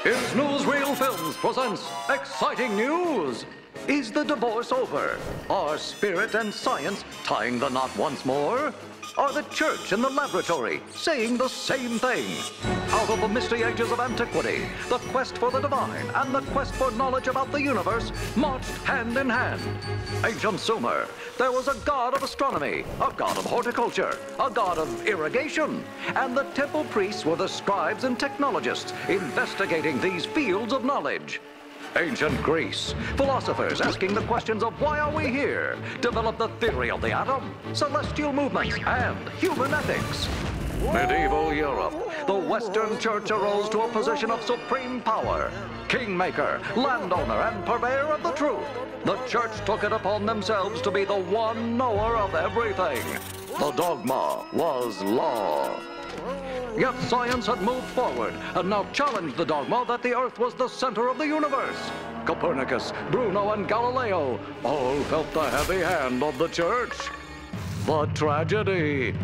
It's Newsreel Films presents exciting news. Is the divorce over? Are spirit and science tying the knot once more? Are the church and the laboratory saying the same thing? Out of the misty ages of antiquity, the quest for the divine and the quest for knowledge about the universe marched hand in hand. Ancient Sumer, there was a god of astronomy, a god of horticulture, a god of irrigation, and the temple priests were the scribes and technologists investigating these fields of knowledge. Ancient Greece, philosophers asking the questions of why are we here, developed the theory of the atom, celestial movements, and human ethics. Medieval Europe, the Western Church arose to a position of supreme power. Kingmaker, landowner, and purveyor of the truth. The Church took it upon themselves to be the one knower of everything. The dogma was law. Yet science had moved forward and now challenged the dogma that the Earth was the center of the universe. Copernicus, Bruno, and Galileo all felt the heavy hand of the Church. The tragedy.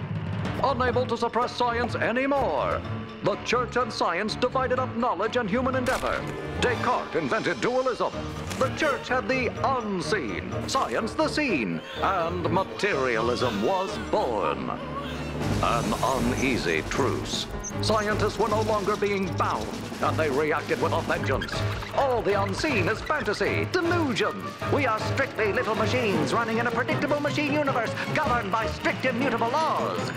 Unable to suppress science anymore, the Church and science divided up knowledge and human endeavor. Descartes invented dualism. The Church had the unseen, science the seen, and materialism was born. An uneasy truce. Scientists were no longer being bound, and they reacted with a vengeance. All the unseen is fantasy, delusion. We are strictly little machines running in a predictable machine universe governed by strict immutable laws.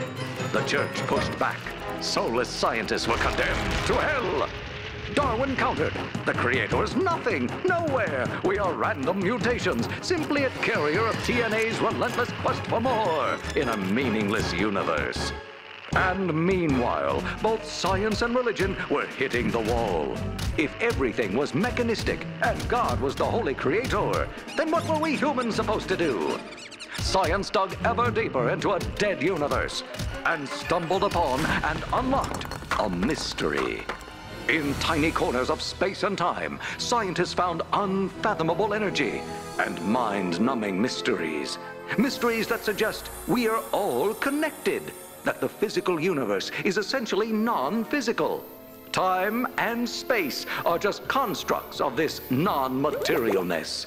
The Church pushed back. Soulless scientists were condemned to hell. Darwin countered. The creator is nothing, nowhere. We are random mutations, simply a carrier of TNA's relentless quest for more in a meaningless universe. And meanwhile, both science and religion were hitting the wall. If everything was mechanistic and God was the holy creator, then what were we humans supposed to do? Science dug ever deeper into a dead universe and stumbled upon and unlocked a mystery. In tiny corners of space and time, scientists found unfathomable energy and mind-numbing mysteries. Mysteries that suggest we are all connected, that the physical universe is essentially non-physical. Time and space are just constructs of this non-materialness.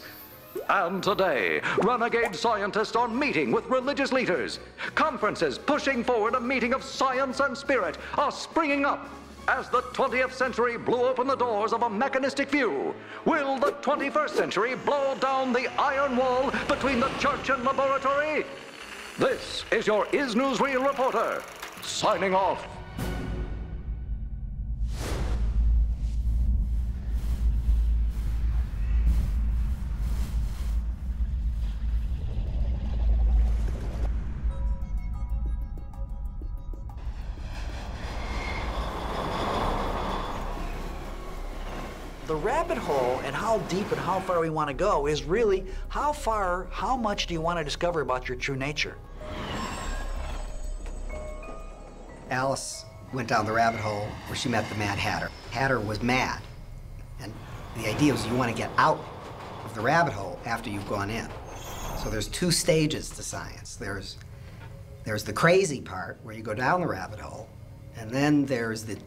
And today, renegade scientists are meeting with religious leaders. Conferences pushing forward a meeting of science and spirit are springing up. As the 20th century blew open the doors of a mechanistic view, will the 21st century blow down the iron wall between the church and laboratory? This is your Is Newsreel reporter, signing off. The rabbit hole and how deep and how far we want to go is really how much do you want to discover about your true nature? Alice went down the rabbit hole where she met the Mad Hatter. Hatter was mad, and the idea was you want to get out of the rabbit hole after you've gone in. So there's two stages to science. There's the crazy part where you go down the rabbit hole, and then there's the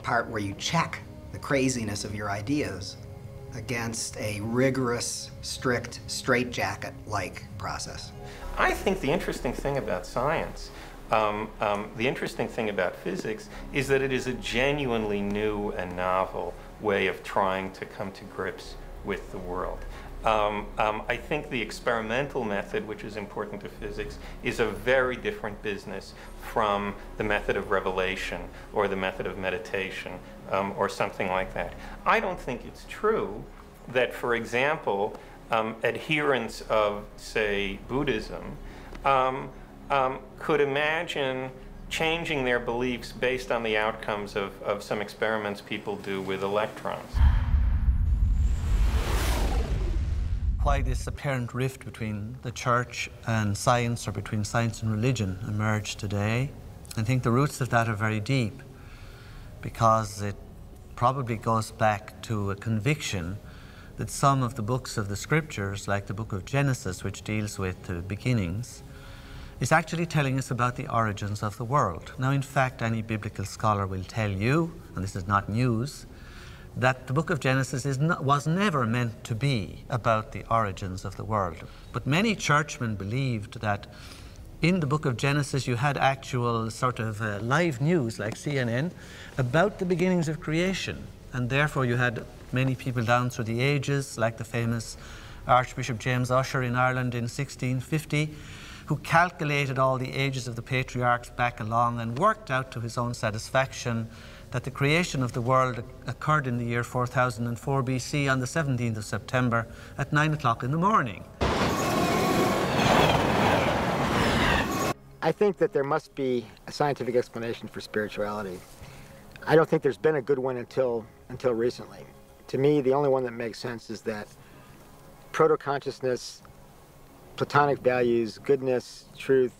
part where you check the craziness of your ideas against a rigorous, strict, straitjacket-like process. I think the interesting thing about science, the interesting thing about physics, is that it is a genuinely new and novel way of trying to come to grips with the world. I think the experimental method, which is important to physics, is a very different business from the method of revelation or the method of meditation or something like that. I don't think it's true that, for example, adherents of, say, Buddhism could imagine changing their beliefs based on the outcomes of some experiments people do with electrons. Why this apparent rift between the church and science, or between science and religion, emerged today. I think the roots of that are very deep, because it probably goes back to a conviction that some of the books of the scriptures, like the book of Genesis, which deals with the beginnings, is actually telling us about the origins of the world. Now, in fact, any biblical scholar will tell you, and this is not news, that the book of Genesis was never meant to be about the origins of the world. But many churchmen believed that in the book of Genesis you had actual sort of live news, like CNN, about the beginnings of creation. And therefore you had many people down through the ages, like the famous Archbishop James Ussher in Ireland in 1650, who calculated all the ages of the patriarchs back along and worked out to his own satisfaction that the creation of the world occurred in the year 4004 BC on the 17th of September at 9 o'clock in the morning. I think that there must be a scientific explanation for spirituality. I don't think there's been a good one until recently. To me, the only one that makes sense is that proto-consciousness, Platonic values, goodness, truth,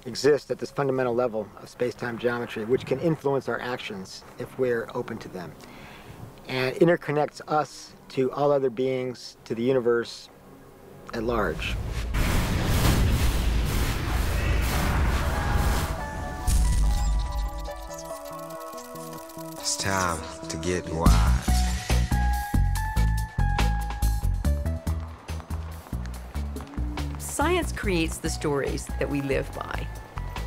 exist at this fundamental level of space-time geometry, which can influence our actions if we're open to them, and interconnects us to all other beings, to the universe at large. It's time to get wise. Science creates the stories that we live by.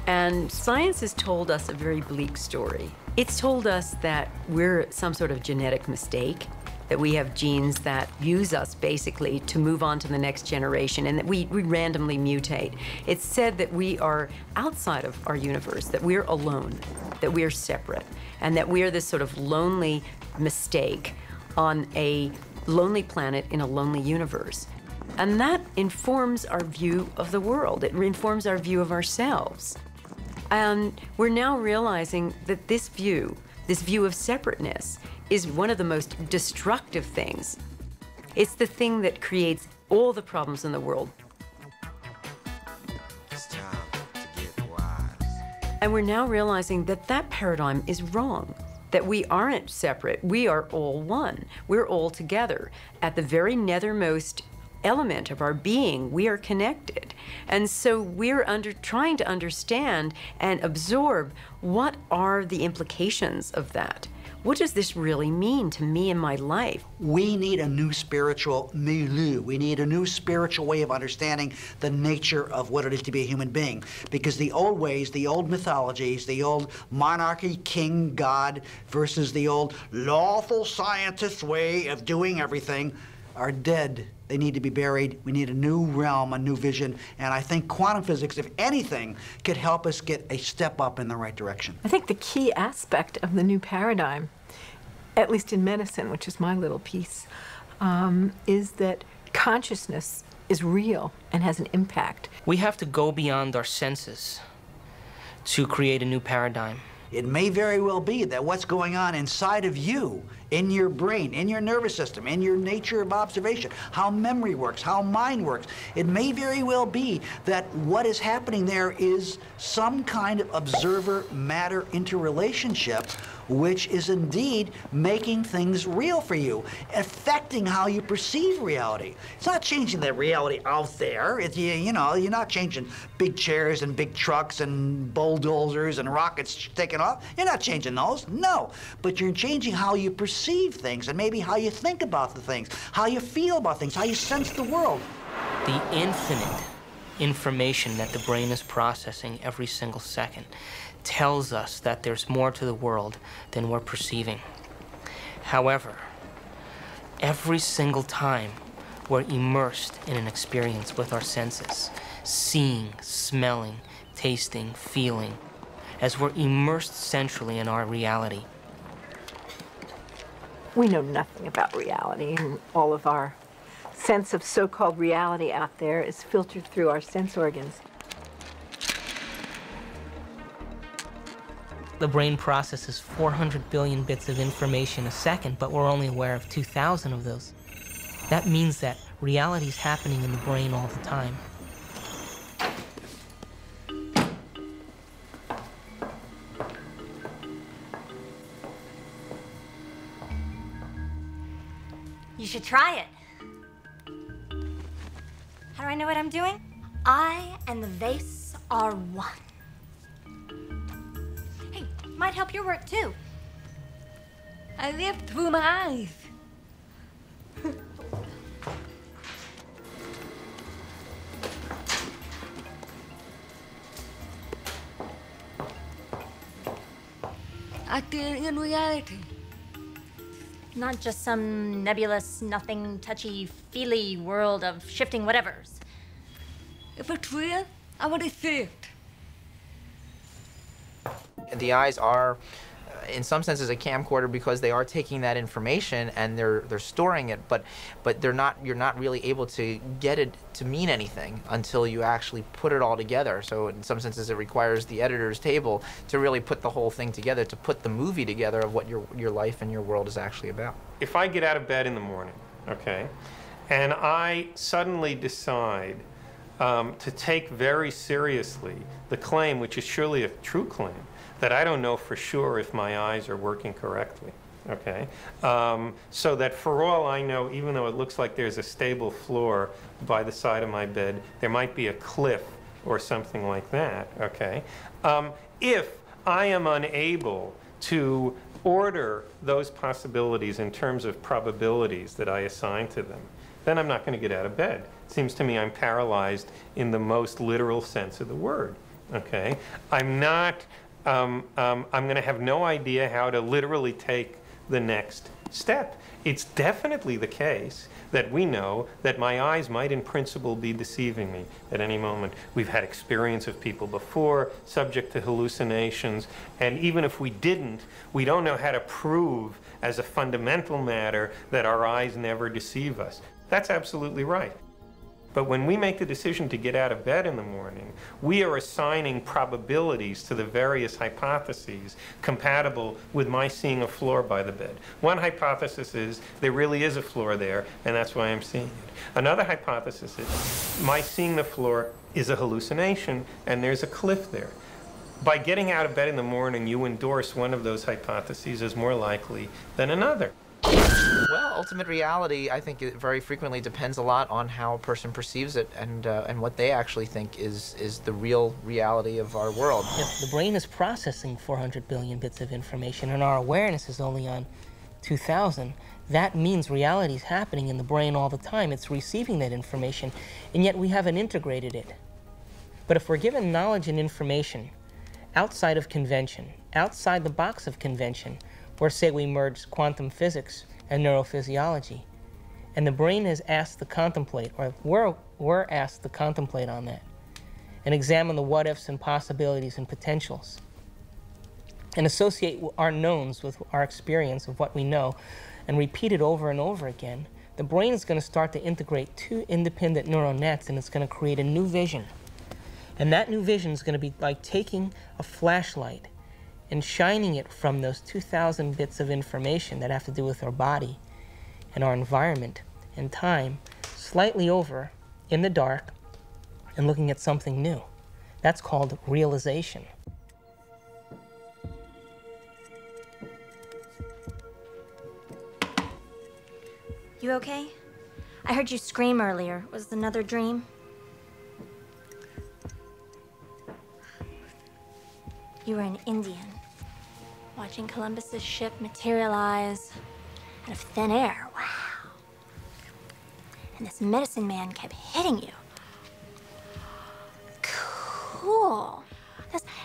And science has told us a very bleak story. It's told us that we're some sort of genetic mistake, that we have genes that use us basically to move on to the next generation, and that we randomly mutate. It's said that we are outside of our universe, that we're alone, that we're separate, and that we're this sort of lonely mistake on a lonely planet in a lonely universe. And that informs our view of the world. It informs our view of ourselves. And we're now realizing that this view of separateness, is one of the most destructive things. It's the thing that creates all the problems in the world. It's time to get wise. And we're now realizing that that paradigm is wrong, that we aren't separate, we are all one. We're all together. At the very nethermost element of our being, we are connected. And so we're trying to understand and absorb what are the implications of that. What does this really mean to me in my life? We need a new spiritual milieu. We need a new spiritual way of understanding the nature of what it is to be a human being. Because the old ways, the old mythologies, the old monarchy, king, God, versus the old lawful scientist way of doing everything are dead. They need to be buried. We need a new realm, a new vision, and I think quantum physics, if anything, could help us get a step up in the right direction. I think the key aspect of the new paradigm, at least in medicine, which is my little piece, is that consciousness is real and has an impact. We have to go beyond our senses to create a new paradigm. It may very well be that what's going on inside of you, in your brain, in your nervous system, in your nature of observation, how memory works, how mind works, it may very well be that what is happening there is some kind of observer-matter interrelationship, which is indeed making things real for you, affecting how you perceive reality. It's not changing the reality out there. It's, you know, you're not changing big chairs and big trucks and bulldozers and rockets taking off. You're not changing those, no. But you're changing how you perceive things and maybe how you think about the things, how you feel about things, how you sense the world. The infinite information that the brain is processing every single second tells us that there's more to the world than we're perceiving. However, every single time we're immersed in an experience with our senses, seeing, smelling, tasting, feeling, as we're immersed centrally in our reality. We know nothing about reality, and all of our sense of so-called reality out there is filtered through our sense organs. The brain processes 400 billion bits of information a second, but we're only aware of 2,000 of those. That means that reality is happening in the brain all the time. You should try it. How do I know what I'm doing? I and the vase are one. Hey, might help your work too. I lived through my eyes. Acting in reality. Not just some nebulous, nothing, touchy-feely world of shifting whatevers. If it's real, I want to see it. The eyes are, in some senses, a camcorder because they are taking that information and they're storing it, but you're not really able to get it to mean anything until you actually put it all together. So in some senses, it requires the editor's table to really put the whole thing together, to put the movie together of what your life and your world is actually about. If I get out of bed in the morning, okay, and I suddenly decide to take very seriously the claim, which is surely a true claim, that I don't know for sure if my eyes are working correctly, okay? So that for all I know, even though it looks like there's a stable floor by the side of my bed, there might be a cliff or something like that, okay? If I am unable to order those possibilities in terms of probabilities that I assign to them, then I'm not going to get out of bed. It seems to me I'm paralyzed in the most literal sense of the word, okay? I'm going to have no idea how to literally take the next step. It's definitely the case that we know that my eyes might in principle be deceiving me at any moment. We've had experience of people before subject to hallucinations, and even if we didn't, we don't know how to prove as a fundamental matter that our eyes never deceive us. That's absolutely right. But when we make the decision to get out of bed in the morning, we are assigning probabilities to the various hypotheses compatible with my seeing a floor by the bed. One hypothesis is there really is a floor there, and that's why I'm seeing it. Another hypothesis is my seeing the floor is a hallucination, and there's a cliff there. By getting out of bed in the morning, you endorse one of those hypotheses as more likely than another. Well, ultimate reality, I think, it very frequently depends a lot on how a person perceives it and what they actually think is the real reality of our world. If the brain is processing 400 billion bits of information and our awareness is only on 2,000, that means reality is happening in the brain all the time. It's receiving that information, and yet we haven't integrated it. But if we're given knowledge and information outside of convention, outside the box of convention, where, say, we merge quantum physics and neurophysiology, and the brain is asked to contemplate, or we're asked to contemplate on that, and examine the what-ifs and possibilities and potentials, and associate our knowns with our experience of what we know, and repeat it over and over again, the brain is going to start to integrate two independent neural nets, and it's going to create a new vision. And that new vision is going to be like taking a flashlight and shining it from those 2,000 bits of information that have to do with our body and our environment and time, slightly over in the dark and looking at something new. That's called realization. You okay? I heard you scream earlier. Was it another dream? You were an Indian, watching Columbus's ship materialize out of thin air. Wow. And this medicine man kept hitting you. Cool.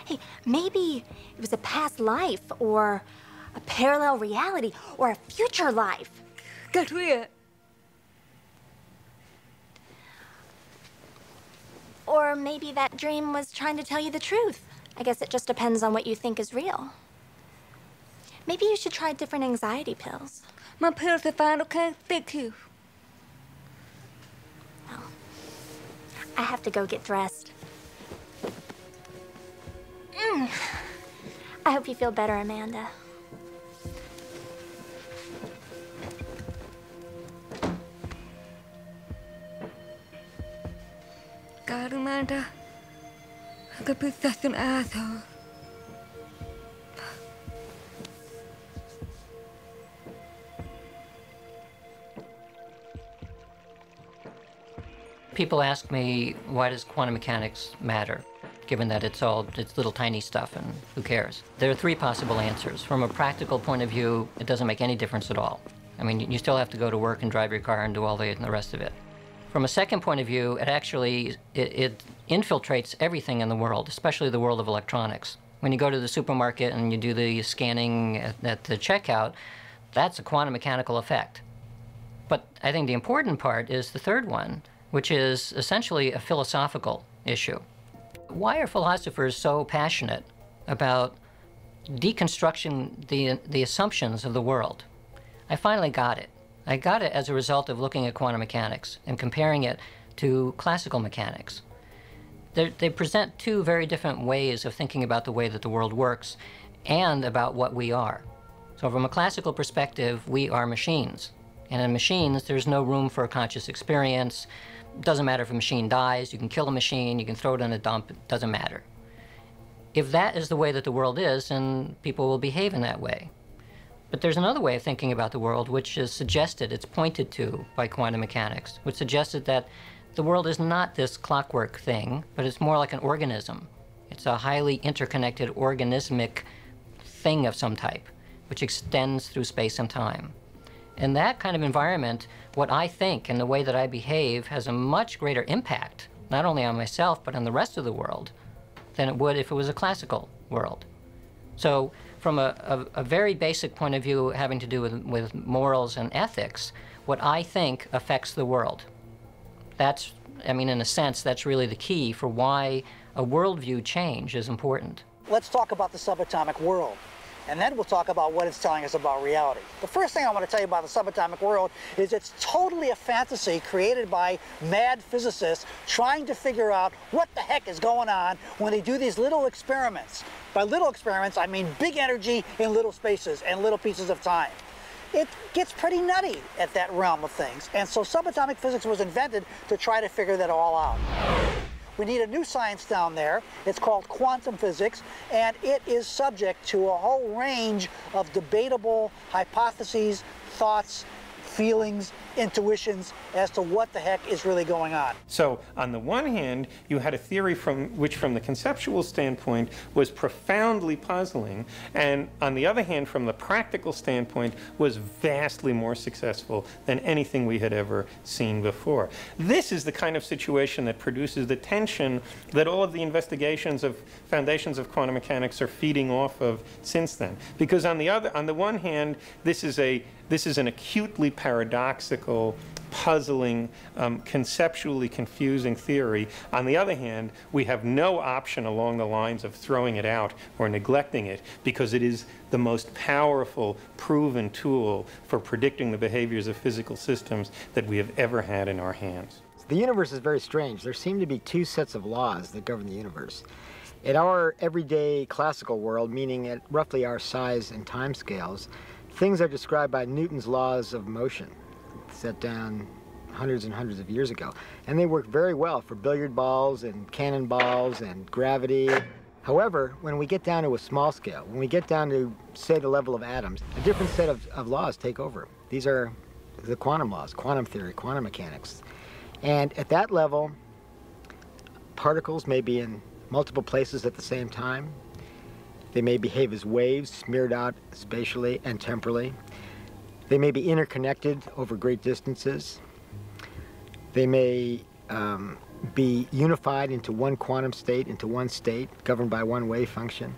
Hey, maybe it was a past life, or a parallel reality, or a future life. That's weird. Or maybe that dream was trying to tell you the truth. I guess it just depends on what you think is real. Maybe you should try different anxiety pills. My pills are fine, okay? Thank you. Well, I have to go get dressed. I hope you feel better, Amanda. God, Amanda, I could be such an asshole. People ask me, why does quantum mechanics matter? given that it's little tiny stuff and who cares? There are three possible answers. From a practical point of view, it doesn't make any difference at all. I mean, you still have to go to work and drive your car and do all the rest of it. From a second point of view, it infiltrates everything in the world, especially the world of electronics. When you go to the supermarket and you do the scanning at the checkout, that's a quantum mechanical effect. But I think the important part is the third one, which is essentially a philosophical issue. Why are philosophers so passionate about deconstructing the assumptions of the world? I finally got it. I got it as a result of looking at quantum mechanics and comparing it to classical mechanics. They present two very different ways of thinking about the way that the world works and about what we are. So from a classical perspective, we are machines. And in machines, there's no room for a conscious experience. It doesn't matter if a machine dies, you can kill a machine, you can throw it in a dump, it doesn't matter. If that is the way that the world is, then people will behave in that way. But there's another way of thinking about the world which is suggested, it's pointed to by quantum mechanics, which suggested that the world is not this clockwork thing, but it's more like an organism. It's a highly interconnected organismic thing of some type, which extends through space and time. In that kind of environment, what I think and the way that I behave has a much greater impact, not only on myself, but on the rest of the world, than it would if it was a classical world. So from a very basic point of view having to do with morals and ethics, what I think affects the world. That's, I mean, in a sense, that's really the key for why a worldview change is important. Let's talk about the subatomic world, and then we'll talk about what it's telling us about reality. The first thing I want to tell you about the subatomic world is it's totally a fantasy created by mad physicists trying to figure out what the heck is going on when they do these little experiments. By little experiments, I mean big energy in little spaces and little pieces of time. It gets pretty nutty at that realm of things, and so subatomic physics was invented to try to figure that all out. We need a new science down there. It's called quantum physics, and it is subject to a whole range of debatable hypotheses, thoughts, feelings, intuitions as to what the heck is really going on. So on the one hand, you had a theory which from the conceptual standpoint was profoundly puzzling, and on the other hand, from the practical standpoint, was vastly more successful than anything we had ever seen before. This is the kind of situation that produces the tension that all of the investigations of foundations of quantum mechanics are feeding off of since then. Because on the one hand, this is an acutely paradoxical, puzzling, conceptually confusing theory. On the other hand, we have no option along the lines of throwing it out or neglecting it, because it is the most powerful, proven tool for predicting the behaviors of physical systems that we have ever had in our hands. The universe is very strange. There seem to be two sets of laws that govern the universe. In our everyday classical world, meaning at roughly our size and time scales, things are described by Newton's laws of motion, set down hundreds and hundreds of years ago. And they work very well for billiard balls and cannonballs and gravity. However, when we get down to a small scale, when we get down to, say, the level of atoms, a different set of laws take over. These are the quantum laws, quantum theory, quantum mechanics. And at that level, particles may be in multiple places at the same time. They may behave as waves smeared out spatially and temporally. They may be interconnected over great distances. They may be unified into one quantum state, into one state, governed by one wave function.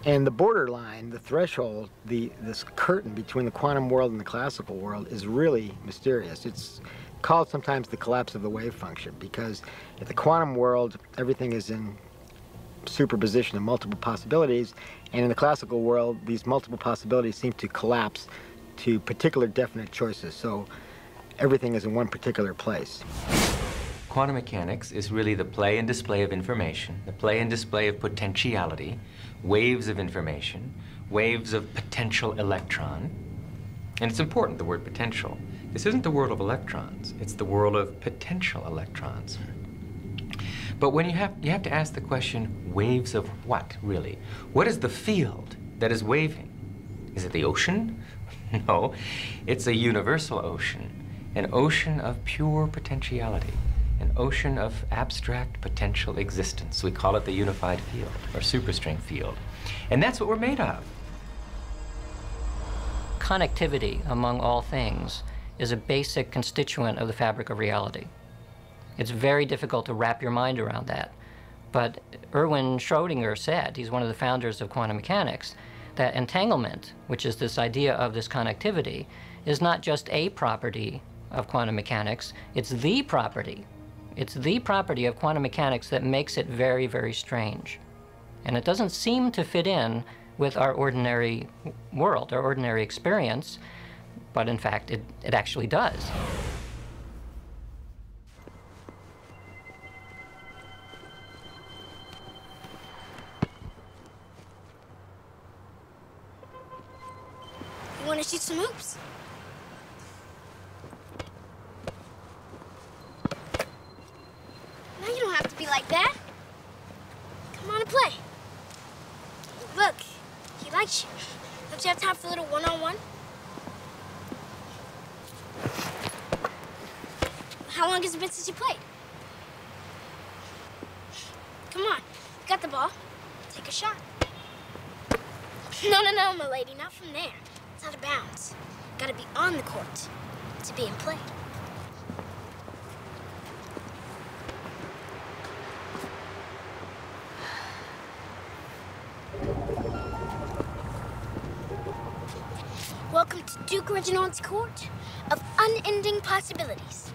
And the borderline, the threshold, this curtain between the quantum world and the classical world is really mysterious. It's called sometimes the collapse of the wave function, because at the quantum world, everything is in superposition of multiple possibilities, and in the classical world, these multiple possibilities seem to collapse to particular definite choices, so everything is in one particular place. Quantum mechanics is really the play and display of information, the play and display of potentiality, waves of information, waves of potential electron. And it's important, the word potential. This isn't the world of electrons, it's the world of potential electrons. But when you have to ask the question, waves of what, really? What is the field that is waving? Is it the ocean? No, it's a universal ocean, an ocean of pure potentiality. an ocean of abstract potential existence. We call it the unified field, or superstring field. And that's what we're made of. Connectivity among all things is a basic constituent of the fabric of reality. It's very difficult to wrap your mind around that. But Erwin Schrödinger said, he's one of the founders of quantum mechanics, that entanglement, which is this idea of this connectivity, is not just a property of quantum mechanics, it's the property. It's the property of quantum mechanics that makes it very, very strange. And it doesn't seem to fit in with our ordinary world, our ordinary experience, but in fact, it actually does. You want to shoot some hoops? No, you don't have to be like that. Come on and play. Look, he likes you. Don't you have time for a little one-on-one? How long has it been since you played? Come on, you got the ball. Take a shot. No, my lady, not from there. It's out of bounds. Gotta be on the court to be in play. Welcome to Duke Reginald's court of unending possibilities.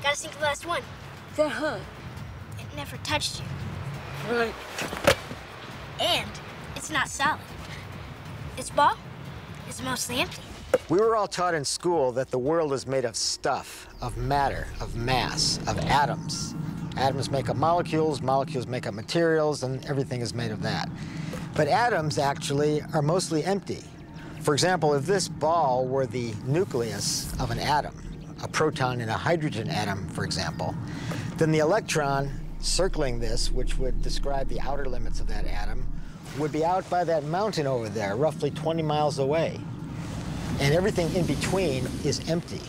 Gotta sink the last one. That hurt. It never touched you. Right. And it's not solid. This ball is mostly empty. We were all taught in school that the world is made of stuff, of matter, of mass, of atoms. Atoms make up molecules, molecules make up materials, and everything is made of that. But atoms actually are mostly empty. For example, if this ball were the nucleus of an atom, a proton in a hydrogen atom, for example, then the electron circling this, which would describe the outer limits of that atom, would be out by that mountain over there, roughly 20 miles away. And everything in between is empty.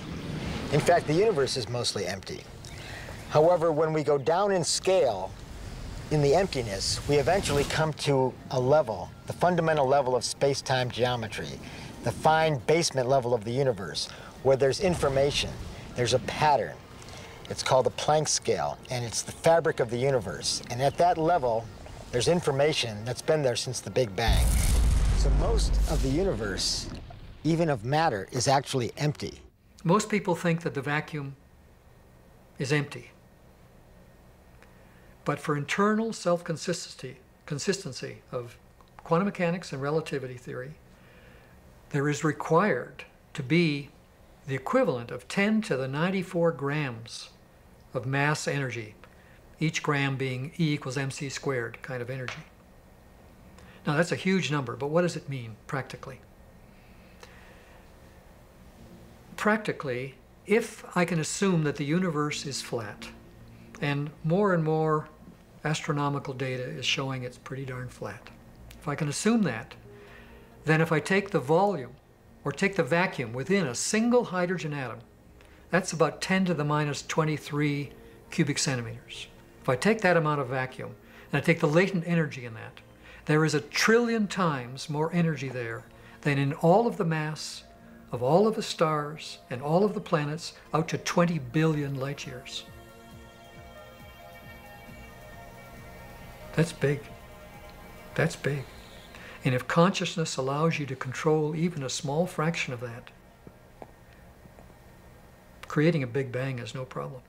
In fact, the universe is mostly empty. However, when we go down in scale, in the emptiness, we eventually come to a level, the fundamental level of space-time geometry, the fine basement level of the universe, where there's information, there's a pattern. It's called the Planck scale, and it's the fabric of the universe. And at that level, there's information that's been there since the Big Bang. So most of the universe, even of matter, is actually empty. Most people think that the vacuum is empty. But for internal consistency of quantum mechanics and relativity theory, there is required to be the equivalent of 10 to the 94 grams of mass energy, each gram being E equals mc squared kind of energy. Now that's a huge number, but what does it mean practically? Practically, if I can assume that the universe is flat, and more astronomical data is showing it's pretty darn flat. If I can assume that, then if I take the volume or take the vacuum within a single hydrogen atom, that's about 10 to the minus 23 cubic centimeters. If I take that amount of vacuum and I take the latent energy in that, there is 1 trillion times more energy there than in all of the mass of all of the stars and all of the planets out to 20 billion light years. That's big. That's big. And if consciousness allows you to control even a small fraction of that, creating a Big Bang is no problem.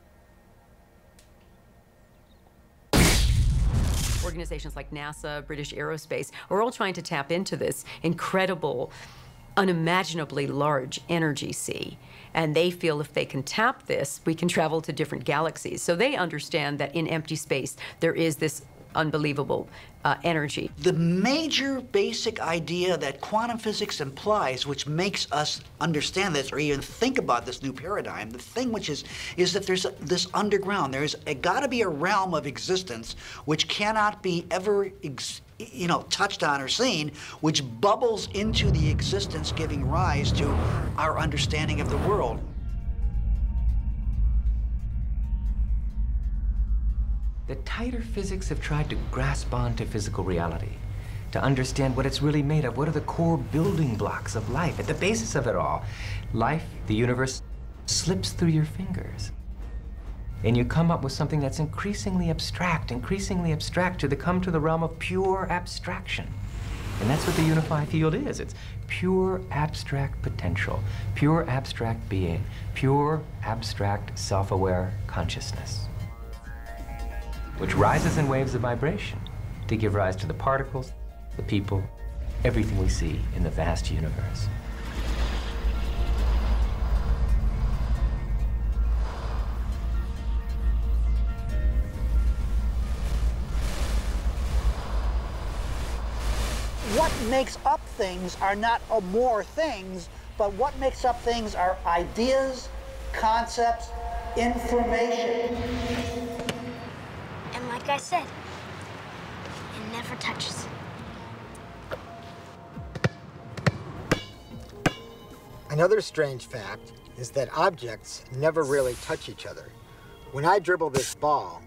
Organizations like NASA, British Aerospace, are all trying to tap into this incredible unimaginably large energy sea. And they feel if they can tap this, we can travel to different galaxies. So they understand that in empty space, there is this unbelievable energy. The major basic idea that quantum physics implies, which makes us understand this or even think about this new paradigm, the thing which is that there's this underground, there's got to be a realm of existence which cannot be ever touched on or seen, which bubbles into the existence, giving rise to our understanding of the world. The tighter physics have tried to grasp onto physical reality, to understand what it's really made of. What are the core building blocks of life? At the basis of it all, life, the universe, slips through your fingers. And you come up with something that's increasingly abstract to come to the realm of pure abstraction. And that's what the unified field is. It's pure abstract potential, pure abstract being, pure abstract self-aware consciousness, which rises in waves of vibration to give rise to the particles, the people, everything we see in the vast universe. What makes up things are not more things, but what makes up things are ideas, concepts, information. And like I said, it never touches. Another strange fact is that objects never really touch each other. When I dribble this ball,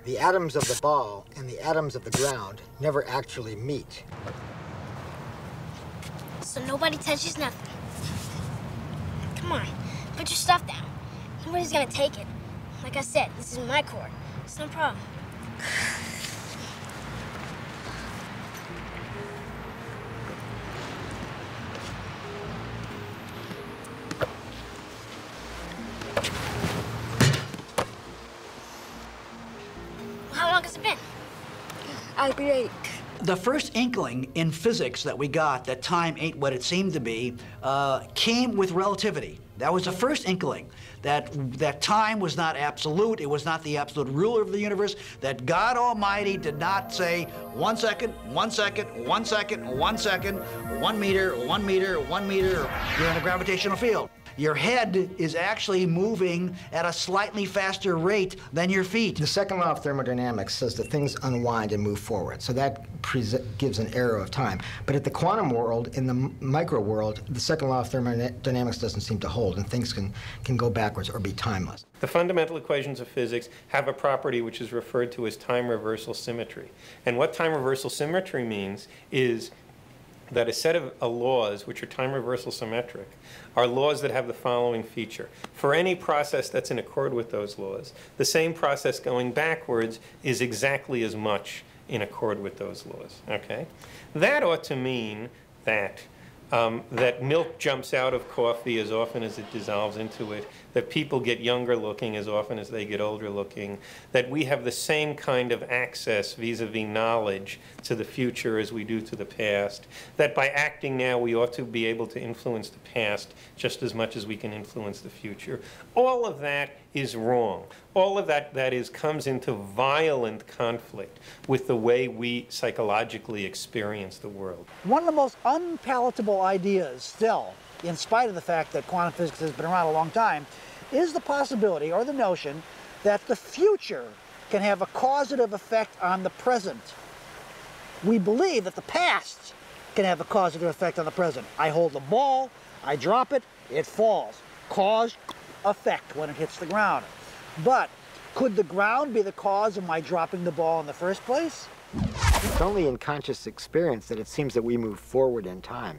the atoms of the ball and the atoms of the ground never actually meet. So nobody touches nothing. Come on, put your stuff down. Nobody's gonna take it. Like I said, this is my court. It's no problem. How long has it been? I'll be late. The first inkling in physics that we got that time ain't what it seemed to be came with relativity. That was the first inkling, that time was not absolute, it was not the absolute ruler of the universe, that God Almighty did not say 1 second, 1 second, 1 second, 1 second, 1 meter, 1 meter, 1 meter, you're in a gravitational field. Your head is actually moving at a slightly faster rate than your feet. The second law of thermodynamics says that things unwind and move forward, so that gives an arrow of time. But at the quantum world, in the micro world, the second law of thermodynamics doesn't seem to hold, and things can go backwards or be timeless. The fundamental equations of physics have a property which is referred to as time reversal symmetry. And what time reversal symmetry means is that a set of laws, which are time reversal symmetric, are laws that have the following feature. For any process that's in accord with those laws, the same process going backwards is exactly as much in accord with those laws, okay? That ought to mean that that milk jumps out of coffee as often as it dissolves into it, that people get younger looking as often as they get older looking, that we have the same kind of access vis-a-vis knowledge to the future as we do to the past, that by acting now we ought to be able to influence the past just as much as we can influence the future. All of that is wrong. All of that, comes into violent conflict with the way we psychologically experience the world. One of the most unpalatable ideas still, in spite of the fact that quantum physics has been around a long time, is the possibility or the notion that the future can have a causative effect on the present. We believe that the past can have a causative effect on the present. I hold the ball, I drop it, it falls. Cause, effect when it hits the ground. But could the ground be the cause of my dropping the ball in the first place? It's only in conscious experience that it seems that we move forward in time.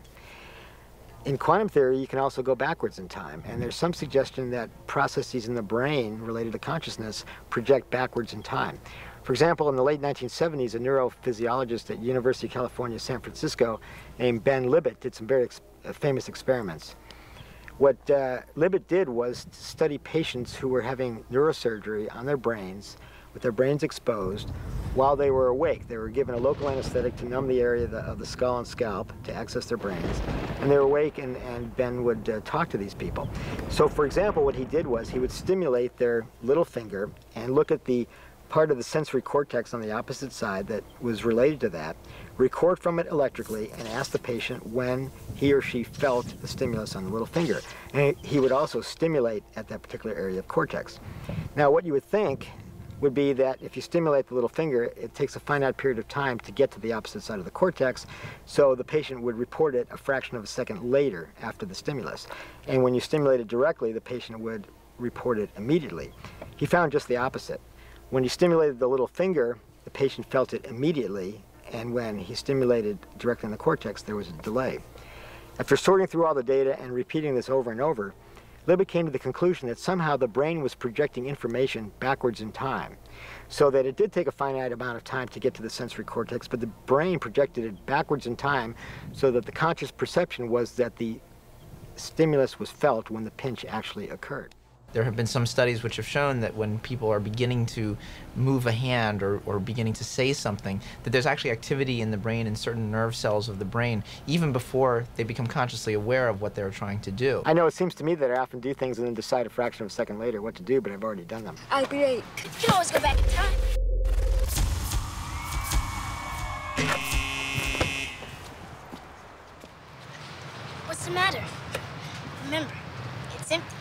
In quantum theory, you can also go backwards in time, and there's some suggestion that processes in the brain related to consciousness project backwards in time. For example, in the late 1970s, a neurophysiologist at University of California, San Francisco, named Ben Libet, did some very famous experiments. What Libet did was study patients who were having neurosurgery on their brains with their brains exposed while they were awake. They were given a local anesthetic to numb the area of the skull and scalp to access their brains. And they were awake, and Ben would talk to these people. So, for example, what he did was he would stimulate their little finger and look at the part of the sensory cortex on the opposite side that was related to that, record from it electrically, and ask the patient when he or she felt the stimulus on the little finger. And he would also stimulate at that particular area of cortex. Now, what you would think would be that if you stimulate the little finger, it takes a finite period of time to get to the opposite side of the cortex, so the patient would report it a fraction of a second later after the stimulus. And when you stimulate it directly, the patient would report it immediately. He found just the opposite. When he stimulated the little finger, the patient felt it immediately, and when he stimulated directly in the cortex, there was a delay. After sorting through all the data and repeating this over and over, Libet came to the conclusion that somehow the brain was projecting information backwards in time, so that it did take a finite amount of time to get to the sensory cortex, but the brain projected it backwards in time so that the conscious perception was that the stimulus was felt when the pinch actually occurred. There have been some studies which have shown that when people are beginning to move a hand or beginning to say something, that there's actually activity in the brain in certain nerve cells of the brain, even before they become consciously aware of what they're trying to do. I know it seems to me that I often do things and then decide a fraction of a second later what to do, but I've already done them. I'll be late. You can always go back in time. What's the matter? Remember, it's empty.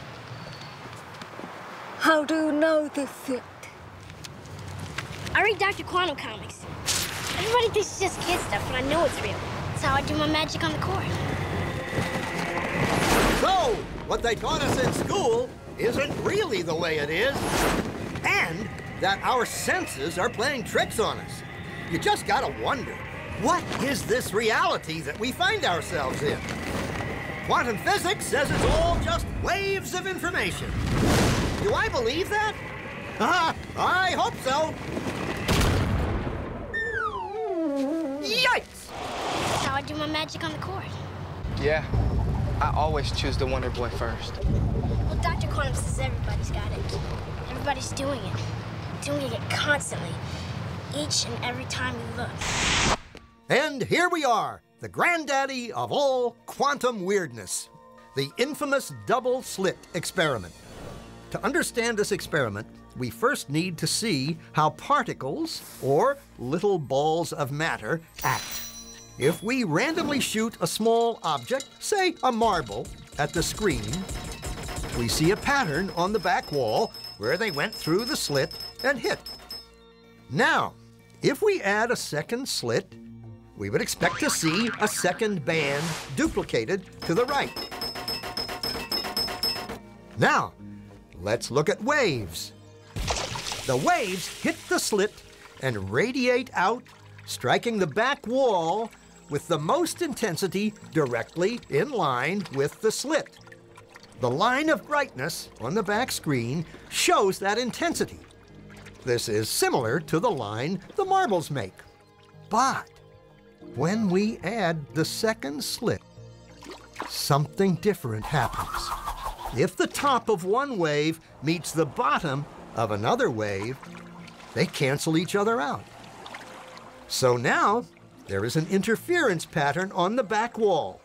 How do you know this shit? I read Dr. Quantum comics. Everybody thinks it's just kid stuff, but I know it's real. That's how I do my magic on the court. So, what they taught us in school isn't really the way it is, and that our senses are playing tricks on us. You just gotta wonder, what is this reality that we find ourselves in? Quantum physics says it's all just waves of information. Do I believe that? I hope so. Yikes! That's how I do my magic on the court. Yeah, I always choose the Wonder Boy first. Well, Dr. Quantum says everybody's got it. Everybody's doing it. Doing it constantly. Each and every time you look. And here we are, the granddaddy of all quantum weirdness. The infamous double-slit experiment. To understand this experiment, we first need to see how particles, or little balls of matter, act. If we randomly shoot a small object, say a marble, at the screen, we see a pattern on the back wall where they went through the slit and hit. Now, if we add a second slit, we would expect to see a second band duplicated to the right. Now, let's look at waves. The waves hit the slit and radiate out, striking the back wall with the most intensity directly in line with the slit. The line of brightness on the back screen shows that intensity. This is similar to the line the marbles make. But when we add the second slit, something different happens. If the top of one wave meets the bottom of another wave, they cancel each other out. So now, there is an interference pattern on the back wall.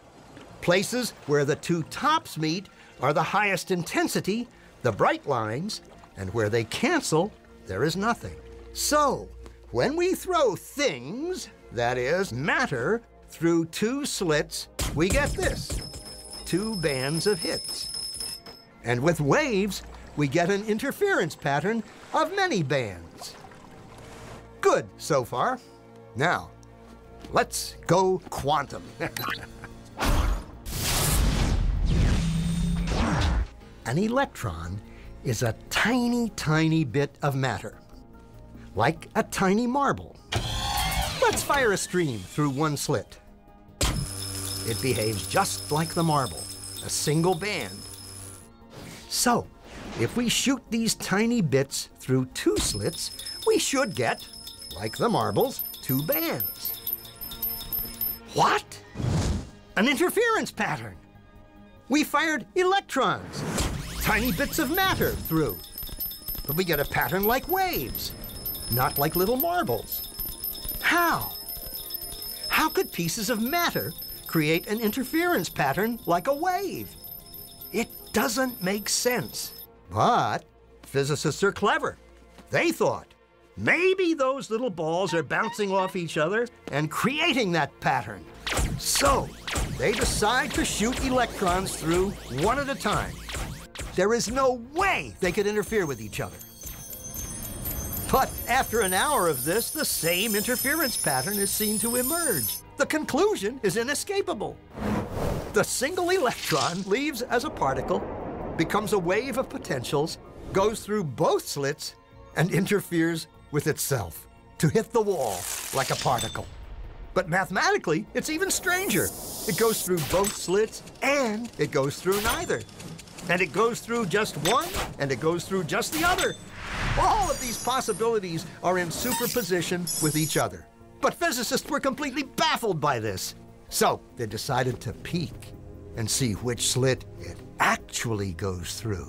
Places where the two tops meet are the highest intensity, the bright lines, and where they cancel, there is nothing. So, when we throw things, that is, matter, through two slits, we get this, two bands of hits. And with waves, we get an interference pattern of many bands. Good so far. Now, let's go quantum. An electron is a tiny, tiny bit of matter, like a tiny marble. Let's fire a stream through one slit. It behaves just like the marble, a single band. So, if we shoot these tiny bits through two slits, we should get, like the marbles, two bands. What? An interference pattern. We fired electrons, tiny bits of matter through, but we get a pattern like waves. not like little marbles. How? How could pieces of matter create an interference pattern like a wave? It doesn't make sense. But physicists are clever. They thought, maybe those little balls are bouncing off each other and creating that pattern. So they decide to shoot electrons through one at a time. There is no way they could interfere with each other. But after an hour of this, the same interference pattern is seen to emerge. The conclusion is inescapable. The single electron leaves as a particle, becomes a wave of potentials, goes through both slits, and interferes with itself to hit the wall like a particle. But mathematically, it's even stranger. It goes through both slits, and it goes through neither. And it goes through just one, and it goes through just the other. All of these possibilities are in superposition with each other. But physicists were completely baffled by this. So they decided to peek and see which slit it actually goes through.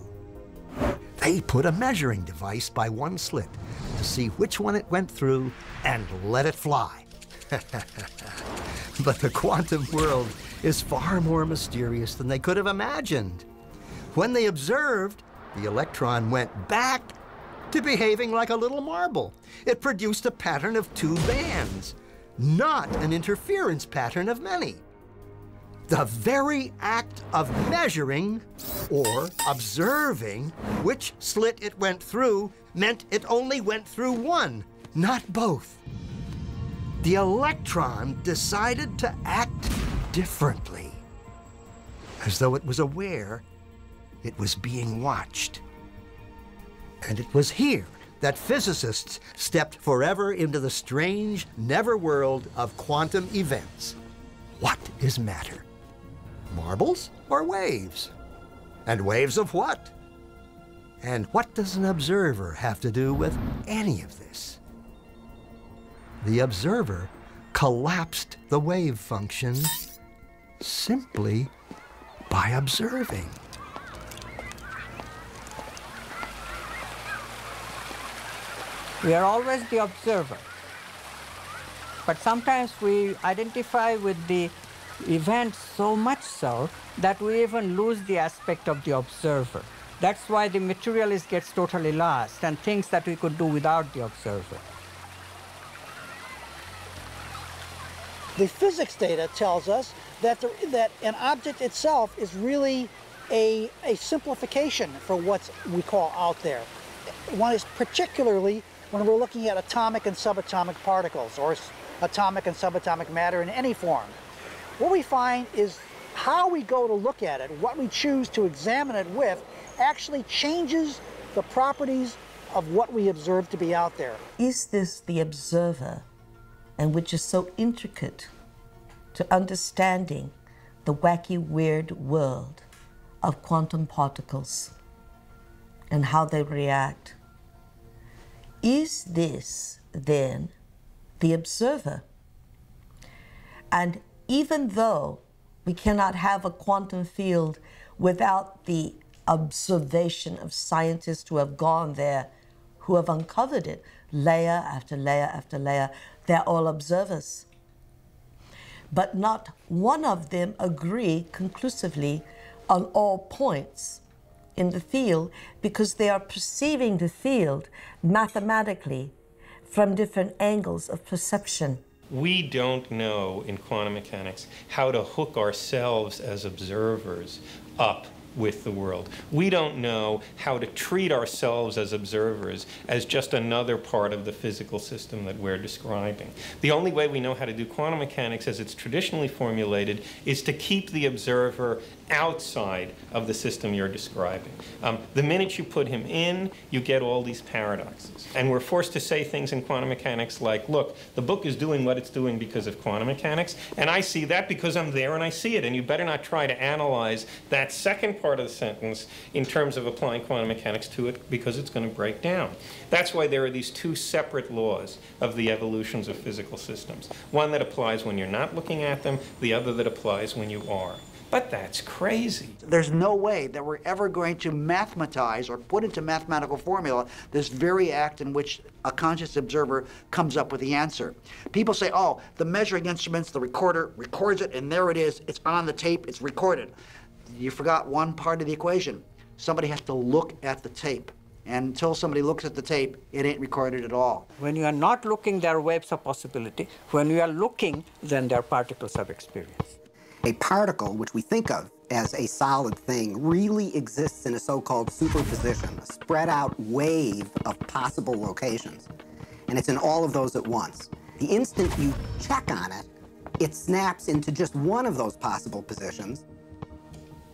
They put a measuring device by one slit to see which one it went through and let it fly. But the quantum world is far more mysterious than they could have imagined. When they observed, the electron went back to behaving like a little marble. It produced a pattern of two bands, not an interference pattern of many. The very act of measuring or observing which slit it went through meant it only went through one, not both. The electron decided to act differently, as though it was aware it was being watched. And it was here that physicists stepped forever into the strange, never world of quantum events. What is matter? Marbles or waves? And waves of what? And what does an observer have to do with any of this? The observer collapsed the wave function simply by observing. We are always the observer. But sometimes we identify with the event so much so that we even lose the aspect of the observer. That's why the materialist gets totally lost and thinks that we could do without the observer. The physics data tells us that, that an object itself is really a simplification for what we call out there. One is particularly when we're looking at atomic and subatomic particles or atomic and subatomic matter in any form. What we find is how we go to look at it, what we choose to examine it with, actually changes the properties of what we observe to be out there. Is this the observer, and which is so intricate to understanding the wacky, weird world of quantum particles and how they react? Is this, then, the observer? And even though we cannot have a quantum field without the observation of scientists who have gone there, who have uncovered it, layer after layer after layer, they're all observers. But not one of them agree conclusively on all points in the field, because they are perceiving the field mathematically from different angles of perception. We don't know in quantum mechanics how to hook ourselves as observers up with the world. We don't know how to treat ourselves as observers as just another part of the physical system that we're describing. The only way we know how to do quantum mechanics as it's traditionally formulated is to keep the observer outside of the system you're describing. The minute you put him in, you get all these paradoxes. And we're forced to say things in quantum mechanics like, look, the book is doing what it's doing because of quantum mechanics, and I see that because I'm there and I see it, and you better not try to analyze that second part of the sentence in terms of applying quantum mechanics to it, because it's going to break down. That's why there are these two separate laws of the evolutions of physical systems. One that applies when you're not looking at them, the other that applies when you are. But that's crazy. There's no way that we're ever going to mathematize or put into mathematical formula this very act in which a conscious observer comes up with the answer. People say, oh, the measuring instruments, the recorder records it, and there it is. It's on the tape. It's recorded. You forgot one part of the equation. Somebody has to look at the tape. And until somebody looks at the tape, it ain't recorded at all. When you are not looking, there are waves of possibility. When you are looking, then there are particles of experience. A particle, which we think of as a solid thing, really exists in a so-called superposition, a spread out wave of possible locations. And it's in all of those at once. The instant you check on it, it snaps into just one of those possible positions.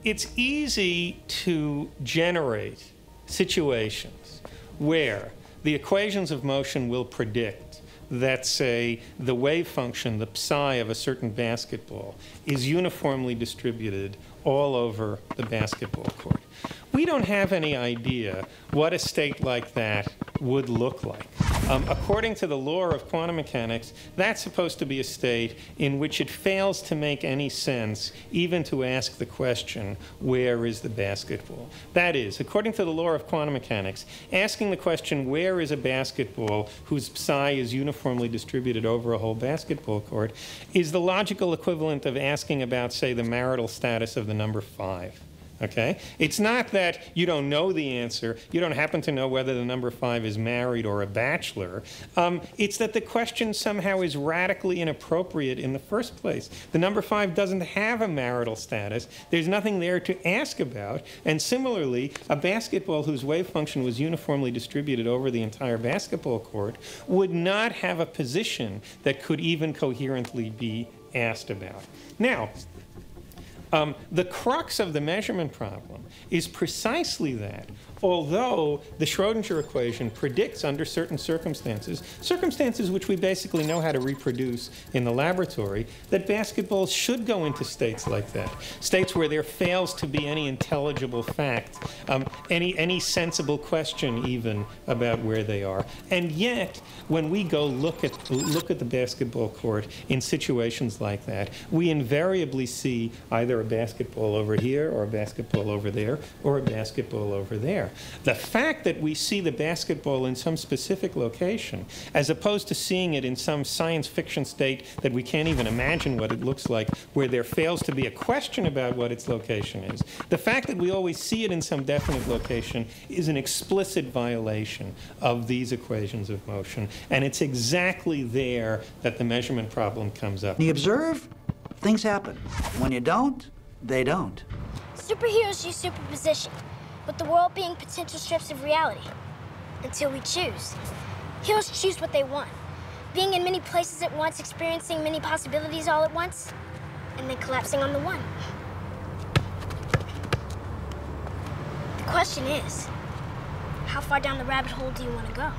It's easy to generate situations where the equations of motion will predict that, say, the wave function, the psi of a certain basketball, is uniformly distributed all over the basketball court. We don't have any idea what a state like that would look like. According to the law of quantum mechanics, that's supposed to be a state in which it fails to make any sense even to ask the question, where is the basketball? That is, according to the law of quantum mechanics, asking the question, where is a basketball whose psi is uniformly distributed over a whole basketball court, is the logical equivalent of asking about, say, the marital status of the number 5. Okay? It's not that you don't know the answer, you don't happen to know whether the number 5 is married or a bachelor. It's that the question somehow is radically inappropriate in the first place. The number 5 doesn't have a marital status. There's nothing there to ask about. And similarly, a basketball whose wave function was uniformly distributed over the entire basketball court would not have a position that could even coherently be asked about. Now, the crux of the measurement problem is precisely that, although the Schrödinger equation predicts under certain circumstances, circumstances which we basically know how to reproduce in the laboratory, that basketballs should go into states like that, states where there fails to be any intelligible fact, any sensible question even about where they are. And yet, when we go look at the basketball court in situations like that, we invariably see either a basketball over here, or a basketball over there, or a basketball over there. The fact that we see the basketball in some specific location, as opposed to seeing it in some science fiction state that we can't even imagine what it looks like, where there fails to be a question about what its location is, the fact that we always see it in some definite location is an explicit violation of these equations of motion. And it's exactly there that the measurement problem comes up. When you observe, things happen. When you don't, they don't. Superheroes use superposition, with the world being potential strips of reality, until we choose. Heroes choose what they want, being in many places at once, experiencing many possibilities all at once, and then collapsing on the one. The question is, how far down the rabbit hole do you want to go?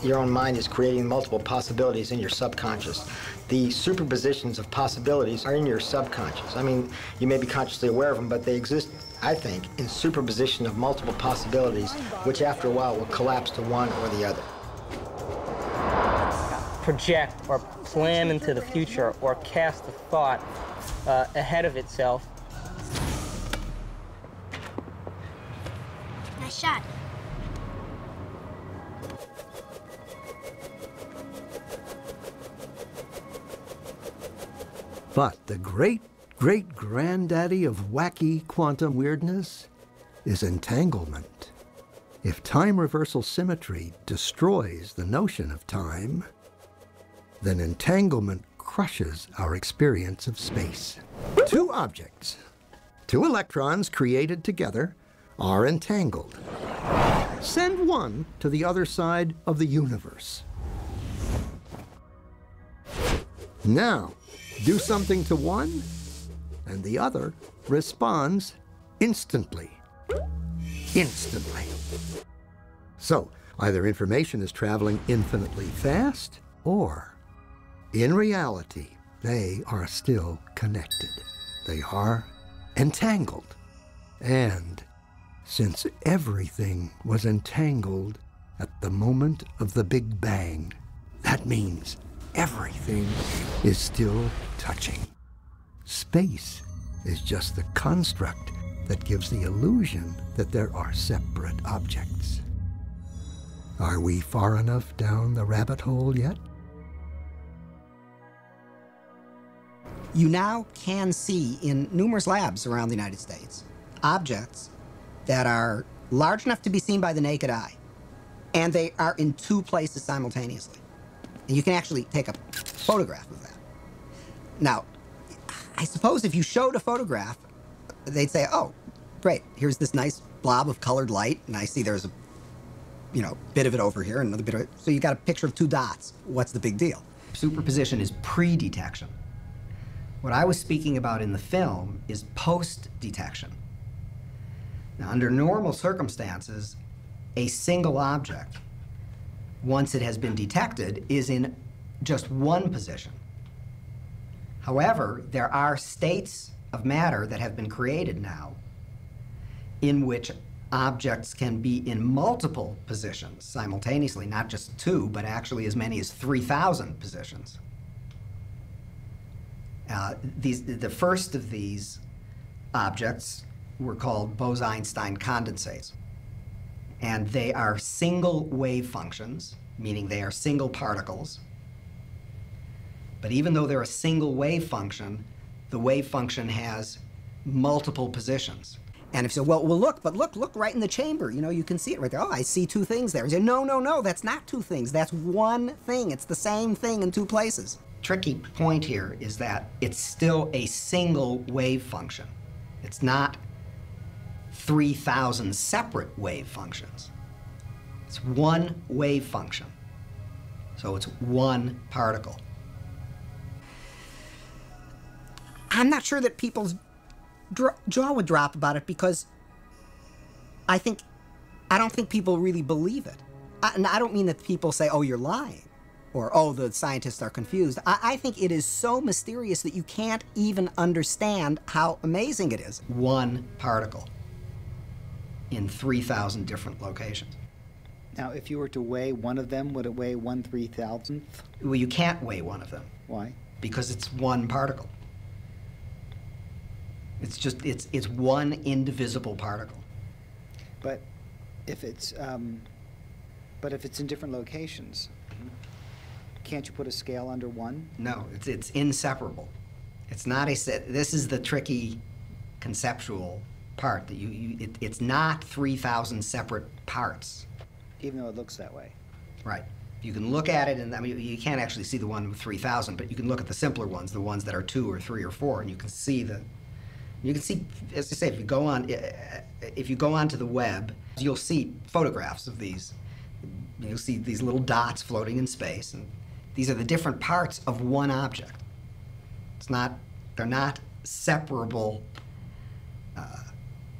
Your own mind is creating multiple possibilities in your subconscious. The superpositions of possibilities are in your subconscious. I mean, you may be consciously aware of them, but they exist, I think, in superposition of multiple possibilities, which after a while will collapse to one or the other. Project or plan into the future or cast a thought ahead of itself. Nice shot. But the great-great-granddaddy of wacky quantum weirdness is entanglement. If time reversal symmetry destroys the notion of time, then entanglement crushes our experience of space. Two objects, two electrons created together, are entangled. Send one to the other side of the universe. Now, do something to one, and the other responds instantly. Instantly. So, either information is traveling infinitely fast, or, in reality, they are still connected. They are entangled. And since everything was entangled at the moment of the Big Bang. That means everything is still touching. Space is just the construct that gives the illusion that there are separate objects. Are we far enough down the rabbit hole yet? You now can see in numerous labs around the United States objects that are large enough to be seen by the naked eye, and they are in two places simultaneously. And you can actually take a photograph of that. Now, I suppose if you showed a photograph, they'd say, oh, great, here's this nice blob of colored light, and I see there's a bit of it over here and another bit of it. So you got a picture of two dots. What's the big deal? Superposition is pre-detection. What I was speaking about in the film is post-detection. Now, under normal circumstances, a single object, once it has been detected, is in just one position. However, there are states of matter that have been created now in which objects can be in multiple positions simultaneously, not just two, but actually as many as 3,000 positions. The first of these objects were called Bose-Einstein condensates. And they are single wave functions, meaning they are single particles. But even though they're a single wave function, the wave function has multiple positions. And if you say, well, look right in the chamber. You can see it right there. Oh, I see two things there. And you say, no, that's not two things. That's one thing. It's the same thing in two places. Tricky point here is that it's still a single wave function. It's not 3,000 separate wave functions. It's one wave function. So it's one particle. I'm not sure that people's jaw would drop about it because I don't think people really believe it. And I don't mean that people say, oh, you're lying, or, oh, the scientists are confused. I think it is so mysterious that you can't even understand how amazing it is. One particle in 3,000 different locations. Now, if you were to weigh one of them, would it weigh 1/3,000th? Well, you can't weigh one of them. Why? Because it's one particle. It's one indivisible particle. But if it's in different locations, can't you put a scale under one? No, it's inseparable. It's not a set. This is the tricky conceptual part that it's not 3,000 separate parts. Even though it looks that way. Right. You can look at it, and I mean, you can't actually see the one with 3,000, but you can look at the simpler ones, the ones that are 2 or 3 or 4, and you can see as I say, if you go onto the web, you'll see photographs of these. You'll see these little dots floating in space, and these are the different parts of one object. They're not separable.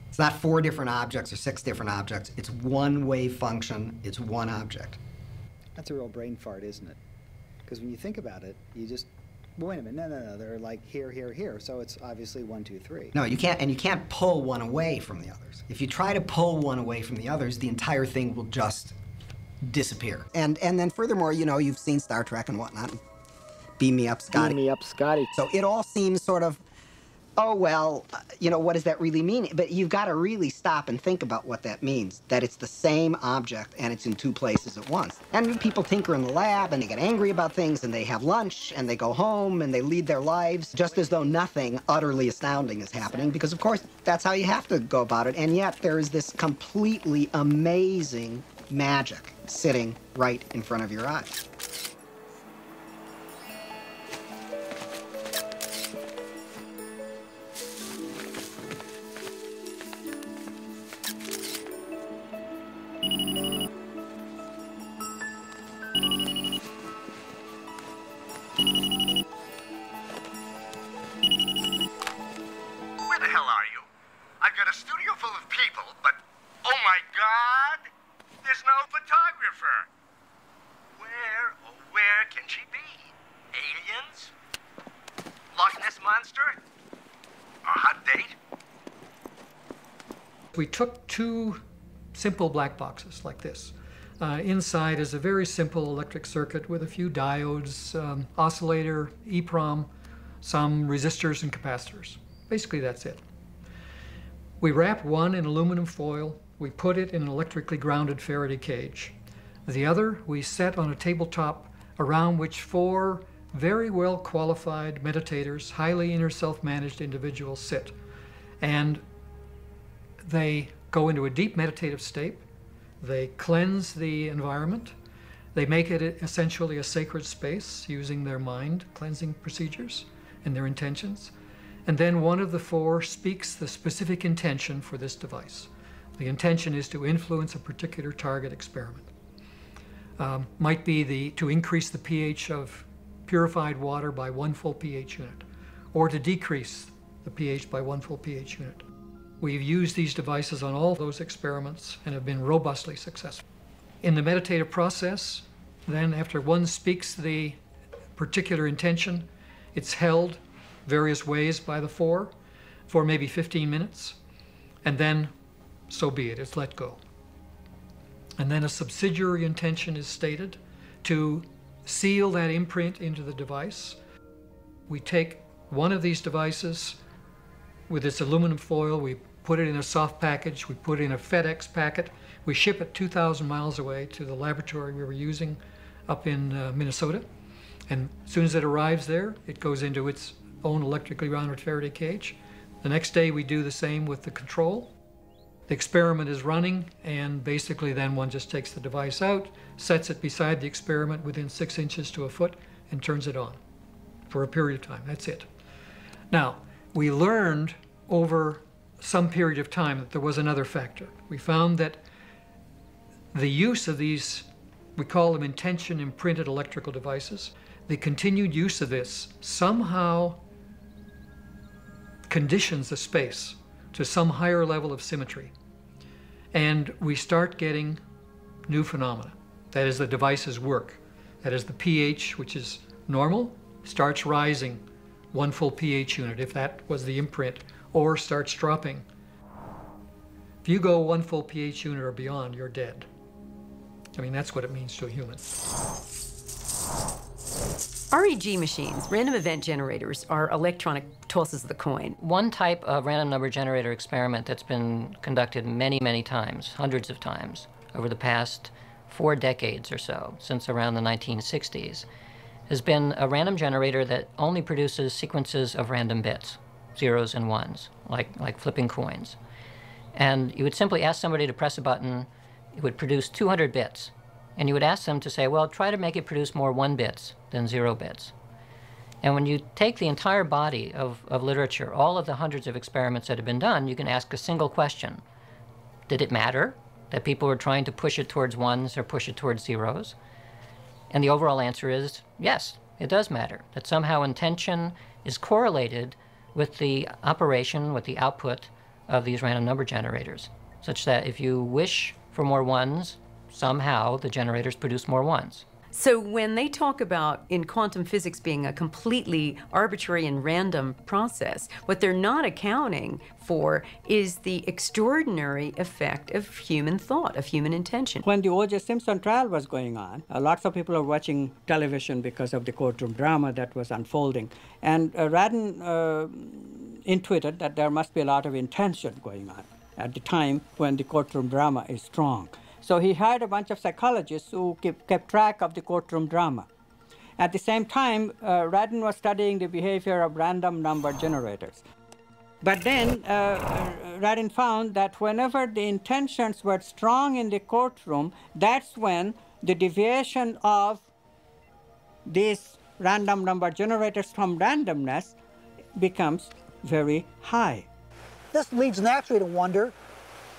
It's not 4 different objects or 6 different objects. It's one wave function. It's one object. That's a real brain fart, isn't it? Because when you think about it, you just, well, wait a minute, no, they're like here, here, here, so it's obviously 1, 2, 3. No, you can't, and you can't pull one away from the others. If you try to pull one away from the others, the entire thing will just disappear. And then furthermore, you've seen Star Trek and whatnot. Beam me up, Scotty. Beam me up, Scotty. So it all seems sort of, oh, well, what does that really mean? But you've got to really stop and think about what that means, that it's the same object and it's in 2 places at once. And people tinker in the lab and they get angry about things and they have lunch and they go home and they lead their lives just as though nothing utterly astounding is happening, because, of course, that's how you have to go about it. And yet there is this completely amazing magic sitting right in front of your eyes. We took 2 simple black boxes like this, inside is a very simple electric circuit with a few diodes, oscillator, EEPROM, some resistors and capacitors. Basically, that's it. We wrap one in aluminum foil. We put it in an electrically grounded Faraday cage. The other we set on a tabletop around which 4 very well qualified meditators, highly inner self-managed individuals sit. And they go into a deep meditative state. They cleanse the environment. They make it essentially a sacred space using their mind cleansing procedures and their intentions. And then one of the 4 speaks the specific intention for this device. The intention is to influence a particular target experiment. Might be to increase the pH of purified water by 1 full pH unit, or to decrease the pH by 1 full pH unit. We've used these devices on all those experiments and have been robustly successful. In the meditative process, then after one speaks the particular intention, it's held various ways by the 4 for maybe 15 minutes, and then so be it, it's let go. And then a subsidiary intention is stated to seal that imprint into the device. We take one of these devices with its aluminum foil, we put it in a soft package, we put it in a FedEx packet, we ship it 2,000 miles away to the laboratory we were using up in Minnesota. And as soon as it arrives there, it goes into its own electrically grounded Faraday cage. The next day we do the same with the control. The experiment is running, and basically then one just takes the device out, sets it beside the experiment within 6 inches to a foot, and turns it on for a period of time. That's it. Now, we learned over some period of time that there was another factor. We found that the use of these, we call them intention imprinted electrical devices, the continued use of this somehow conditions the space to some higher level of symmetry. And we start getting new phenomena. That is, the devices work. That is, the pH, which is normal, starts rising 1 full pH unit, if that was the imprint, or starts dropping. If you go 1 full pH unit or beyond, you're dead. I mean, that's what it means to a human. REG machines, random event generators, are electronic tosses of the coin. One type of random number generator experiment that's been conducted many, many times, hundreds of times, over the past 4 decades or so, since around the 1960s, has been a random generator that only produces sequences of random bits, zeros and ones, like flipping coins. And you would simply ask somebody to press a button, it would produce 200 bits. And you would ask them to say, well, try to make it produce more 1 bits than 0 bits. And when you take the entire body of literature, all of the hundreds of experiments that have been done, you can ask a single question. Did it matter that people were trying to push it towards ones or push it towards zeros? And the overall answer is yes, it does matter. That somehow intention is correlated with the operation, with the output of these random number generators, such that if you wish for more ones, somehow the generators produce more ones. So when they talk about in quantum physics being a completely arbitrary and random process, what they're not accounting for is the extraordinary effect of human thought, of human intention. When the O.J. Simpson trial was going on, lots of people are watching television because of the courtroom drama that was unfolding. And Radin intuited that there must be a lot of intention going on at the time when the courtroom drama is strong. So he hired a bunch of psychologists who kept track of the courtroom drama. At the same time, Radin was studying the behavior of random number generators. But then Radin found that whenever the intentions were strong in the courtroom, that's when the deviation of these random number generators from randomness becomes very high. This leads naturally to wonder,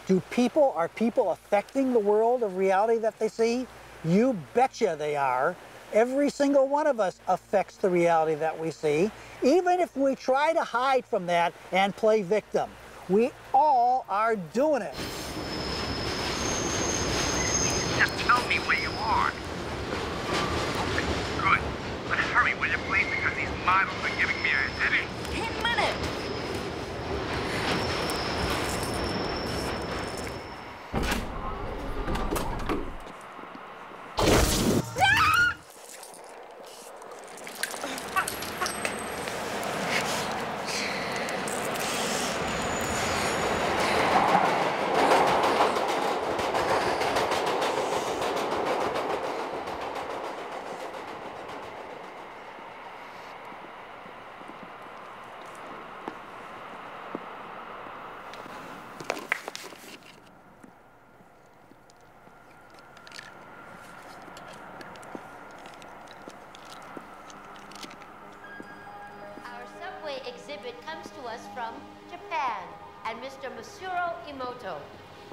are people affecting the world of reality that they see? You betcha they are. Every single one of us affects the reality that we see, even if we try to hide from that and play victim. We all are doing it. Just tell me where you are. Okay, good. But hurry, will you please, because these models are giving me a headache. 10 minutes.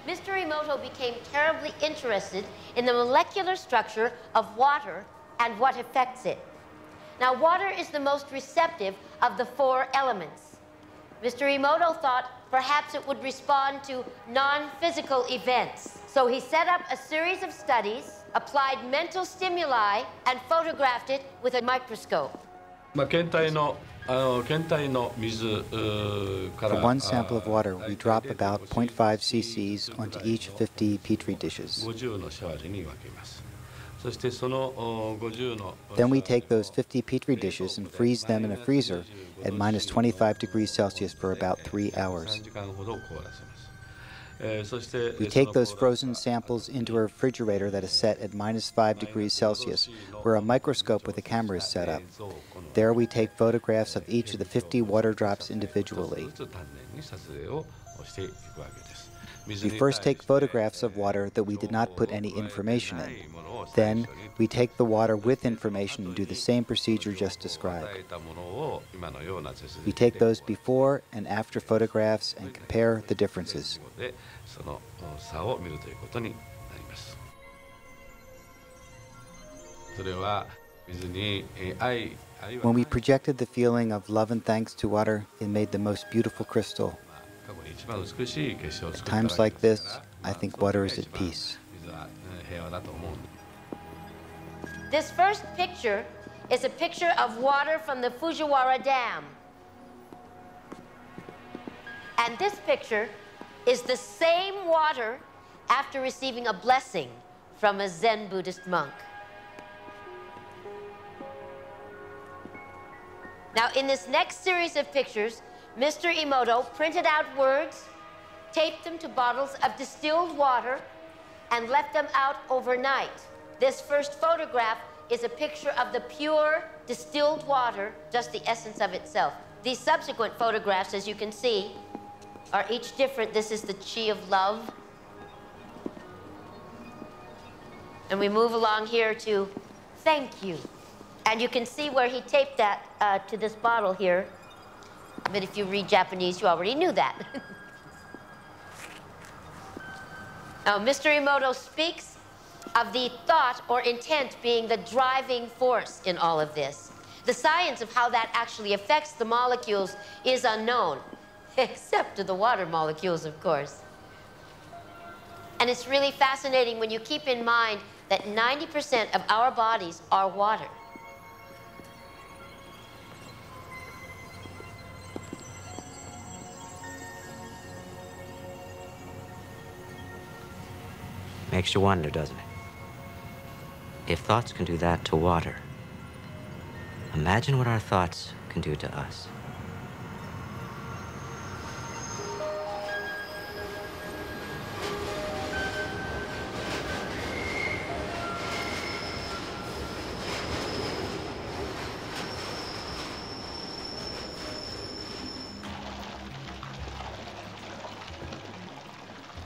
Mr. Emoto became terribly interested in the molecular structure of water and what affects it. Now, water is the most receptive of the 4 elements. Mr. Emoto thought perhaps it would respond to non-physical events. So he set up a series of studies, applied mental stimuli, and photographed it with a microscope. For one sample of water, we drop about 0.5 cc's onto each 50 petri dishes. Then we take those 50 petri dishes and freeze them in a freezer at minus 25 degrees Celsius for about 3 hours. We take those frozen samples into a refrigerator that is set at minus 5 degrees Celsius, where a microscope with a camera is set up. There we take photographs of each of the 50 water drops individually. We first take photographs of water that we did not put any information in. Then we take the water with information and do the same procedure just described. We take those before and after photographs and compare the differences. When we projected the feeling of love and thanks to water, it made the most beautiful crystal. At times like this, I think water is at peace. This first picture is a picture of water from the Fujiwara Dam. And this picture is the same water after receiving a blessing from a Zen Buddhist monk. Now, in this next series of pictures, Mr. Emoto printed out words, taped them to bottles of distilled water, and left them out overnight. This first photograph is a picture of the pure distilled water, just the essence of itself. These subsequent photographs, as you can see, are each different. This is the chi of love. And we move along here to thank you. And you can see where he taped that to this bottle here. But if you read Japanese, you already knew that. Now, Mr. Emoto speaks of the thought or intent being the driving force in all of this. The science of how that actually affects the molecules is unknown, except to the water molecules, of course. And it's really fascinating when you keep in mind that 90% of our bodies are water. Makes you wonder, doesn't it? If thoughts can do that to water, imagine what our thoughts can do to us.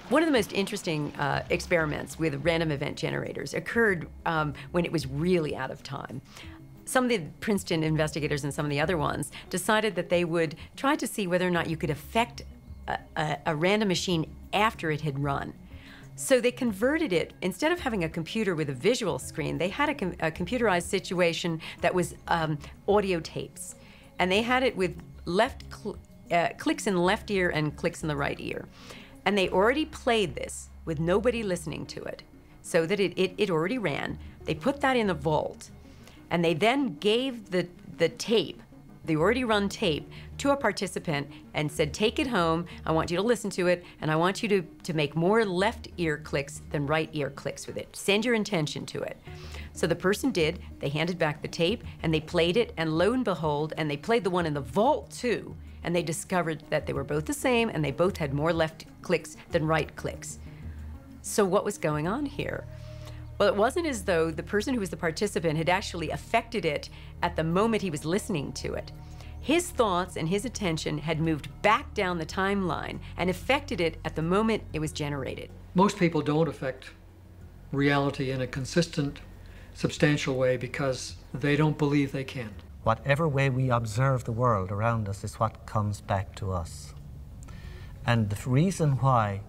One of the most interesting experiments with random event generators occurred when it was really out of time. Some of the Princeton investigators and some of the other ones decided that they would try to see whether or not you could affect a random machine after it had run. So they converted it, instead of having a computer with a visual screen, they had a computerized situation that was audio tapes. And they had it with clicks in the left ear and clicks in the right ear. And they already played this with nobody listening to it, so that it already ran. They put that in the vault, and they then gave the tape, the already run tape, to a participant and said, take it home, I want you to listen to it, and I want you to make more left ear clicks than right ear clicks with it. Send your intention to it. So the person did. They handed back the tape, and they played it, and lo and behold, and they played the one in the vault too, and they discovered that they were both the same, and they both had more left clicks than right clicks. So what was going on here? Well, it wasn't as though the person who was the participant had actually affected it at the moment he was listening to it. His thoughts and his attention had moved back down the timeline and affected it at the moment it was generated. Most people don't affect reality in a consistent, substantial way because they don't believe they can. Whatever way we observe the world around us is what comes back to us. And the reason why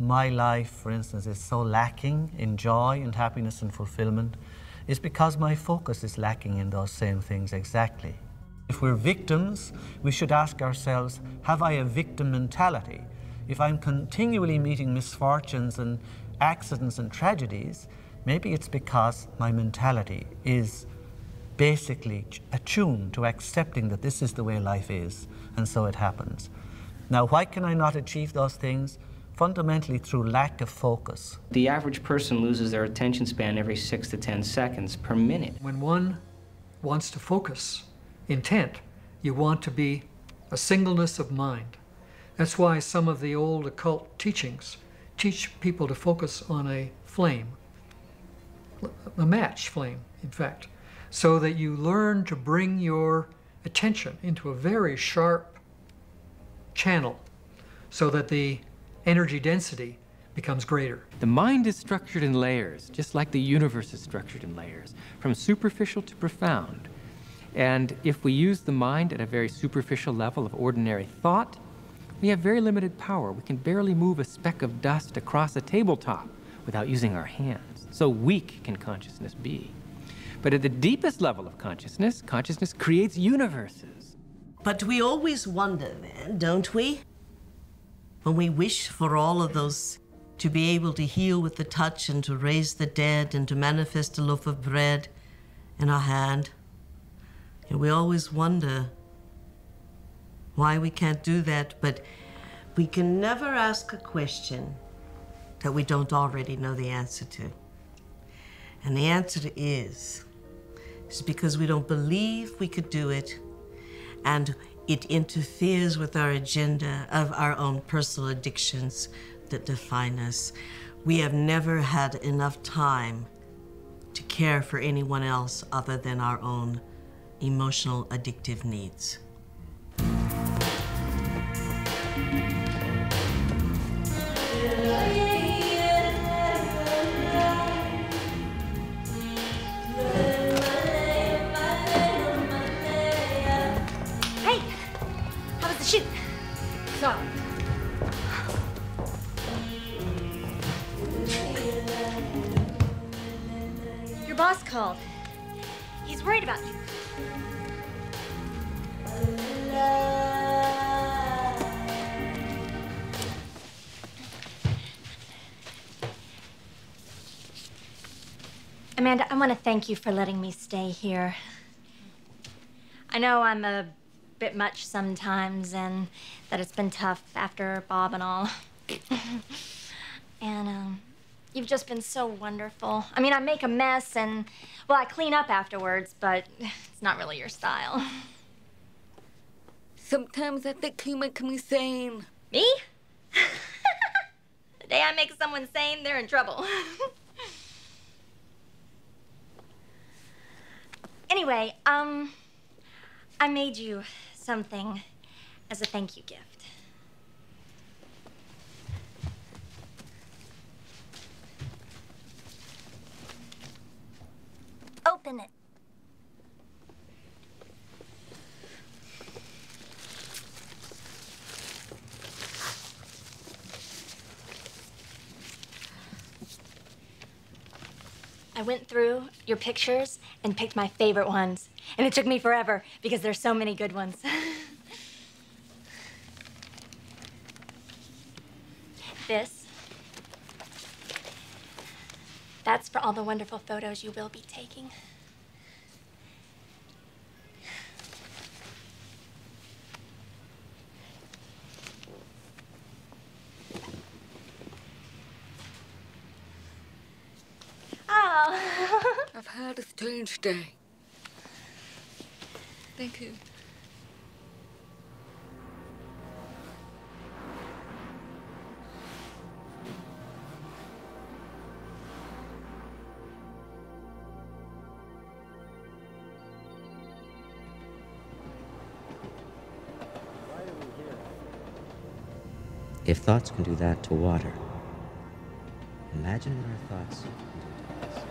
my life, for instance, is so lacking in joy and happiness and fulfillment is because my focus is lacking in those same things exactly. If we're victims, we should ask ourselves, have I a victim mentality? If I'm continually meeting misfortunes and accidents and tragedies, maybe it's because my mentality is basically attuned to accepting that this is the way life is, and so it happens. Now, why can I not achieve those things? Fundamentally through lack of focus. The average person loses their attention span every 6 to 10 seconds per minute. When one wants to focus, intent, you want to be a singleness of mind. That's why some of the old occult teachings teach people to focus on a flame, a match flame, in fact, so that you learn to bring your attention into a very sharp channel so that the energy density becomes greater. The mind is structured in layers, just like the universe is structured in layers, from superficial to profound. And if we use the mind at a very superficial level of ordinary thought, we have very limited power. We can barely move a speck of dust across a tabletop without using our hands. So weak can consciousness be. But at the deepest level of consciousness, consciousness creates universes. But we always wonder, man, don't we? When we wish for all of those, to be able to heal with the touch and to raise the dead and to manifest a loaf of bread in our hand. And we always wonder why we can't do that, but we can never ask a question that we don't already know the answer to. And the answer is because we don't believe we could do it, and it interferes with our agenda of our own personal addictions that define us. We have never had enough time to care for anyone else other than our own emotional addictive needs. Shoot. So. Your boss called. He's worried about you. Amanda, I want to thank you for letting me stay here. I know I'm a bit much sometimes, and that it's been tough after Bob and all. And you've just been so wonderful. I mean, I make a mess and, well, I clean up afterwards, but it's not really your style. Sometimes I think you make me sane. Me? The day I make someone sane, they're in trouble. Anyway, I made you something as a thank you gift. Open it. I went through your pictures and picked my favorite ones. And it took me forever because there's so many good ones. That's for all the wonderful photos you will be taking. Oh. I've had a strange day. Thank you. If thoughts can do that to water, imagine what our thoughts can do to us.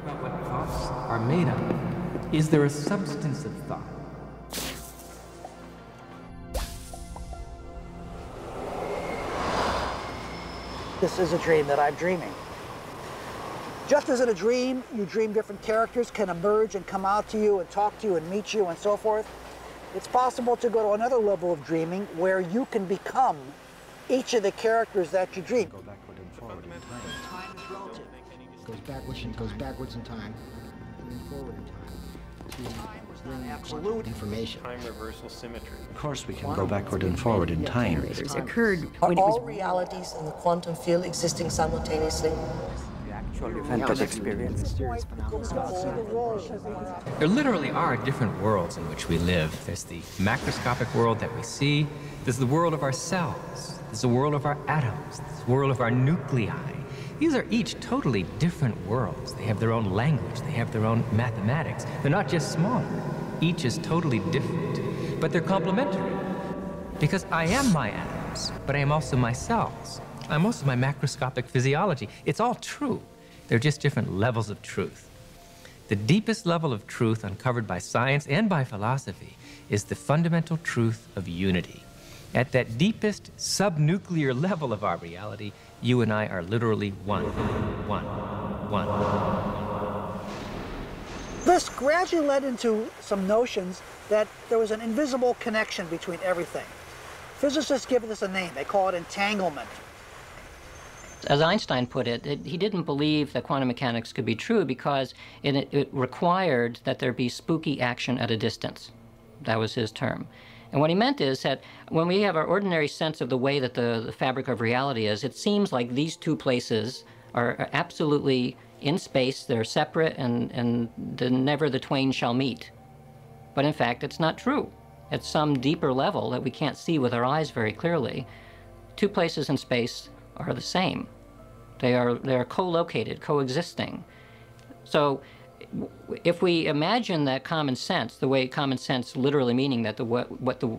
About what thoughts are made of. Is there a substance of thought? This is a dream that I'm dreaming. Just as in a dream, you dream different characters can emerge and come out to you and talk to you and meet you and so forth. It's possible to go to another level of dreaming where you can become each of the characters that you dream. Go backward and forward in time. Time is relative. Goes backwards in time, and then forward in time. Time was not absolute information. Time reversal symmetry. Of course we can go backward and forward in time. Occurred Are when it all was realities in the quantum field existing simultaneously? Event of experience. There literally are different worlds in which we live. There's the macroscopic world that we see. There's the world of our cells. There's the world of our atoms. There's the world of our nuclei. These are each totally different worlds. They have their own language. They have their own mathematics. They're not just smaller. Each is totally different, but they're complementary. Because I am my atoms, but I am also my cells. I'm also my macroscopic physiology. It's all true. They're just different levels of truth. The deepest level of truth uncovered by science and by philosophy is the fundamental truth of unity. At that deepest subnuclear level of our reality, you and I are literally one. This gradually led into some notions that there was an invisible connection between everything. Physicists give this a name. They call it entanglement. As Einstein put it, he didn't believe that quantum mechanics could be true because it required that there be spooky action at a distance. That was his term. And what he meant is that when we have our ordinary sense of the way that the fabric of reality is, it seems like these two places are absolutely in space, they're separate, and never the twain shall meet. But in fact, it's not true. At some deeper level that we can't see with our eyes very clearly, two places in space are the same. They are co-located, coexisting. So if we imagine that common sense, the way common sense literally meaning that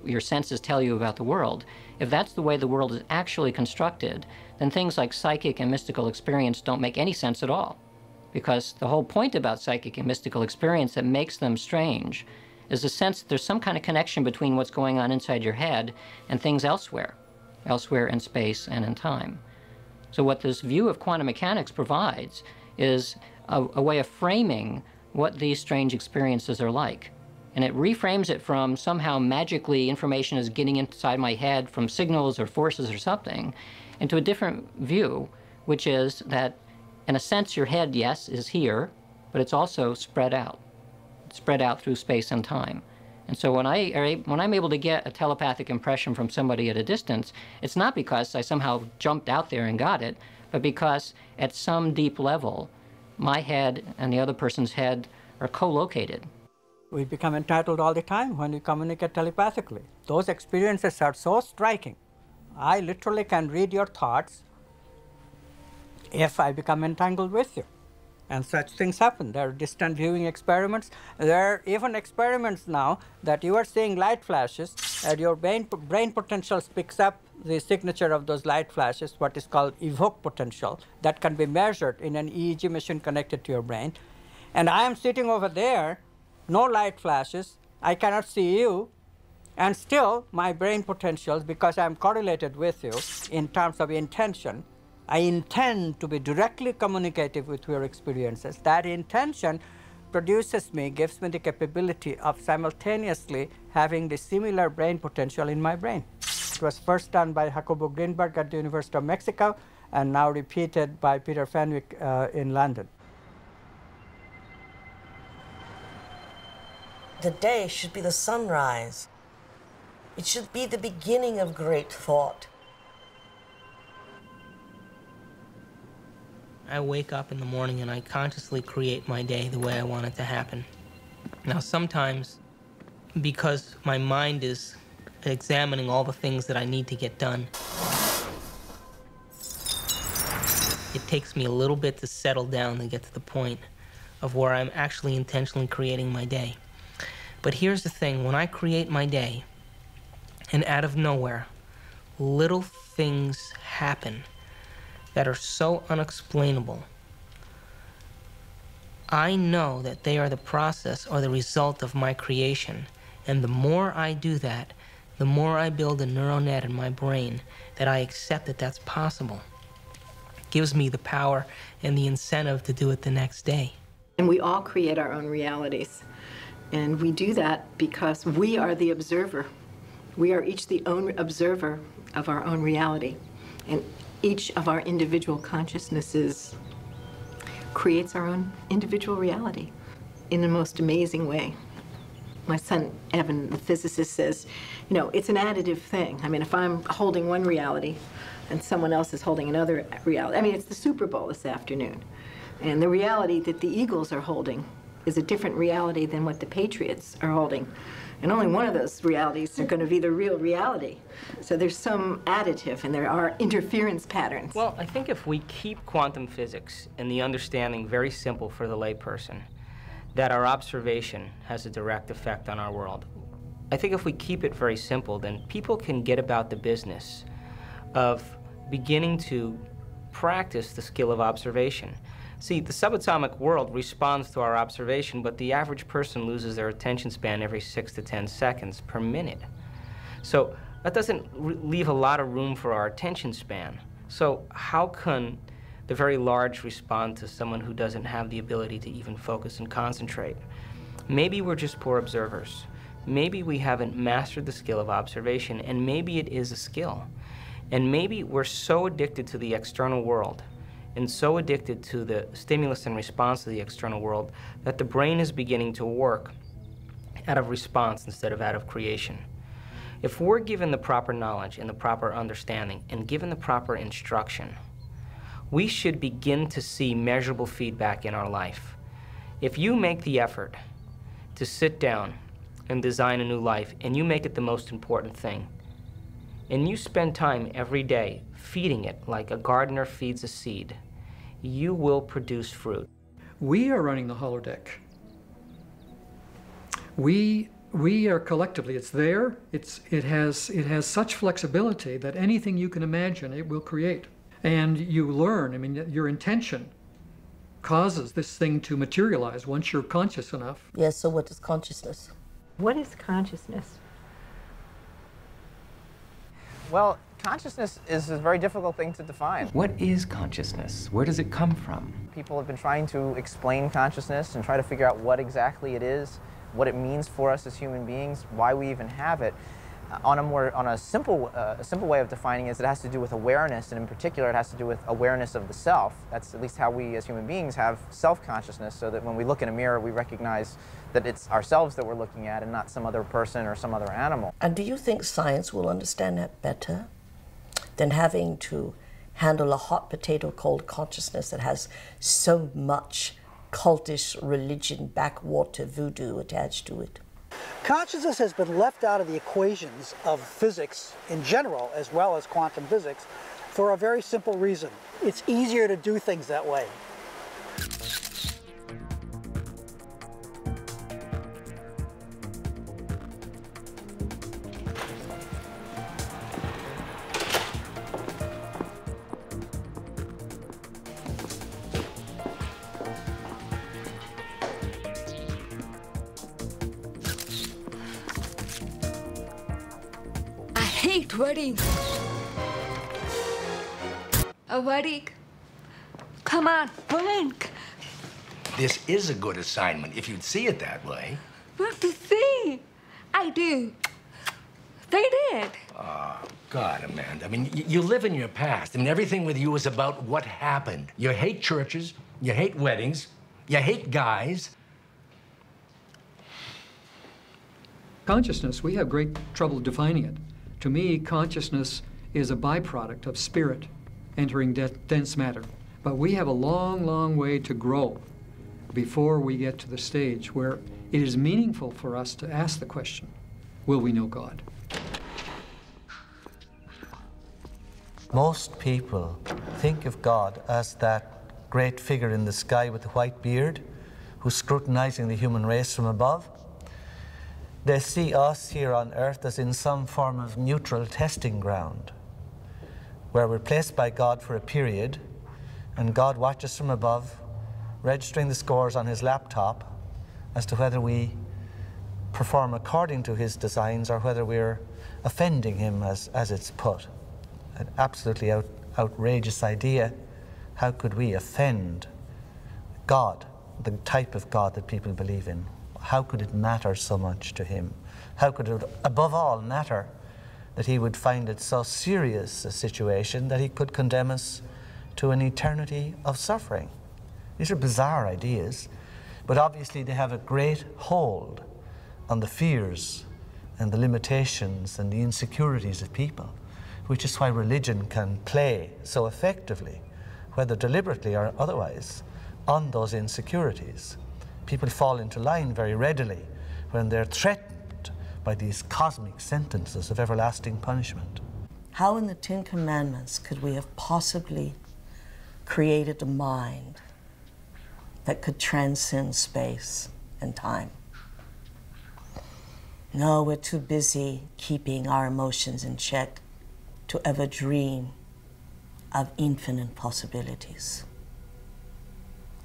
your senses tell you about the world, if that's the way the world is actually constructed, then things like psychic and mystical experience don't make any sense at all. Because the whole point about psychic and mystical experience that makes them strange is the sense that there's some kind of connection between what's going on inside your head and things elsewhere in space and in time. So what this view of quantum mechanics provides is a way of framing what these strange experiences are like. And it reframes it from somehow magically information is getting inside my head from signals or forces or something into a different view, which is that in a sense your head, yes, is here, but it's also spread out. It's spread out through space and time. And so when I'm able to get a telepathic impression from somebody at a distance, it's not because I somehow jumped out there and got it, but because at some deep level, my head and the other person's head are co-located. We become entitled all the time when we communicate telepathically. Those experiences are so striking. I literally can read your thoughts if I become entangled with you. And such things happen. There are distant viewing experiments. There are even experiments now that you are seeing light flashes and your brain potentials picks up the signature of those light flashes, what is called evoke potential, that can be measured in an EEG machine connected to your brain. And I am sitting over there, no light flashes, I cannot see you, and still my brain potentials, because I am correlated with you in terms of intention, I intend to be directly communicative with your experiences. That intention produces me, gives me the capability of simultaneously having the similar brain potential in my brain. It was first done by Jacobo Greenberg at the University of Mexico and now repeated by Peter Fenwick in London. The day should be the sunrise. It should be the beginning of great thought. I wake up in the morning and I consciously create my day the way I want it to happen. Now sometimes, because my mind is examining all the things that I need to get done, it takes me a little bit to settle down and get to the point of where I'm actually intentionally creating my day. But here's the thing, when I create my day, and out of nowhere, little things happen that are so unexplainable, I know that they are the process or the result of my creation. And the more I do that, the more I build a neural net in my brain that I accept that that's possible. gives me the power and the incentive to do it the next day. And we all create our own realities. And we do that because we are the observer. We are each the own observer of our own reality. And each of our individual consciousnesses creates our own individual reality in the most amazing way. My son, Evan, the physicist, says, you know, it's an additive thing. I mean, if I'm holding one reality and someone else is holding another reality. I mean, it's the Super Bowl this afternoon. And the reality that the Eagles are holding is a different reality than what the Patriots are holding. And only one of those realities are going to be the real reality. So there's some additive, and there are interference patterns. Well, I think if we keep quantum physics and the understanding very simple for the layperson, that our observation has a direct effect on our world. I think if we keep it very simple, then people can get about the business of beginning to practice the skill of observation. See, the subatomic world responds to our observation, but the average person loses their attention span every 6 to 10 seconds per minute. So that doesn't leave a lot of room for our attention span. So how can the very large respond to someone who doesn't have the ability to even focus and concentrate? Maybe we're just poor observers. Maybe we haven't mastered the skill of observation, and maybe it is a skill. And maybe we're so addicted to the external world and so addicted to the stimulus and response to the external world that the brain is beginning to work out of response instead of out of creation. If we're given the proper knowledge and the proper understanding and given the proper instruction, we should begin to see measurable feedback in our life. If you make the effort to sit down and design a new life, and you make it the most important thing, and you spend time every day feeding it like a gardener feeds a seed, you will produce fruit. We are running the holodeck. We are collectively, it's there, it has such flexibility that anything you can imagine it will create. And you learn, I mean, your intention causes this thing to materialize once you're conscious enough. Yes, so what is consciousness? What is consciousness? Well, consciousness is a very difficult thing to define. What is consciousness? Where does it come from? People have been trying to explain consciousness and try to figure out what exactly it is, what it means for us as human beings, why we even have it. On a simple way of defining it is it has to do with awareness, and in particular it has to do with awareness of the self. That's at least how we as human beings have self-consciousness, so that when we look in a mirror we recognize that it's ourselves that we're looking at and not some other person or some other animal. And do you think science will understand that better than having to handle a hot potato called consciousness that has so much cultish religion, backwater voodoo attached to it? Consciousness has been left out of the equations of physics in general, as well as quantum physics, for a very simple reason. It's easier to do things that way. I hate worrying. Worry. Come on, blink. This is a good assignment, if you'd see it that way. What to see? I do. They did. Oh, God, Amanda. I mean, you live in your past. I mean, everything with you is about what happened. You hate churches, you hate weddings, you hate guys. Consciousness, we have great trouble defining it. To me, consciousness is a byproduct of spirit entering dense matter. But we have a long, long way to grow before we get to the stage where it is meaningful for us to ask the question, will we know God? Most people think of God as that great figure in the sky with the white beard who's scrutinizing the human race from above. They see us here on earth as in some form of neutral testing ground, where we're placed by God for a period, and God watches from above, registering the scores on his laptop as to whether we perform according to his designs or whether we're offending him, as it's put. An absolutely outrageous idea How could we offend God, the type of God that people believe in? How could it matter so much to him? How could it, above all, matter that he would find it so serious a situation that he could condemn us to an eternity of suffering? These are bizarre ideas, but obviously they have a great hold on the fears and the limitations and the insecurities of people, which is why religion can play so effectively, whether deliberately or otherwise, on those insecurities. People fall into line very readily when they're threatened by these cosmic sentences of everlasting punishment. How in the Ten Commandments could we have possibly created a mind that could transcend space and time? No, we're too busy keeping our emotions in check to ever dream of infinite possibilities.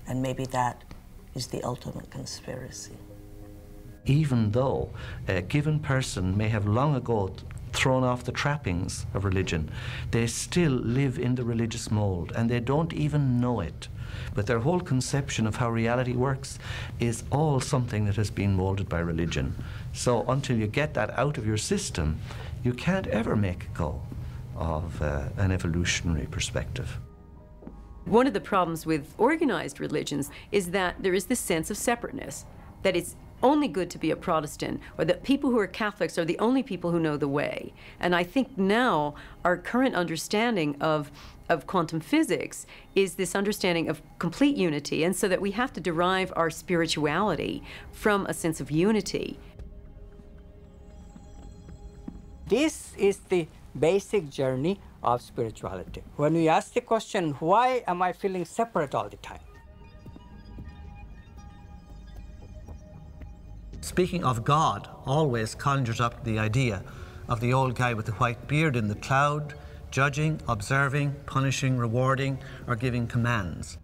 And maybe that is the ultimate conspiracy. Even though a given person may have long ago thrown off the trappings of religion, they still live in the religious mold, and they don't even know it. But their whole conception of how reality works is all something that has been molded by religion. So until you get that out of your system, you can't ever make a go of an evolutionary perspective. One of the problems with organized religions is that there is this sense of separateness, that it's only good to be a Protestant, or that people who are Catholics are the only people who know the way. And I think now our current understanding of quantum physics is this understanding of complete unity, and so that we have to derive our spirituality from a sense of unity. This is the basic journey of spirituality. When we ask the question, why am I feeling separate all the time? Speaking of God always conjures up the idea of the old guy with the white beard in the cloud, judging, observing, punishing, rewarding, or giving commands.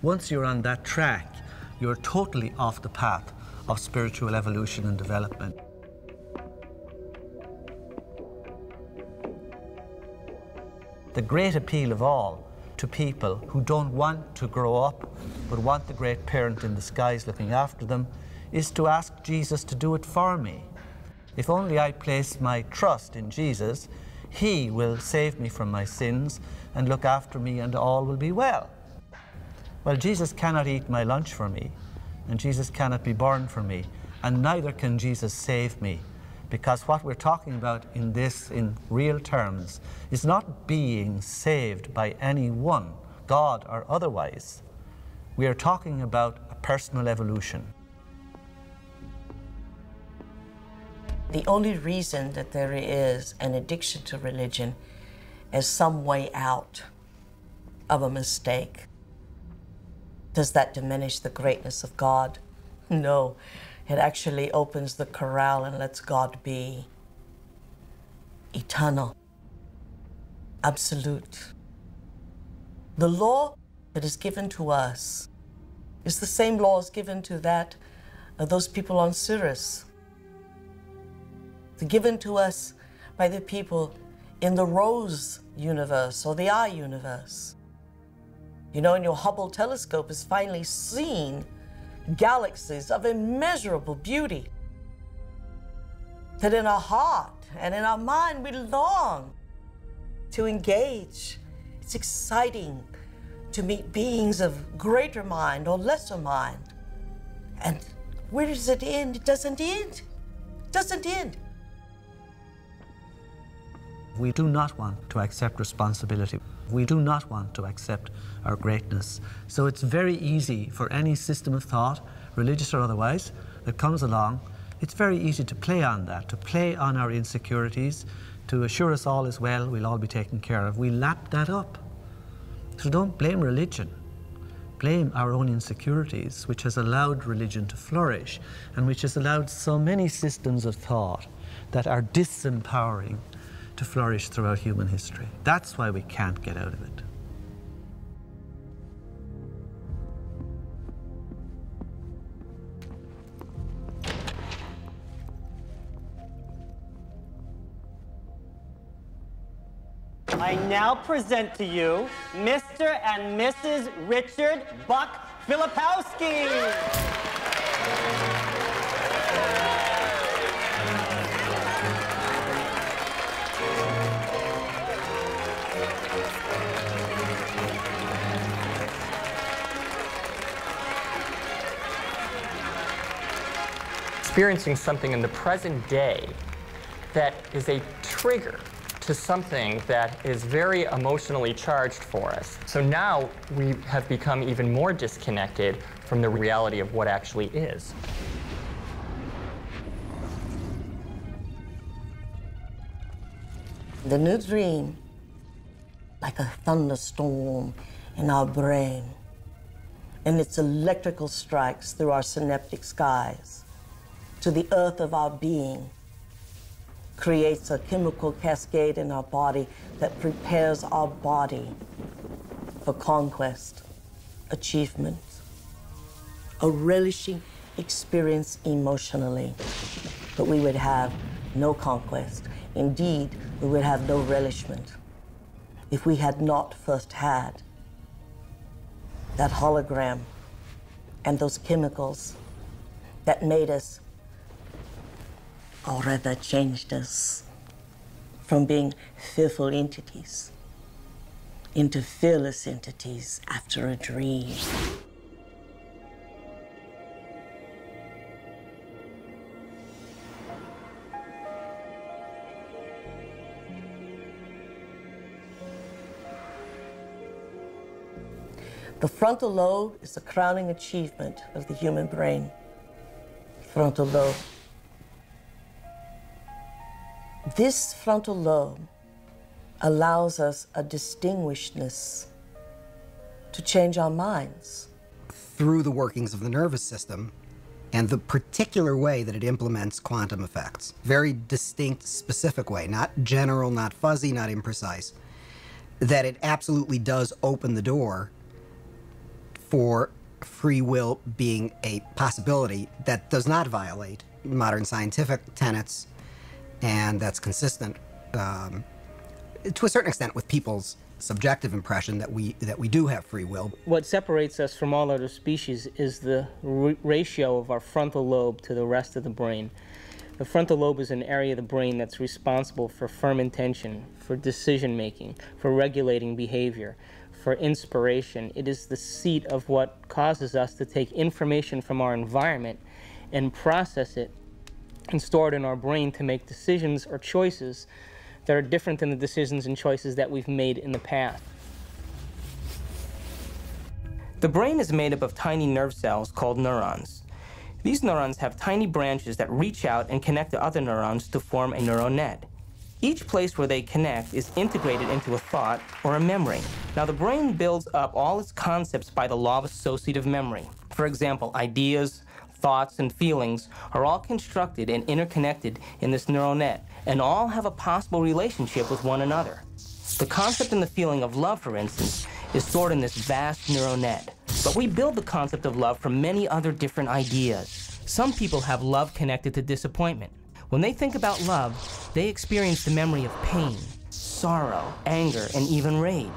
Once you're on that track, you're totally off the path of spiritual evolution and development. The great appeal of all to people who don't want to grow up, but want the great parent in the skies looking after them, is to ask Jesus to do it for me. If only I place my trust in Jesus, he will save me from my sins and look after me, and all will be well. Well, Jesus cannot eat my lunch for me, and Jesus cannot be born for me, and neither can Jesus save me. Because what we're talking about in this, in real terms, is not being saved by anyone, God or otherwise. We are talking about a personal evolution. The only reason that there is an addiction to religion is some way out of a mistake. Does that diminish the greatness of God? No. It actually opens the corral and lets God be eternal, absolute. The law that is given to us is the same law as given to those people on Sirius. It's given to us by the people in the Rose universe or the I universe. You know, and your Hubble telescope has finally seen galaxies of immeasurable beauty, that in our heart and in our mind we long to engage. It's exciting to meet beings of greater mind or lesser mind. And where does it end? It doesn't end. It doesn't end. We do not want to accept responsibility. We do not want to accept our greatness. So it's very easy for any system of thought, religious or otherwise, that comes along, it's very easy to play on that, to play on our insecurities, to assure us all is well, we'll all be taken care of. We lap that up. So don't blame religion. Blame our own insecurities, which has allowed religion to flourish, and which has allowed so many systems of thought that are disempowering to flourish throughout human history. That's why we can't get out of it. I now present to you Mr. and Mrs. Richard Buck Filipowski. Experiencing something in the present day that is a trigger to something that is very emotionally charged for us. So now we have become even more disconnected from the reality of what actually is. The new dream, like a thunderstorm in our brain, and its electrical strikes through our synaptic skies to the earth of our being, creates a chemical cascade in our body that prepares our body for conquest, achievement, a relishing experience emotionally. But we would have no conquest. Indeed, we would have no relishment if we had not first had that hologram and those chemicals that made us, or rather changed us, from being fearful entities into fearless entities after a dream. The frontal lobe is the crowning achievement of the human brain. Frontal lobe. This frontal lobe allows us a distinguishedness to change our minds. Through the workings of the nervous system and the particular way that it implements quantum effects. Very distinct, specific way, not general, not fuzzy, not imprecise. That it absolutely does open the door for free will being a possibility that does not violate modern scientific tenets, and that's consistent to a certain extent with people's subjective impression that we do have free will. What separates us from all other species is the ratio of our frontal lobe to the rest of the brain. The frontal lobe is an area of the brain that's responsible for firm intention, for decision making, for regulating behavior, for inspiration. It is the seat of what causes us to take information from our environment and process it and store it in our brain to make decisions or choices that are different than the decisions and choices that we've made in the past. The brain is made up of tiny nerve cells called neurons. These neurons have tiny branches that reach out and connect to other neurons to form a neural net. Each place where they connect is integrated into a thought or a memory. Now, the brain builds up all its concepts by the law of associative memory. For example, ideas, thoughts, and feelings are all constructed and interconnected in this neural net, and all have a possible relationship with one another. The concept and the feeling of love, for instance, is stored in this vast neural net. But we build the concept of love from many other different ideas. Some people have love connected to disappointment. When they think about love, they experience the memory of pain, sorrow, anger, and even rage.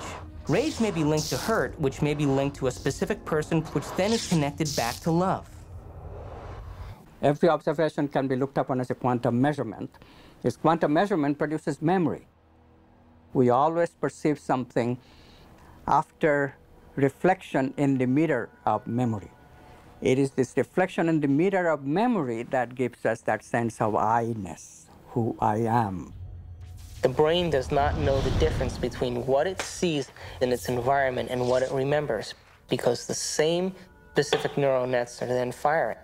Rage may be linked to hurt, which may be linked to a specific person, which then is connected back to love. Every observation can be looked upon as a quantum measurement. This quantum measurement produces memory. We always perceive something after reflection in the mirror of memory. It is this reflection in the mirror of memory that gives us that sense of I-ness, who I am. The brain does not know the difference between what it sees in its environment and what it remembers, because the same specific neural nets are then firing.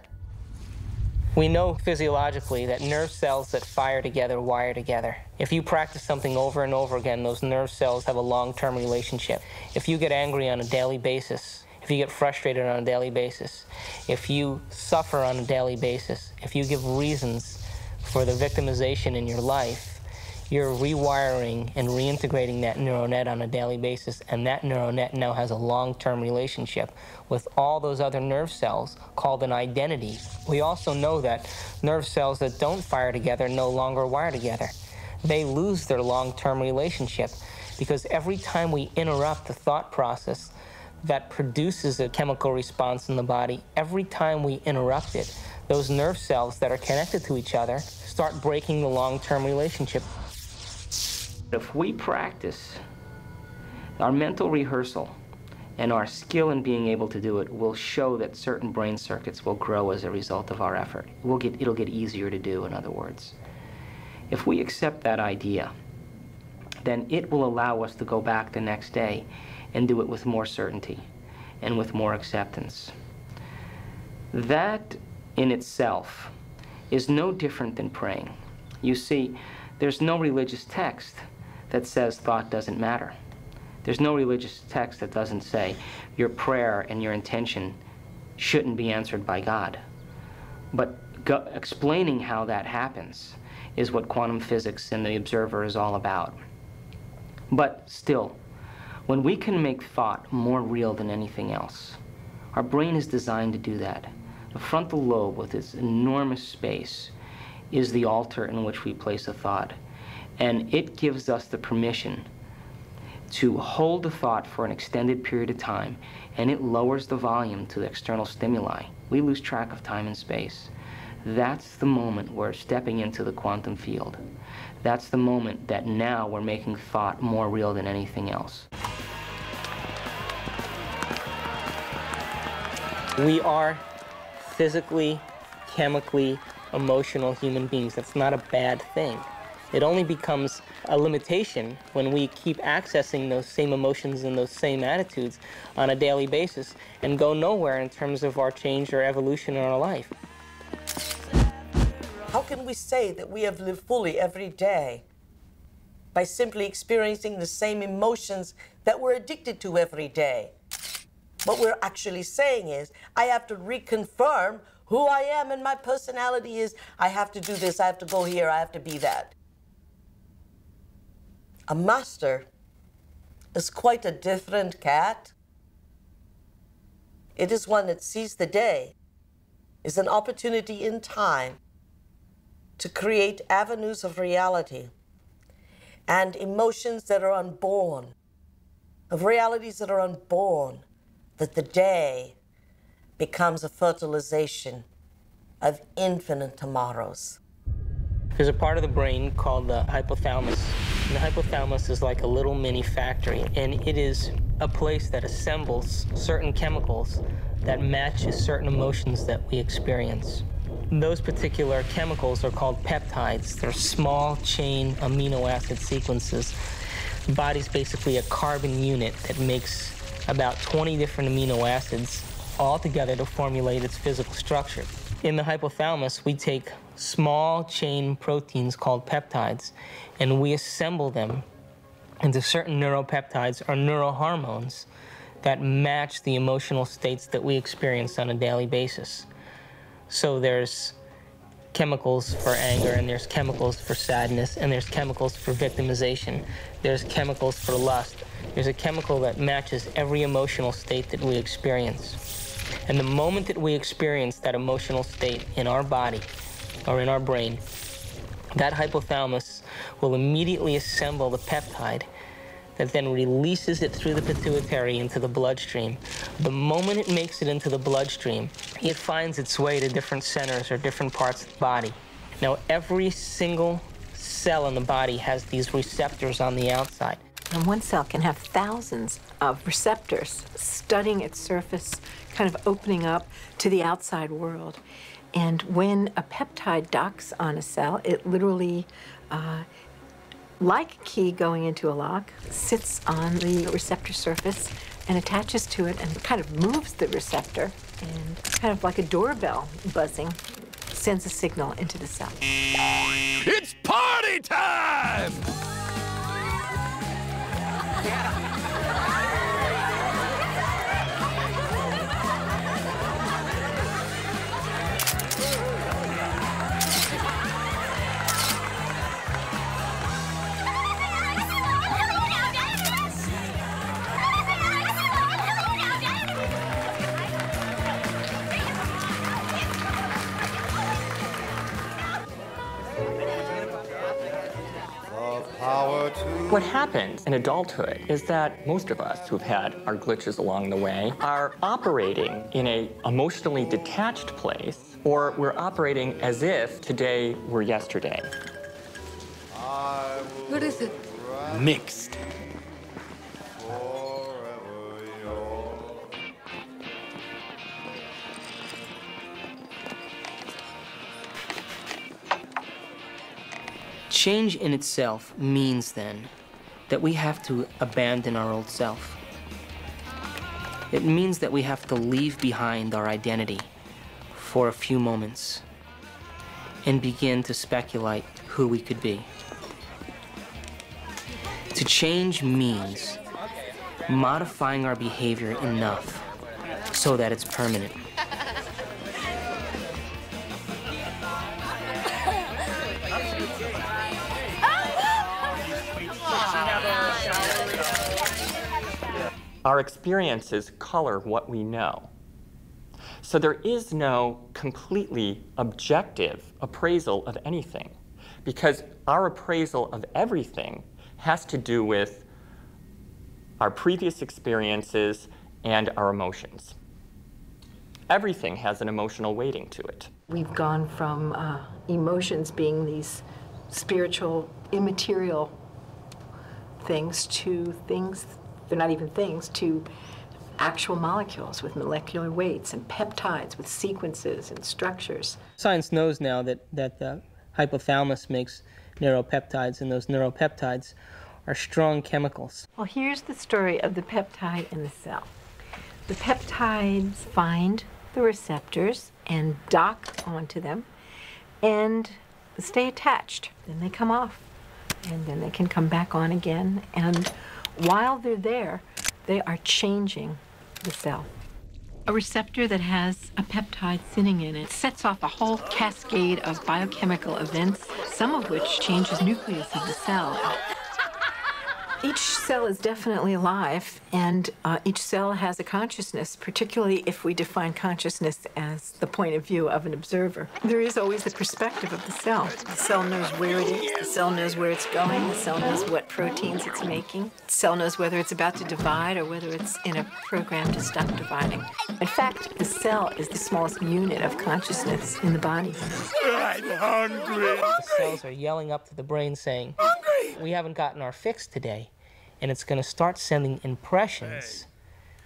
We know physiologically that nerve cells that fire together wire together. If you practice something over and over again, those nerve cells have a long-term relationship. If you get angry on a daily basis, if you get frustrated on a daily basis, if you suffer on a daily basis, if you give reasons for the victimization in your life, you're rewiring and reintegrating that neural net on a daily basis, and that neural net now has a long-term relationship with all those other nerve cells called an identity. We also know that nerve cells that don't fire together no longer wire together. They lose their long-term relationship because every time we interrupt the thought process that produces a chemical response in the body, every time we interrupt it, those nerve cells that are connected to each other start breaking the long-term relationship. If we practice our mental rehearsal and our skill in being able to do it will show that certain brain circuits will grow as a result of our effort. It'll get easier to do, in other words. If we accept that idea, then it will allow us to go back the next day and do it with more certainty and with more acceptance. That in itself is no different than praying. You see, there's no religious text that says thought doesn't matter. There's no religious text that doesn't say your prayer and your intention shouldn't be answered by God. But explaining how that happens is what quantum physics and the observer is all about. But still, when we can make thought more real than anything else, our brain is designed to do that. The frontal lobe, with its enormous space, is the altar in which we place a thought. And it gives us the permission to hold the thought for an extended period of time, and it lowers the volume to the external stimuli. We lose track of time and space. That's the moment we're stepping into the quantum field. That's the moment that now we're making thought more real than anything else. We are physically, chemically, emotional human beings. That's not a bad thing. It only becomes a limitation when we keep accessing those same emotions and those same attitudes on a daily basis and go nowhere in terms of our change or evolution in our life. How can we say that we have lived fully every day? By simply experiencing the same emotions that we're addicted to every day. What we're actually saying is, I have to reconfirm who I am, and my personality is, I have to do this, I have to go here, I have to be that. A master is quite a different cat. It is one that sees the day as an opportunity in time to create avenues of reality and emotions that are unborn, of realities that are unborn, that the day becomes a fertilization of infinite tomorrows. There's a part of the brain called the hypothalamus. And the hypothalamus is like a little mini factory, and it is a place that assembles certain chemicals that matches certain emotions that we experience. Those particular chemicals are called peptides. They're small chain amino acid sequences. The body's basically a carbon unit that makes about 20 different amino acids all together to formulate its physical structure. In the hypothalamus, we take small chain proteins called peptides, and we assemble them into certain neuropeptides or neurohormones that match the emotional states that we experience on a daily basis. So there's chemicals for anger, and there's chemicals for sadness, and there's chemicals for victimization. There's chemicals for lust. There's a chemical that matches every emotional state that we experience. And the moment that we experience that emotional state in our body or in our brain, that hypothalamus will immediately assemble the peptide that then releases it through the pituitary into the bloodstream. The moment it makes it into the bloodstream, it finds its way to different centers or different parts of the body. Now, every single cell in the body has these receptors on the outside. And one cell can have thousands of receptors studying its surface, kind of opening up to the outside world. And when a peptide docks on a cell, it literally, like a key going into a lock, sits on the receptor surface and attaches to it and kind of moves the receptor, and kind of like a doorbell buzzing, sends a signal into the cell. It's party time! Power to What happens in adulthood is that most of us who've had our glitches along the way are operating in an emotionally detached place, or we're operating as if today were yesterday. What is it? Mixed. Change in itself means, then, that we have to abandon our old self. It means that we have to leave behind our identity for a few moments and begin to speculate who we could be. To change means modifying our behavior enough so that it's permanent. Our experiences color what we know. So there is no completely objective appraisal of anything, because our appraisal of everything has to do with our previous experiences and our emotions. Everything has an emotional weighting to it. We've gone from emotions being these spiritual, immaterial things to things, they're not even things, to actual molecules with molecular weights and peptides with sequences and structures. Science knows now that the hypothalamus makes neuropeptides, and those neuropeptides are strong chemicals. Well, here's the story of the peptide in the cell. The peptides find the receptors and dock onto them and stay attached. Then they come off, and then they can come back on again. And while they're there, they are changing the cell. A receptor that has a peptide sitting in it sets off a whole cascade of biochemical events, some of which changes the nucleus of the cell. Each cell is definitely alive, and each cell has a consciousness, particularly if we define consciousness as the point of view of an observer. There is always the perspective of the cell. The cell knows where it is, the cell knows where it's going, the cell knows what proteins it's making, the cell knows whether it's about to divide or whether it's in a program to stop dividing. In fact, the cell is the smallest unit of consciousness in the body. I'm hungry. The cells are yelling up to the brain saying, "Hungry! We haven't gotten our fix today." And it's going to start sending impressions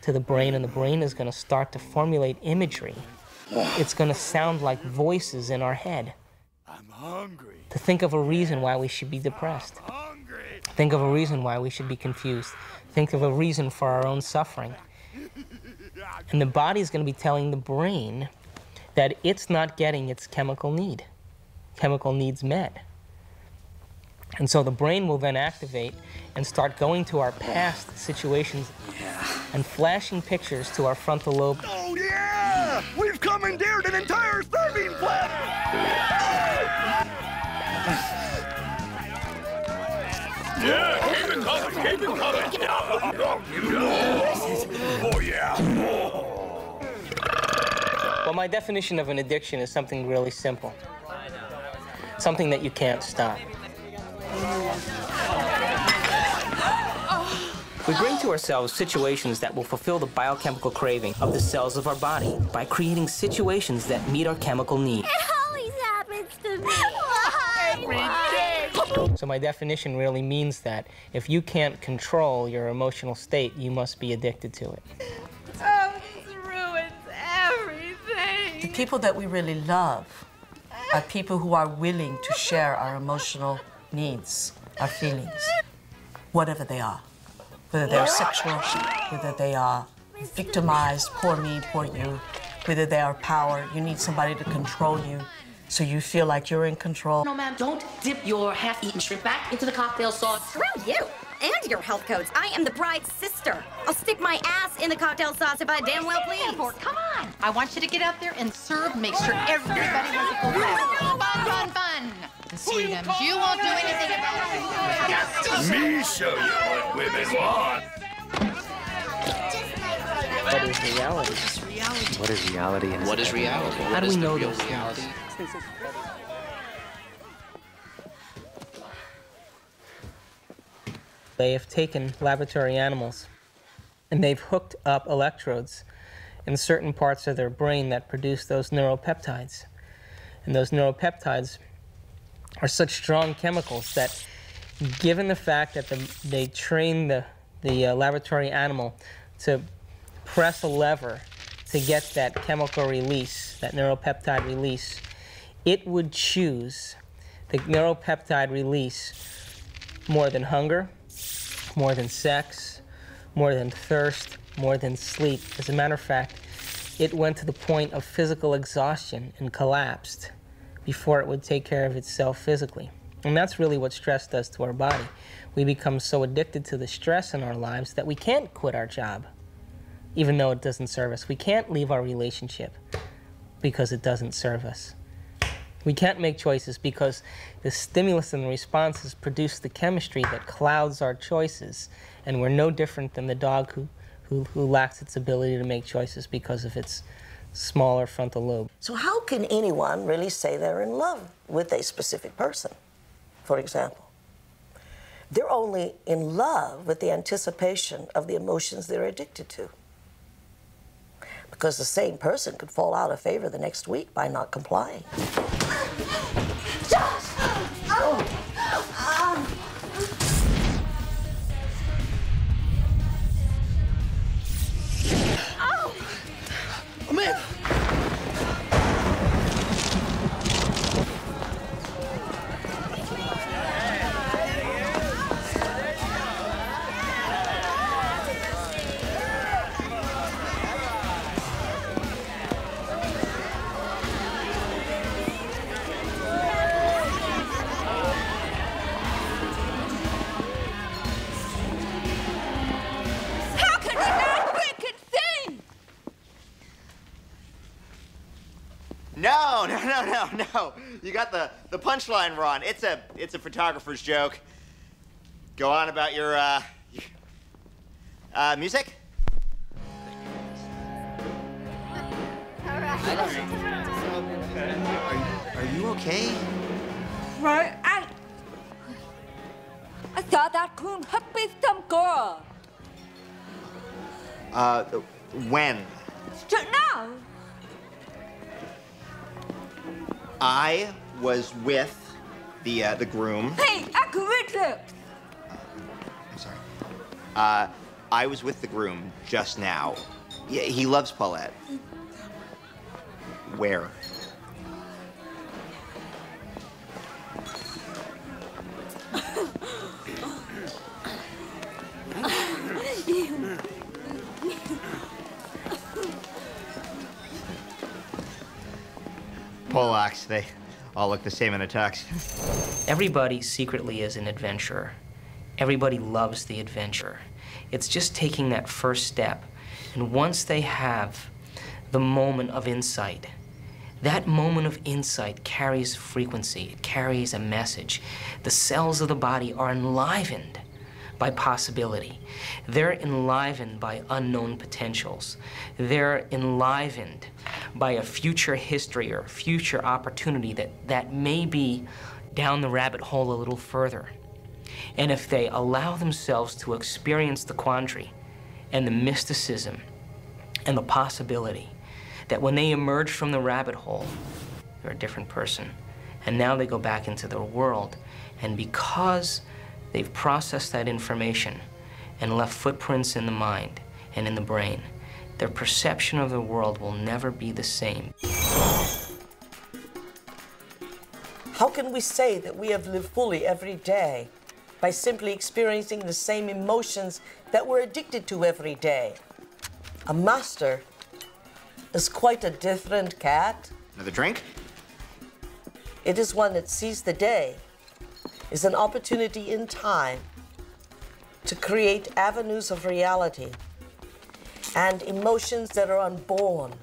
to the brain, and the brain is going to start to formulate imagery. It's going to sound like voices in our head. I'm hungry. To think of a reason why we should be depressed. Think of a reason why we should be confused. Think of a reason for our own suffering. And the body is going to be telling the brain that it's not getting its chemical needs met. And so the brain will then activate and start going to our past situations and flashing pictures to our frontal lobe. Oh yeah! We've commandeered an entire serving planet! Yeah, keep it coming, keep it coming! Oh yeah! Well, my definition of an addiction is something really simple. Something that you can't stop. We bring to ourselves situations that will fulfill the biochemical craving of the cells of our body by creating situations that meet our chemical need. It always happens to me. Why? So my definition really means that if you can't control your emotional state, you must be addicted to it. Oh, this ruins everything. The people that we really love are people who are willing to share our emotional needs, our feelings, whatever they are. Whether they are sexual, whether they are victimized, poor me, poor you, whether they are power, you need somebody to control you so you feel like you're in control. No, ma'am, don't dip your half-eaten shrimp back into the cocktail sauce. Screw you and your health codes. I am the bride's sister. I'll stick my ass in the cocktail sauce if I damn well please. Come on. I want you to get out there and serve, make sure everybody has a full glass. Fun, fun, fun. The Sweetums, you won't do anything about it. Me show you what women want. What is reality? What is reality? And What is reality? How do we know those things? They have taken laboratory animals and they've hooked up electrodes in certain parts of their brain that produce those neuropeptides. And those neuropeptides are such strong chemicals that, given the fact that they train the laboratory animal to press a lever to get that chemical release, that neuropeptide release, it would choose the neuropeptide release more than hunger, more than sex, more than thirst, more than sleep. As a matter of fact, it went to the point of physical exhaustion and collapsed before it would take care of itself physically. And that's really what stress does to our body. We become so addicted to the stress in our lives that we can't quit our job, even though it doesn't serve us. We can't leave our relationship because it doesn't serve us. We can't make choices because the stimulus and the responses produce the chemistry that clouds our choices, and we're no different than the dog who lacks its ability to make choices because of its smaller frontal lobe. So how can anyone really say they're in love with a specific person, for example? They're only in love with the anticipation of the emotions they're addicted to. Because the same person could fall out of favor the next week by not complying. Josh! Oh! Amanda! How can you not freaking sing? No. You got the punchline wrong. It's a photographer's joke. Go on about your music? Are you okay? Right, I thought that couldn't have been some girl. When? Just now. I was with the groom. Hey, I can read it. I'm sorry. I was with the groom just now. Yeah, he loves Paulette. Where? Polacks, they all look the same in a tux. Everybody secretly is an adventurer. Everybody loves the adventure. It's just taking that first step. And once they have the moment of insight, that moment of insight carries frequency, it carries a message. The cells of the body are enlivened by possibility. They're enlivened by unknown potentials. They're enlivened by a future history or future opportunity that may be down the rabbit hole a little further. And if they allow themselves to experience the quandary and the mysticism and the possibility that when they emerge from the rabbit hole, they're a different person. And now they go back into their world. And because they've processed that information and left footprints in the mind and in the brain, their perception of the world will never be the same. How can we say that we have lived fully every day by simply experiencing the same emotions that we're addicted to every day? A master is quite a different cat. Another drink? It is one that sees the day, is an opportunity in time to create avenues of reality and emotions that are unborn,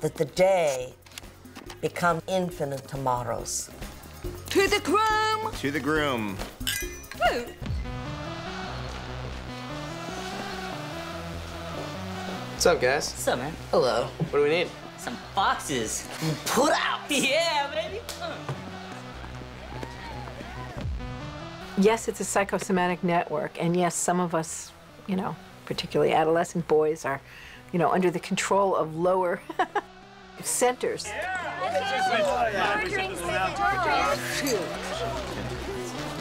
that the day become infinite tomorrows. To the groom. To the groom. Woo. What's up, guys? What's up, man? Hello. What do we need? Some boxes. Put out. Yeah, baby. Yes, it's a psychosomatic network, and yes, some of us, you know, particularly adolescent boys are, you know, under the control of lower centers.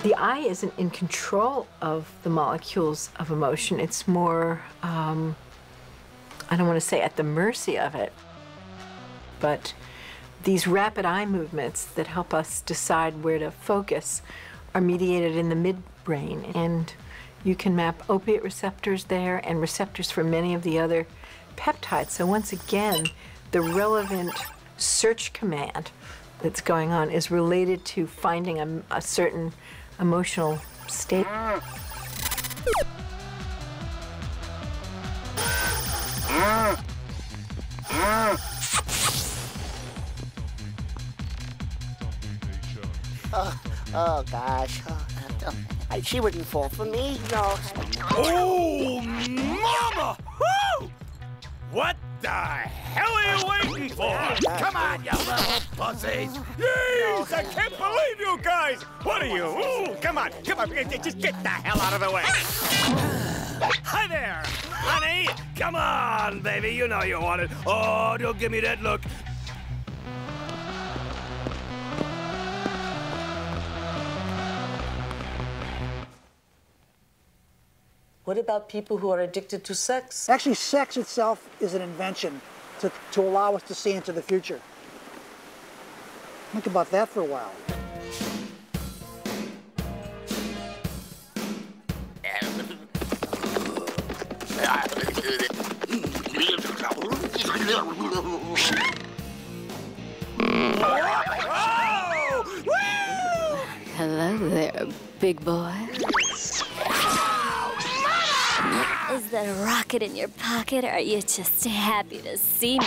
The eye isn't in control of the molecules of emotion. It's more, I don't want to say at the mercy of it, but these rapid eye movements that help us decide where to focus are mediated in the midbrain, and you can map opiate receptors there and receptors for many of the other peptides. So once again, the relevant search command that's going on is related to finding a certain emotional state. Oh gosh. She wouldn't fall for me, no. Oh, mama! Woo! What the hell are you waiting for? Come on, you little pussies! Jeez, I can't believe you guys! What are you? Ooh, come on, just get the hell out of the way! Hi there, honey! Come on, baby, you know you want it. Oh, don't give me that look. What about people who are addicted to sex? Actually, sex itself is an invention to allow us to see into the future. Think about that for a while. Hello there, big boy. Is there a rocket in your pocket, or are you just happy to see me?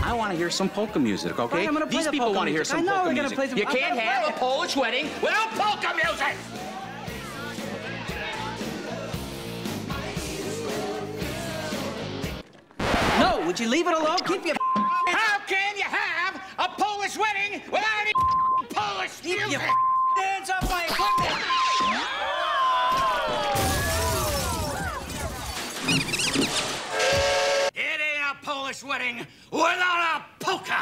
I want to hear some polka music, okay? These people want to hear some polka music. You can't have a Polish wedding without polka music! No, would you leave it alone? Keep your How can you have a Polish wedding without any Polish music? Keep your hands off my equipment! It ain't a Polish wedding without a polka!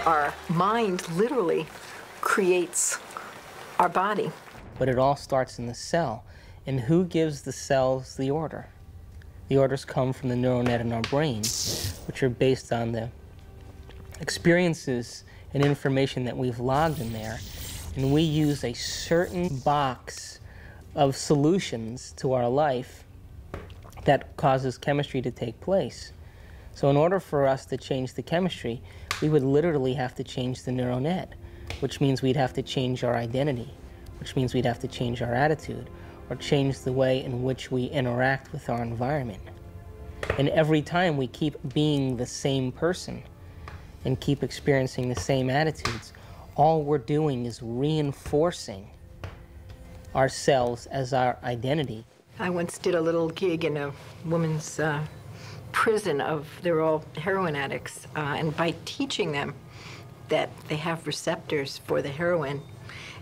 Our mind literally creates our body. But it all starts in the cell. And who gives the cells the order? The orders come from the neural net in our brain, which are based on the experiences and information that we've logged in there. And we use a certain box of solutions to our life that causes chemistry to take place. So in order for us to change the chemistry, we would literally have to change the neural net, which means we'd have to change our identity, which means we'd have to change our attitude, or change the way in which we interact with our environment. And every time we keep being the same person and keep experiencing the same attitudes, all we're doing is reinforcing ourselves as our identity. I once did a little gig in a woman's prison they're all heroin addicts, and by teaching them that they have receptors for the heroin,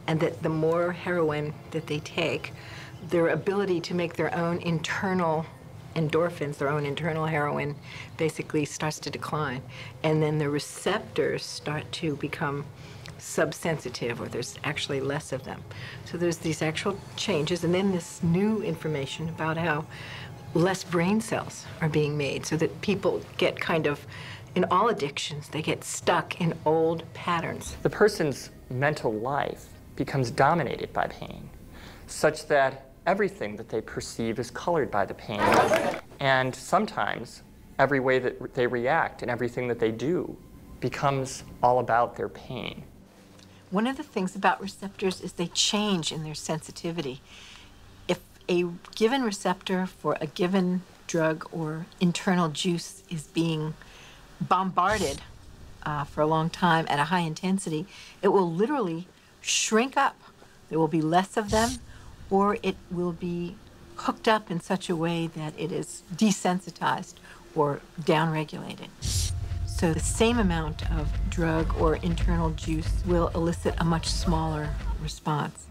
and that the more heroin that they take, their ability to make their own internal endorphins, their own internal heroin, basically starts to decline. And then the receptors start to become subsensitive, or there's actually less of them. So there's these actual changes, and then this new information about how less brain cells are being made, so that people get kind of, in all addictions, they get stuck in old patterns. The person's mental life becomes dominated by pain, such that everything that they perceive is colored by the pain. And sometimes every way that they react and everything that they do becomes all about their pain. One of the things about receptors is they change in their sensitivity. If a given receptor for a given drug or internal juice is being bombarded for a long time at a high intensity, it will literally shrink up. There will be less of them, or it will be hooked up in such a way that it is desensitized or downregulated. So the same amount of drug or internal juice will elicit a much smaller response.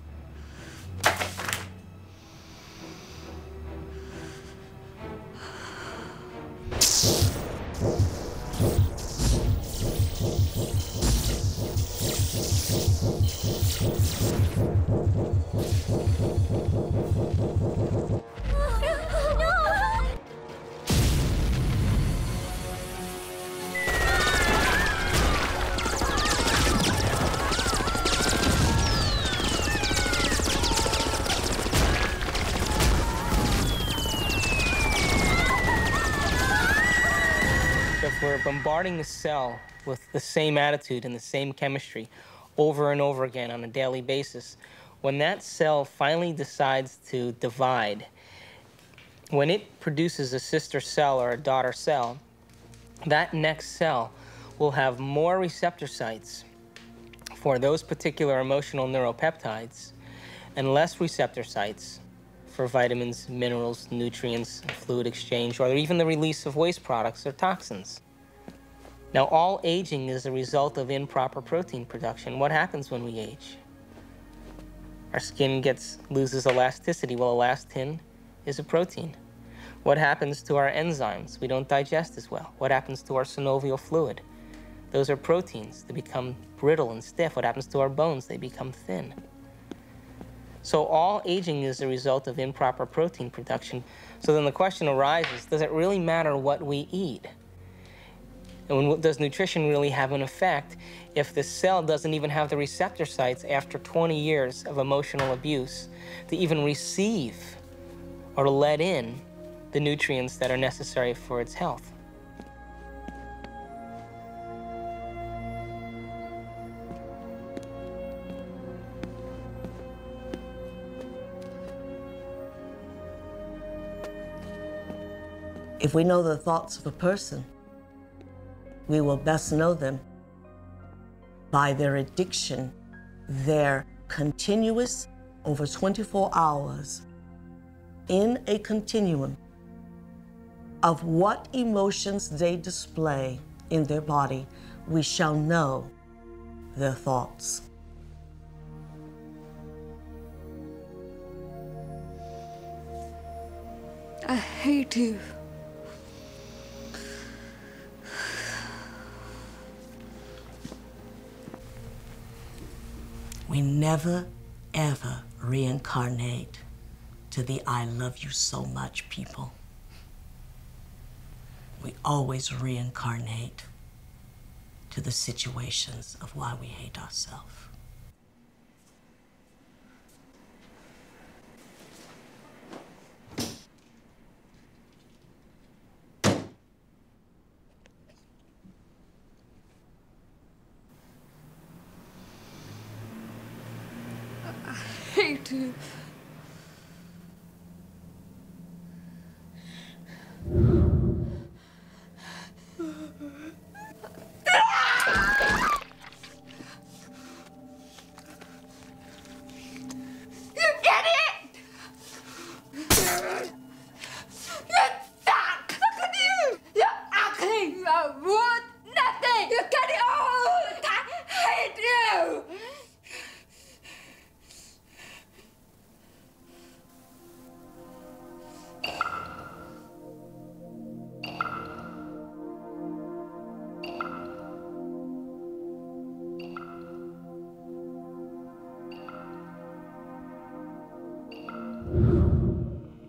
If we're bombarding the cell with the same attitude and the same chemistry over and over again on a daily basis, when that cell finally decides to divide, when it produces a sister cell or a daughter cell, that next cell will have more receptor sites for those particular emotional neuropeptides and less receptor sites for vitamins, minerals, nutrients, fluid exchange, or even the release of waste products or toxins. Now, all aging is a result of improper protein production. What happens when we age? Our skin loses elasticity. Well, elastin is a protein. What happens to our enzymes? We don't digest as well. What happens to our synovial fluid? Those are proteins. They become brittle and stiff. What happens to our bones? They become thin. So all aging is a result of improper protein production. So then the question arises, does it really matter what we eat? And does nutrition really have an effect if the cell doesn't even have the receptor sites after 20 years of emotional abuse to even receive or let in the nutrients that are necessary for its health? If we know the thoughts of a person, we will best know them by their addiction, their continuous, over 24 hours, in a continuum of what emotions they display in their body we shall know their thoughts. I hate you. We never, ever reincarnate to the I love you so much people. We always reincarnate to the situations of why we hate ourselves. I hate you.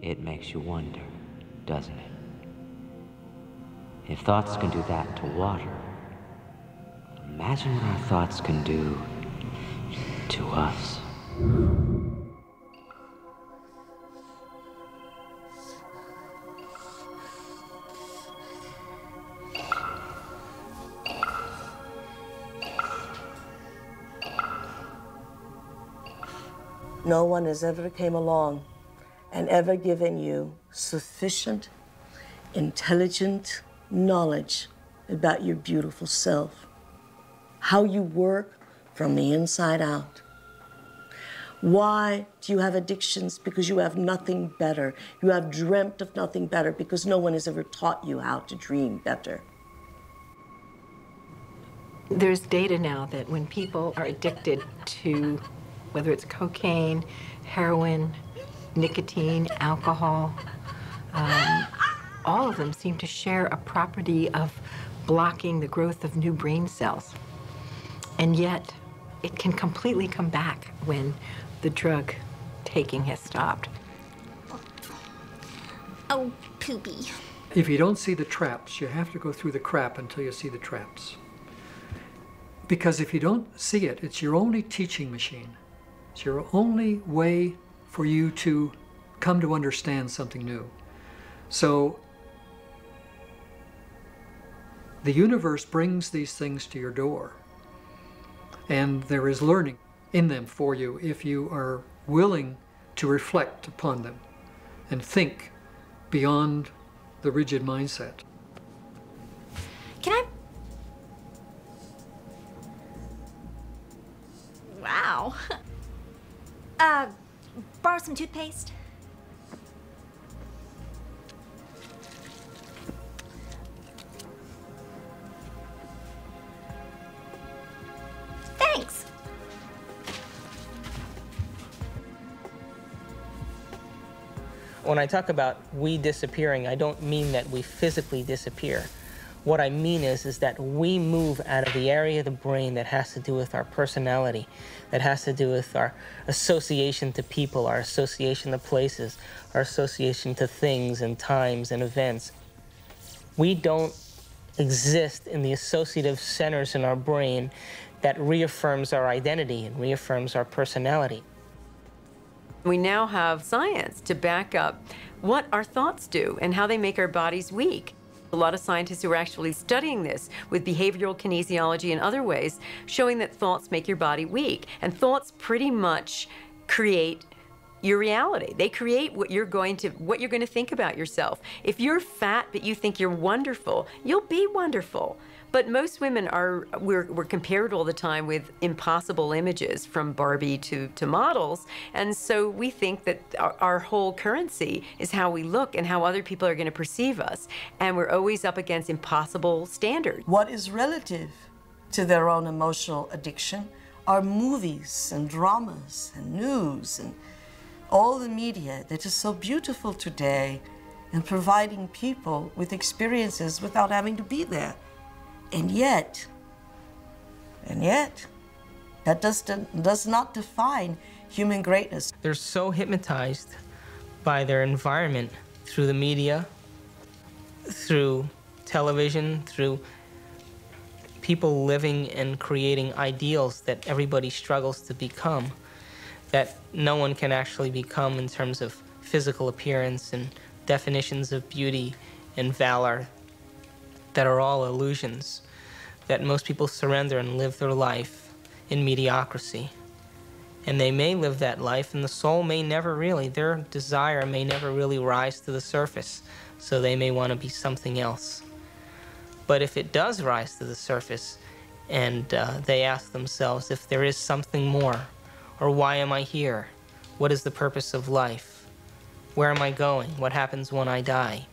It makes you wonder, doesn't it? If thoughts can do that to water, imagine what our thoughts can do to us. No one has ever came along and ever given you sufficient, intelligent knowledge about your beautiful self, how you work from the inside out. Why do you have addictions? Because you have nothing better. You have dreamt of nothing better because no one has ever taught you how to dream better. There's data now that when people are addicted to, whether it's cocaine, heroin, nicotine, alcohol, all of them seem to share a property of blocking the growth of new brain cells. And yet, it can completely come back when the drug taking has stopped. Oh, poopy. If you don't see the traps, you have to go through the crap until you see the traps. Because if you don't see it, it's your only teaching machine. It's your only way for you to come to understand something new. So the universe brings these things to your door, and there is learning in them for you if you are willing to reflect upon them and think beyond the rigid mindset. Can I? Wow. Borrow some toothpaste? Thanks. When I talk about we disappearing, I don't mean that we physically disappear. What I mean is that we move out of the area of the brain that has to do with our personality, that has to do with our association to people, our association to places, our association to things and times and events. We don't exist in the associative centers in our brain that reaffirms our identity and reaffirms our personality. We now have science to back up what our thoughts do and how they make our bodies weak. A lot of scientists who are actually studying this with behavioral kinesiology and other ways, showing that thoughts make your body weak. And thoughts pretty much create your reality. They create what you're going to think about yourself. If you're fat but you think you're wonderful, you'll be wonderful. But most women we're compared all the time with impossible images from Barbie to models. And so we think that our whole currency is how we look and how other people are going to perceive us. And we're always up against impossible standards. What is relative to their own emotional addiction are movies and dramas and news and all the media that is so beautiful today in providing people with experiences without having to be there. And yet, that does not define human greatness. They're so hypnotized by their environment through the media, through television, through people living and creating ideals that everybody struggles to become, that no one can actually become in terms of physical appearance and definitions of beauty and valor that are all illusions, that most people surrender and live their life in mediocrity. And they may live that life, and the soul may never really, their desire may never really rise to the surface, so they may want to be something else. But if it does rise to the surface, and they ask themselves if there is something more, or why am I here? What is the purpose of life? Where am I going? What happens when I die?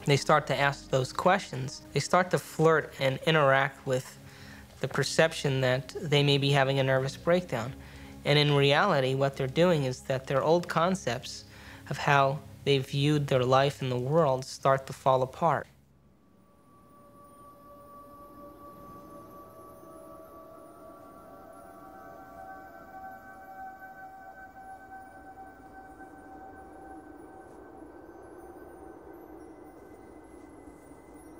They start to ask those questions. They start to flirt and interact with the perception that they may be having a nervous breakdown. And in reality, what they're doing is that their old concepts of how they viewed their life in the world start to fall apart.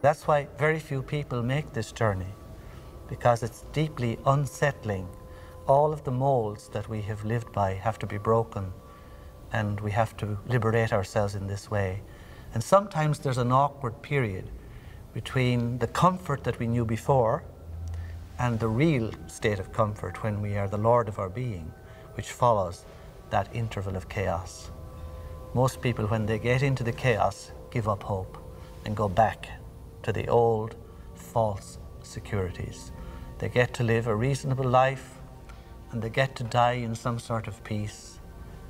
That's why very few people make this journey, because it's deeply unsettling. All of the molds that we have lived by have to be broken, and we have to liberate ourselves in this way. And sometimes there's an awkward period between the comfort that we knew before and the real state of comfort when we are the Lord of our being, which follows that interval of chaos. Most people, when they get into the chaos, give up hope and go back to the old, false securities. They get to live a reasonable life, and they get to die in some sort of peace,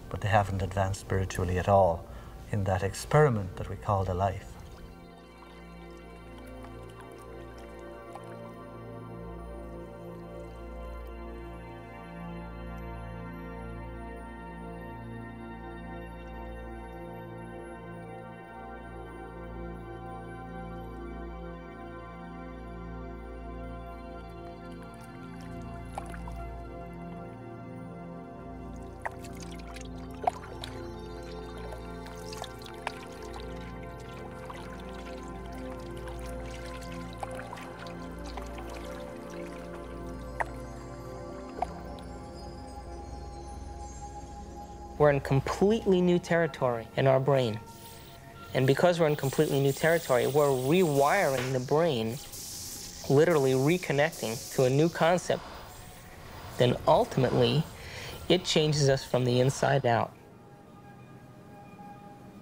but they haven't advanced spiritually at all in that experiment that we call the life. We're in completely new territory in our brain. And because we're in completely new territory, we're rewiring the brain, literally reconnecting to a new concept. Then ultimately, it changes us from the inside out.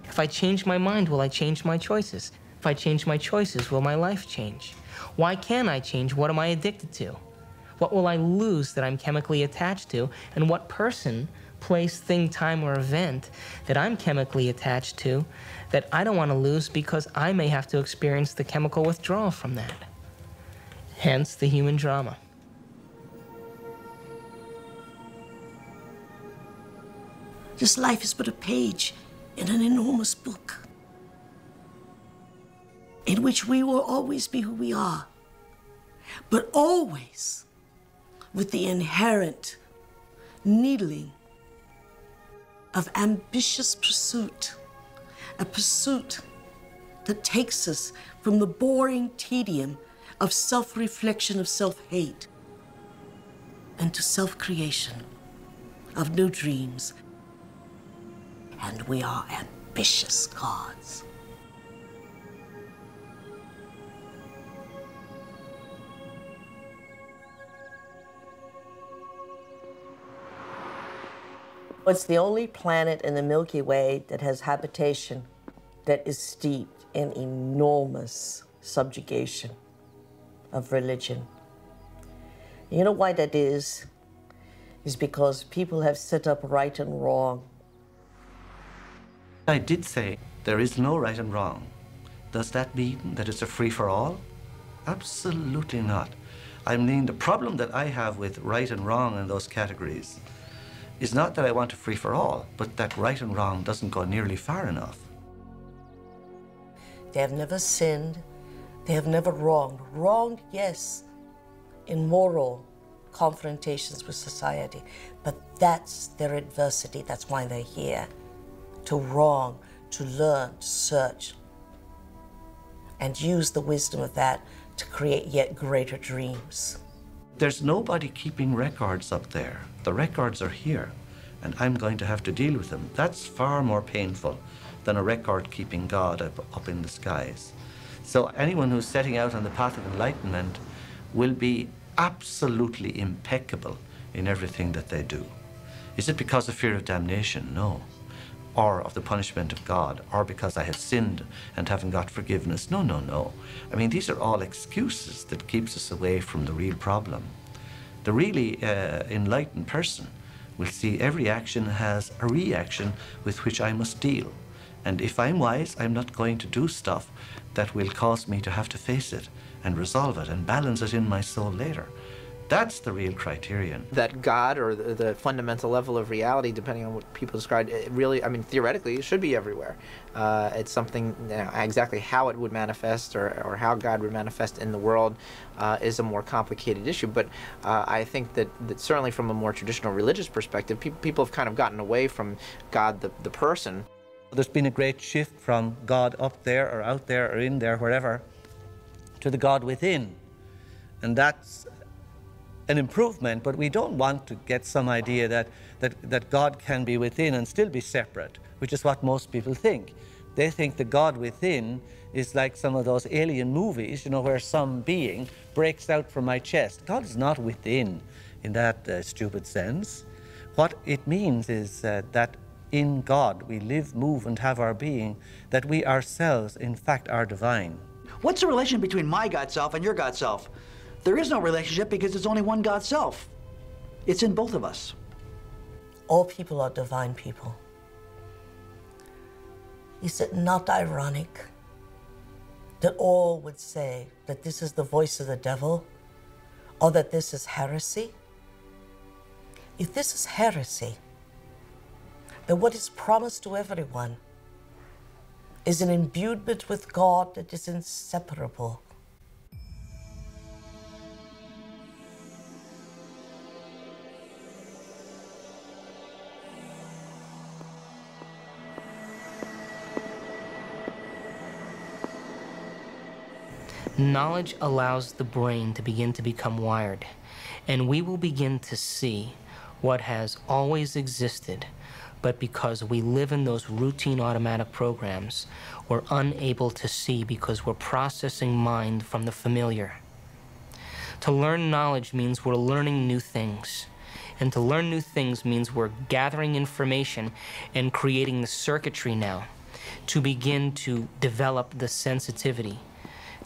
If I change my mind, will I change my choices? If I change my choices, will my life change? Why can't I change? What am I addicted to? What will I lose that I'm chemically attached to? And what person, place, thing, time, or event that I'm chemically attached to that I don't want to lose because I may have to experience the chemical withdrawal from that. Hence the human drama. This life is but a page in an enormous book in which we will always be who we are, but always with the inherent needling of ambitious pursuit, a pursuit that takes us from the boring tedium of self-reflection, of self-hate, and to self-creation of new dreams. And we are ambitious gods. It's the only planet in the Milky Way that has habitation that is steeped in enormous subjugation of religion. You know why that is? Is because people have set up right and wrong. I did say there is no right and wrong. Does that mean that it's a free-for-all? Absolutely not. I mean, the problem that I have with right and wrong in those categories is not that I want a free-for-all, but that right and wrong doesn't go nearly far enough. They have never sinned. They have never wronged. Wronged, yes, in moral confrontations with society, but that's their adversity. That's why they're here, to wrong, to learn, to search, and use the wisdom of that to create yet greater dreams. There's nobody keeping records up there. The records are here, and I'm going to have to deal with them. That's far more painful than a record-keeping God up in the skies. So anyone who's setting out on the path of enlightenment will be absolutely impeccable in everything that they do. Is it because of fear of damnation? No. Or of the punishment of God, or because I have sinned and haven't got forgiveness? No, no, no. I mean, these are all excuses that keeps us away from the real problem. The really enlightened person will see every action has a reaction with which I must deal. And if I'm wise, I'm not going to do stuff that will cause me to have to face it and resolve it and balance it in my soul later. That's the real criterion. That God, or the fundamental level of reality, depending on what people describe, it really, I mean, theoretically, it should be everywhere. It's something, you know, exactly how it would manifest or how God would manifest in the world is a more complicated issue. But I think that certainly from a more traditional religious perspective, people have kind of gotten away from God the person. There's been a great shift from God up there or out there or in there, wherever, to the God within. And that's an improvement, but we don't want to get some idea that God can be within and still be separate, which is what most people think. They think the God within is like some of those alien movies, you know, where some being breaks out from my chest. God is not within in that stupid sense. What it means is that in God we live, move, and have our being, that we ourselves, in fact, are divine. What's the relation between my God self and your God self? There is no relationship because there's only one God self. It's in both of us. All people are divine people. Is it not ironic that all would say that this is the voice of the devil, or that this is heresy? If this is heresy, then what is promised to everyone is an imbuement with God that is inseparable. Knowledge allows the brain to begin to become wired, and we will begin to see what has always existed, but because we live in those routine automatic programs, we're unable to see because we're processing mind from the familiar. To learn knowledge means we're learning new things. And to learn new things means we're gathering information and creating the circuitry now to begin to develop the sensitivity,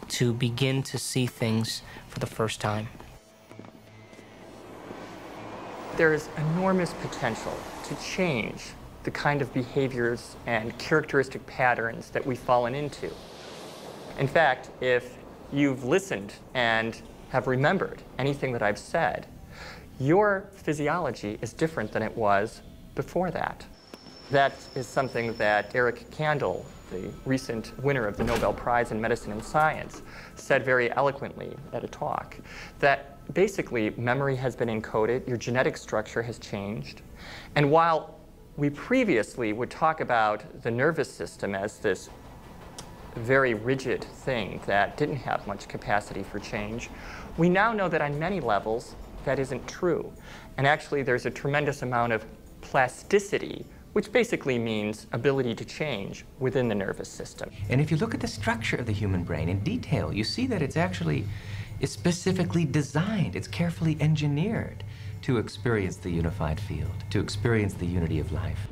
to begin to see things for the first time. There is enormous potential to change the kind of behaviors and characteristic patterns that we've fallen into. In fact, if you've listened and have remembered anything that I've said, your physiology is different than it was before that. That is something that Eric Kandel, the recent winner of the Nobel Prize in Medicine and Science, said very eloquently at a talk, that basically memory has been encoded, your genetic structure has changed, and while we previously would talk about the nervous system as this very rigid thing that didn't have much capacity for change, we now know that on many levels that isn't true. And actually there's a tremendous amount of plasticity, which basically means ability to change within the nervous system. And if you look at the structure of the human brain in detail, you see that it's specifically designed, it's carefully engineered to experience the unified field, to experience the unity of life.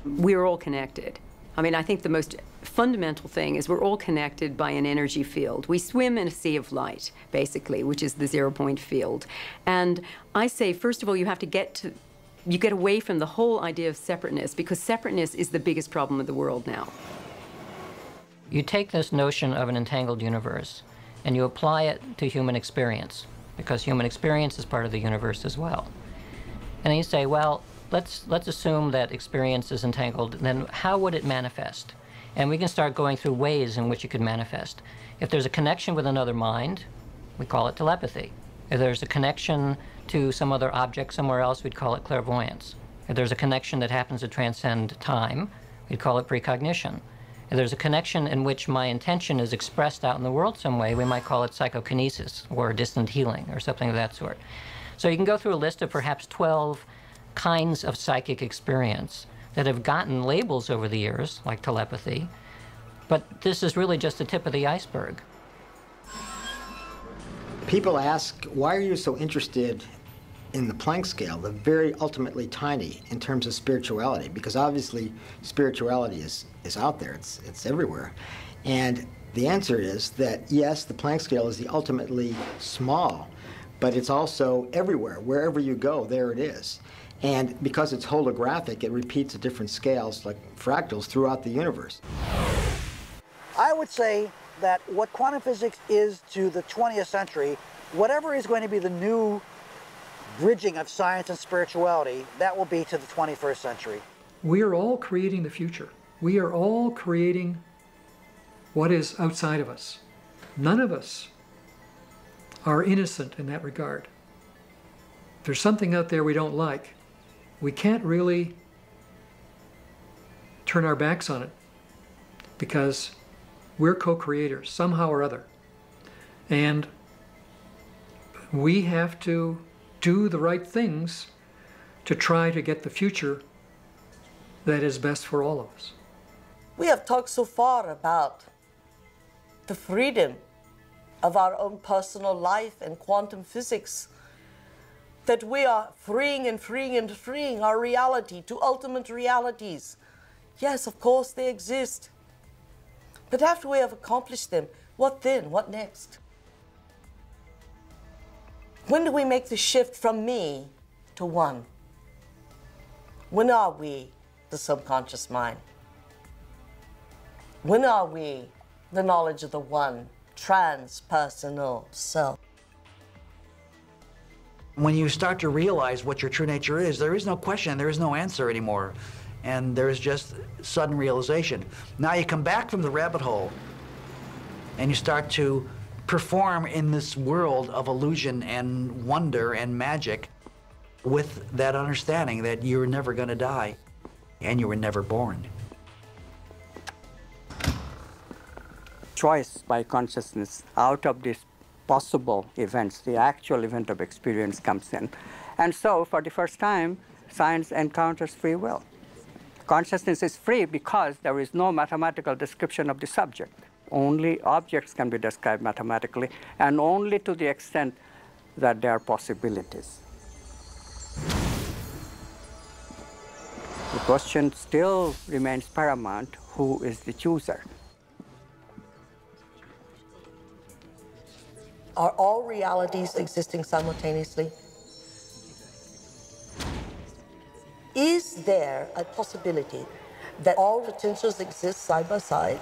We're all connected. I mean, I think the most fundamental thing is we're all connected by an energy field. We swim in a sea of light, basically, which is the zero-point field. And I say, first of all, you get away from the whole idea of separateness, because separateness is the biggest problem of the world now. You take this notion of an entangled universe and you apply it to human experience. because human experience is part of the universe as well. And then you say, well, let's assume that experience is entangled, then how would it manifest? And we can start going through ways in which it could manifest. If there's a connection with another mind, we call it telepathy. If there's a connection to some other object somewhere else, we'd call it clairvoyance. If there's a connection that happens to transcend time, we'd call it precognition. If there's a connection in which my intention is expressed out in the world some way, we might call it psychokinesis or distant healing or something of that sort. So you can go through a list of perhaps 12 kinds of psychic experience that have gotten labels over the years, like telepathy, but this is really just the tip of the iceberg. People ask, why are you so interested in the Planck scale, the very ultimately tiny in terms of spirituality? Because obviously spirituality is out there, it's everywhere. And the answer is that yes, the Planck scale is the ultimately small, but it's also everywhere. Wherever you go, there it is. And because it's holographic, it repeats at different scales, like fractals, throughout the universe. I would say that what quantum physics is to the 20th century, whatever is going to be the new bridging of science and spirituality, that will be to the 21st century. We are all creating the future. We are all creating what is outside of us. None of us are innocent in that regard. If there's something out there we don't like, we can't really turn our backs on it because we're co-creators somehow or other. And we have to do the right things to try to get the future that is best for all of us. We have talked so far about the freedom of our own personal life and quantum physics, that we are freeing and freeing and freeing our reality to ultimate realities. Yes, of course they exist. But after we have accomplished them, what then? What next? When do we make the shift from me to one? When are we the subconscious mind? When are we the knowledge of the one, transpersonal self? When you start to realize what your true nature is, there is no question, there is no answer anymore. And there is just sudden realization. Now you come back from the rabbit hole and you start to perform in this world of illusion and wonder and magic with that understanding that you're never going to die and you were never born. Choice by consciousness out of these possible events, the actual event of experience comes in. And so for the first time, science encounters free will. Consciousness is free because there is no mathematical description of the subject. Only objects can be described mathematically, and only to the extent that there are possibilities. The question still remains paramount: who is the chooser? Are all realities existing simultaneously? Is there a possibility that all potentials exist side by side?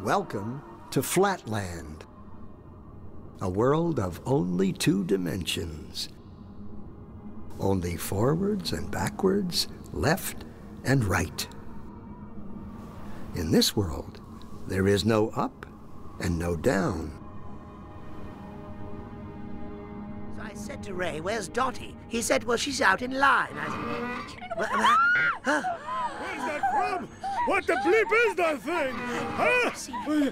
Welcome to Flatland, a world of only 2 dimensions. Only forwards and backwards, left and right. In this world, there is no up and no down. So I said to Ray, where's Dottie? He said, well, she's out in line. I said, Where's that from? What the bleep is that thing? Huh?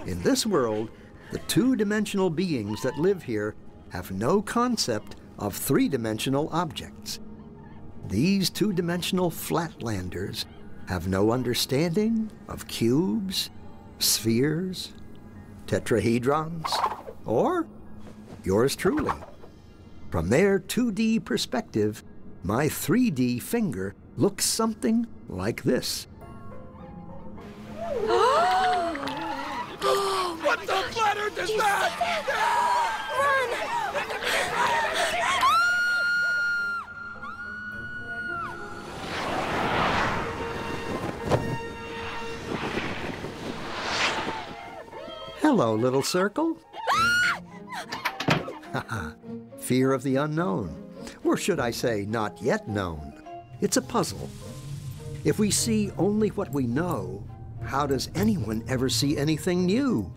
In this world, the 2-dimensional beings that live here have no concept of 3-dimensional objects. These 2-dimensional flatlanders have no understanding of cubes, spheres, tetrahedrons, or yours truly. From their 2D perspective, my 3D finger looks something like this. What the planet is that? Hello, little circle. Fear of the unknown. Or should I say, not yet known. It's a puzzle. If we see only what we know, how does anyone ever see anything new?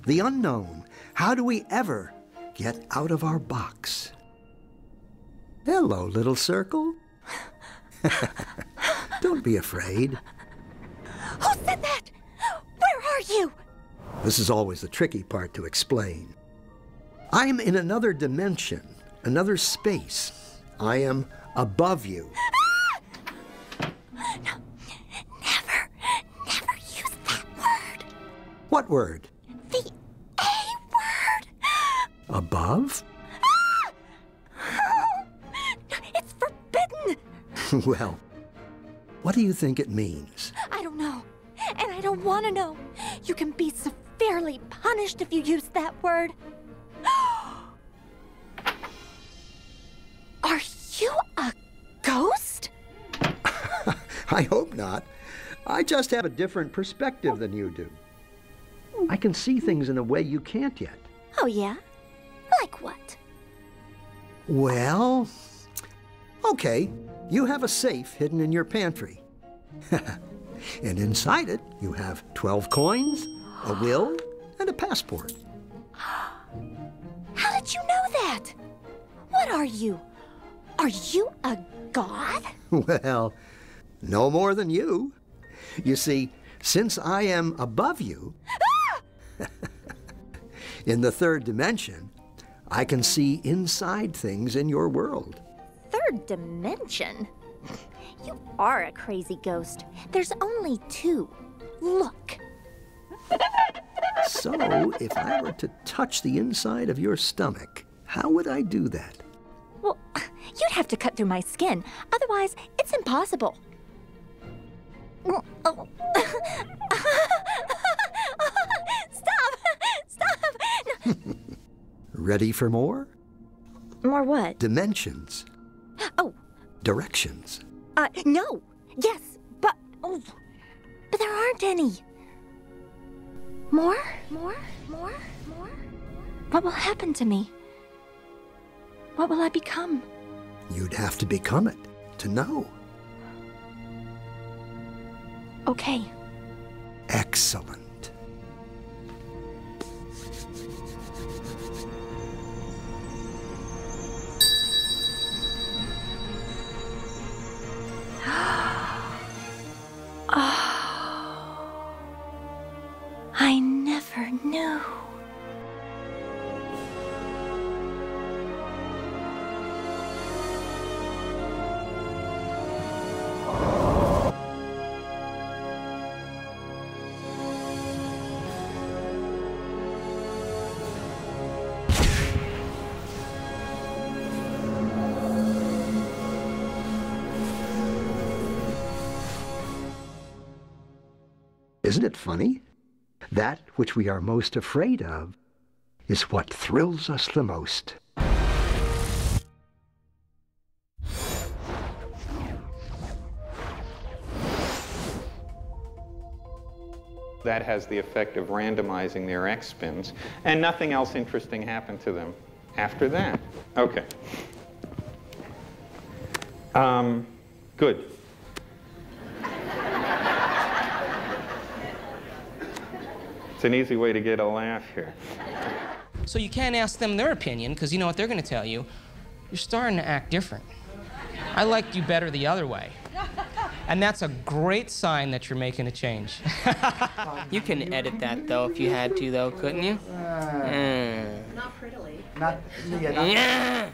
The unknown. How do we ever get out of our box? Hello, little circle. Don't be afraid. Who said that? Where are you? This is always the tricky part to explain. I am in another dimension, another space. I am above you. No, never use that word. What word? The A word. Above? It's forbidden. Well, what do you think it means? I don't know, and I don't want to know. You can be severely punished if you use that word. Are you a ghost? I hope not. I just have a different perspective than you do. I can see things in a way you can't yet. Oh, yeah? Like what? Well, okay, you have a safe hidden in your pantry. And inside it, you have 12 coins, a will, and a passport. How did you know that? What are you? Are you a god? Well, no more than you. You see, since I am above you, in the third dimension, I can see inside things in your world. Third dimension? You are a crazy ghost. There's only two. Look. So, if I were to touch the inside of your stomach, how would I do that? Well, you'd have to cut through my skin. Otherwise, it's impossible. Oh. Stop! No. Ready for more? More what? Dimensions. Oh. Directions. No. Yes, but there aren't any. More? What will happen to me? What will I become? You'd have to become it to know. Okay. Excellent. Oh, I never knew. Isn't it funny? That which we are most afraid of is what thrills us the most. That has the effect of randomizing their X spins, and nothing else interesting happened to them after that. Okay. Good. It's an easy way to get a laugh here. So you can't ask them their opinion, because you know what they're going to tell you. You're starting to act different. I liked you better the other way. And that's a great sign that you're making a change. You can edit that, though, if you had to, though, couldn't you? Not prettily. Not. Yeah.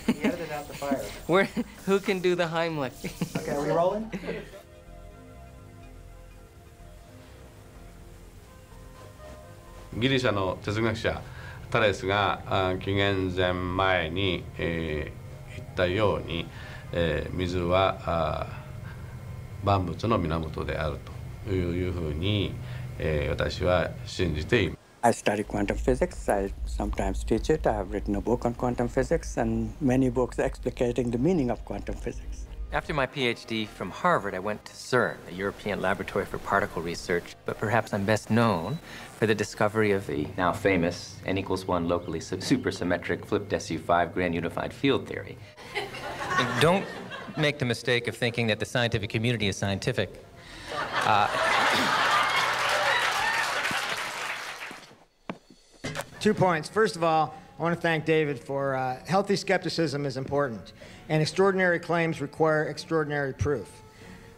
He edited out the fire. Who can do the Heimlich? Okay, are we rolling? ギリシャの哲学者タレスが紀元前前に、言ったように、水は万物の源であるというふうに、私は信じている。I study quantum physics. I sometimes teach it. I have written a book on quantum physics and many books explicating the meaning of quantum physics. After my PhD from Harvard, I went to CERN, a European laboratory for particle research, but perhaps I'm best known for the discovery of the now famous n=1 locally supersymmetric flipped SU5 grand unified field theory. Don't make the mistake of thinking that the scientific community is scientific. 2 points. First of all, I want to thank David for healthy skepticism is important, and extraordinary claims require extraordinary proof.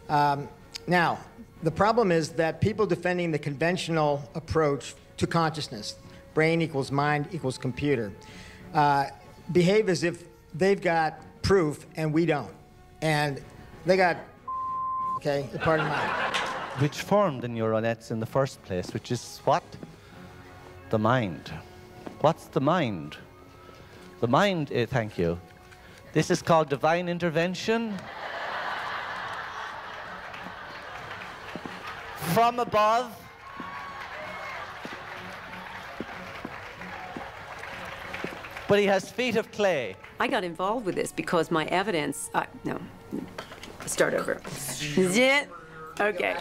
Now, the problem is that people defending the conventional approach to consciousness, brain equals mind equals computer, behave as if they've got proof and we don't. And they got, okay, pardon my... Which formed the neural nets in the first place, which is what? The mind. What's the mind? The mind, thank you. This is called divine intervention. From above. But he has feet of clay. I got involved with this because my evidence, no, start over. Yeah. Okay.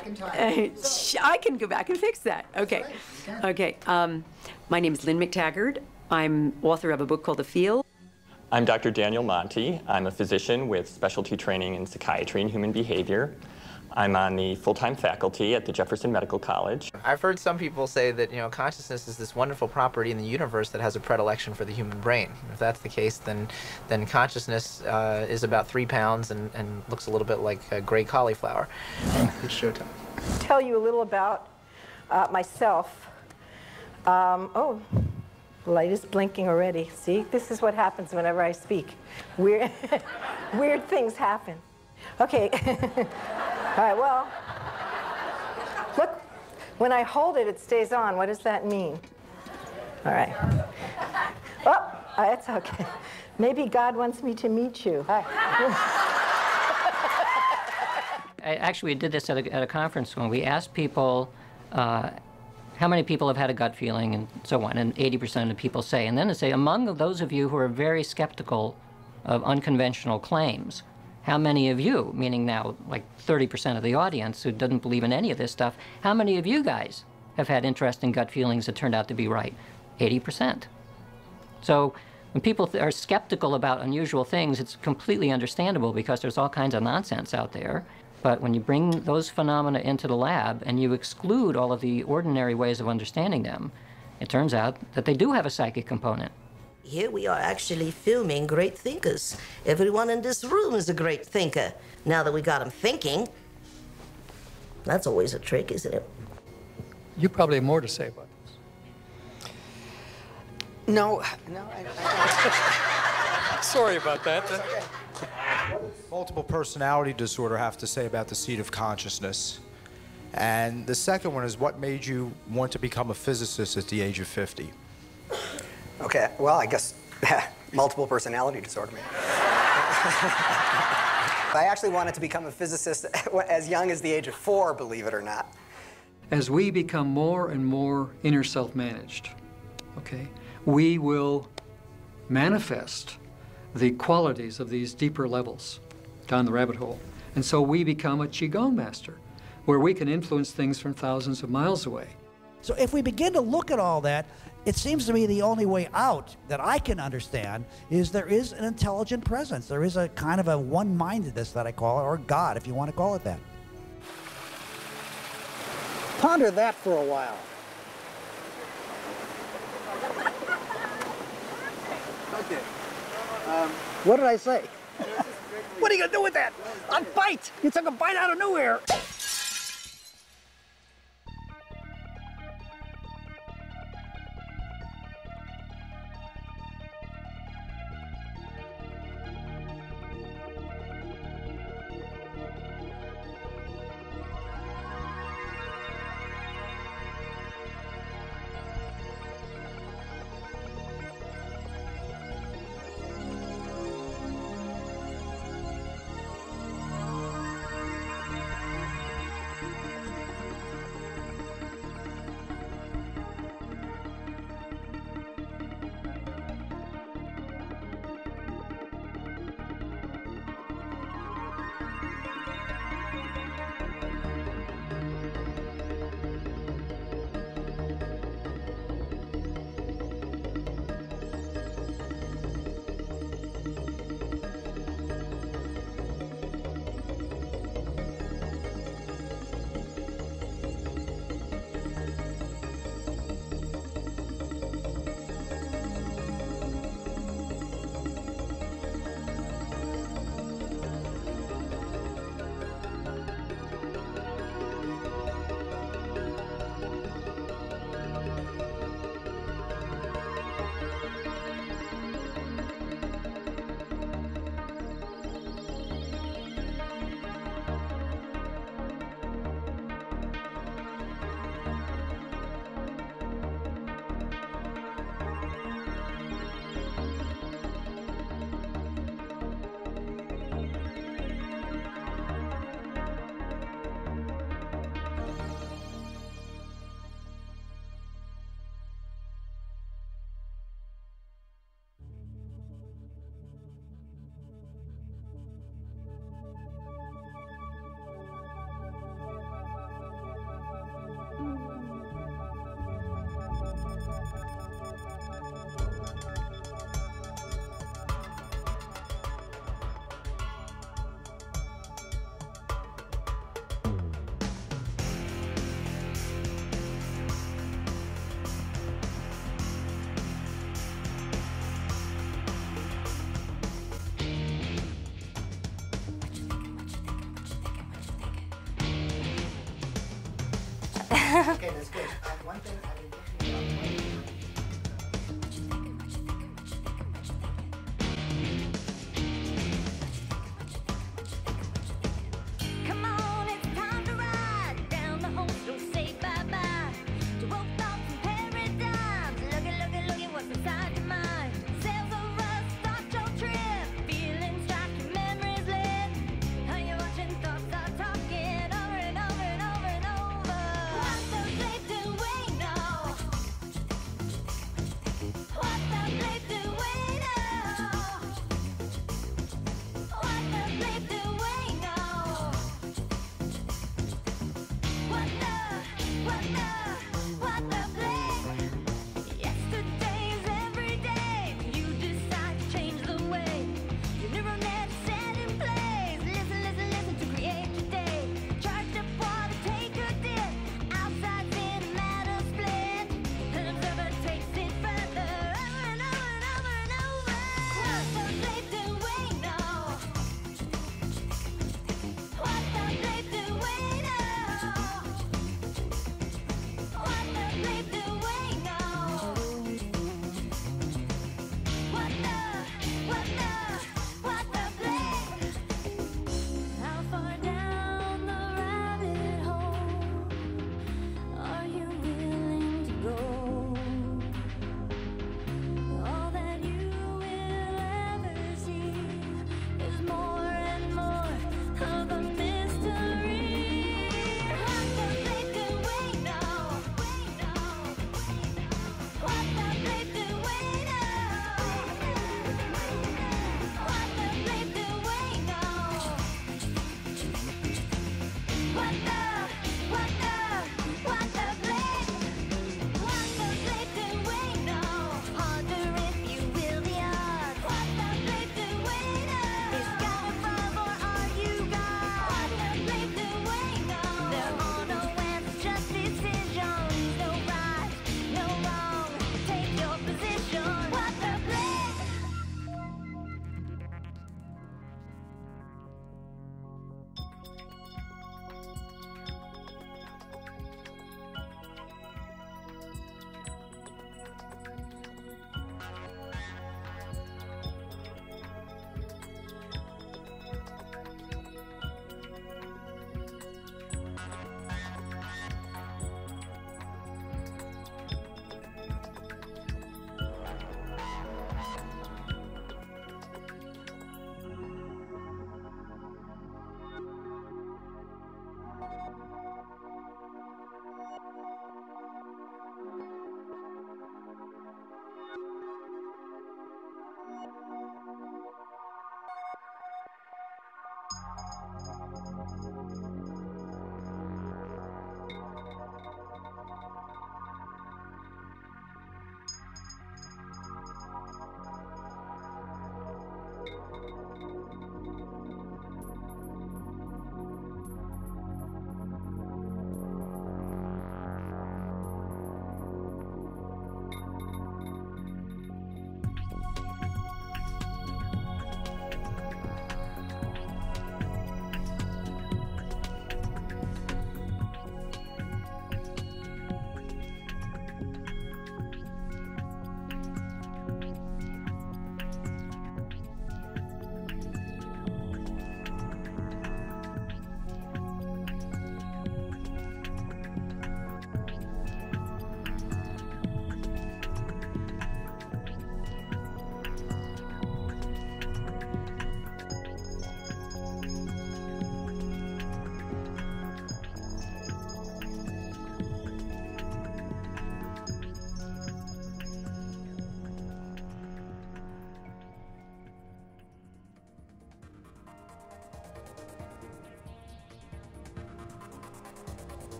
I can go back and fix that. Okay. Okay. My name is Lynn McTaggart. I'm author of a book called The Field. I'm Dr. Daniel Monti. I'm a physician with specialty training in psychiatry and human behavior. I'm on the full-time faculty at the Jefferson Medical College. I've heard some people say that, consciousness is this wonderful property in the universe that has a predilection for the human brain. If that's the case, then consciousness is about 3 pounds and looks a little bit like a gray cauliflower. It's showtime. Tell you a little about myself. Oh, the light is blinking already. See, this is what happens whenever I speak. Weird things happen. Okay. All right, well, look, when I hold it, it stays on. What does that mean? All right. Oh, that's okay. Maybe God wants me to meet you. Actually, we did this at a conference when we asked people how many people have had a gut feeling and so on, and 80% of the people say. And then they say, among those of you who are very skeptical of unconventional claims, how many of you, meaning now like 30% of the audience who doesn't believe in any of this stuff, how many of you guys have had interesting gut feelings that turned out to be right? 80%. So when people are skeptical about unusual things, it's completely understandable because there's all kinds of nonsense out there. But when you bring those phenomena into the lab and you exclude all of the ordinary ways of understanding them, it turns out that they do have a psychic component. Here we are actually filming great thinkers. Everyone in this room is a great thinker. Now that we got them thinking, that's always a trick, isn't it? You probably have more to say about this. No. Sorry about that. Multiple personality disorder have to say about the seat of consciousness. And the second one is, what made you want to become a physicist at the age of 50? Okay, well, I guess multiple personality disorder. I actually wanted to become a physicist as young as the age of 4, believe it or not. As we become more and more inner self-managed, okay, we will manifest the qualities of these deeper levels down the rabbit hole. And so we become a Qigong master, where we can influence things from thousands of miles away. So if we begin to look at all that, it seems to me the only way out that I can understand is there is an intelligent presence. There is a kind of a one-mindedness that I call it, or God, if you want to call it that. Ponder that for a while. Okay. What did I say? What are you going to do with that? A bite! You took a bite out of nowhere! Okay, that's good. One thing I didn't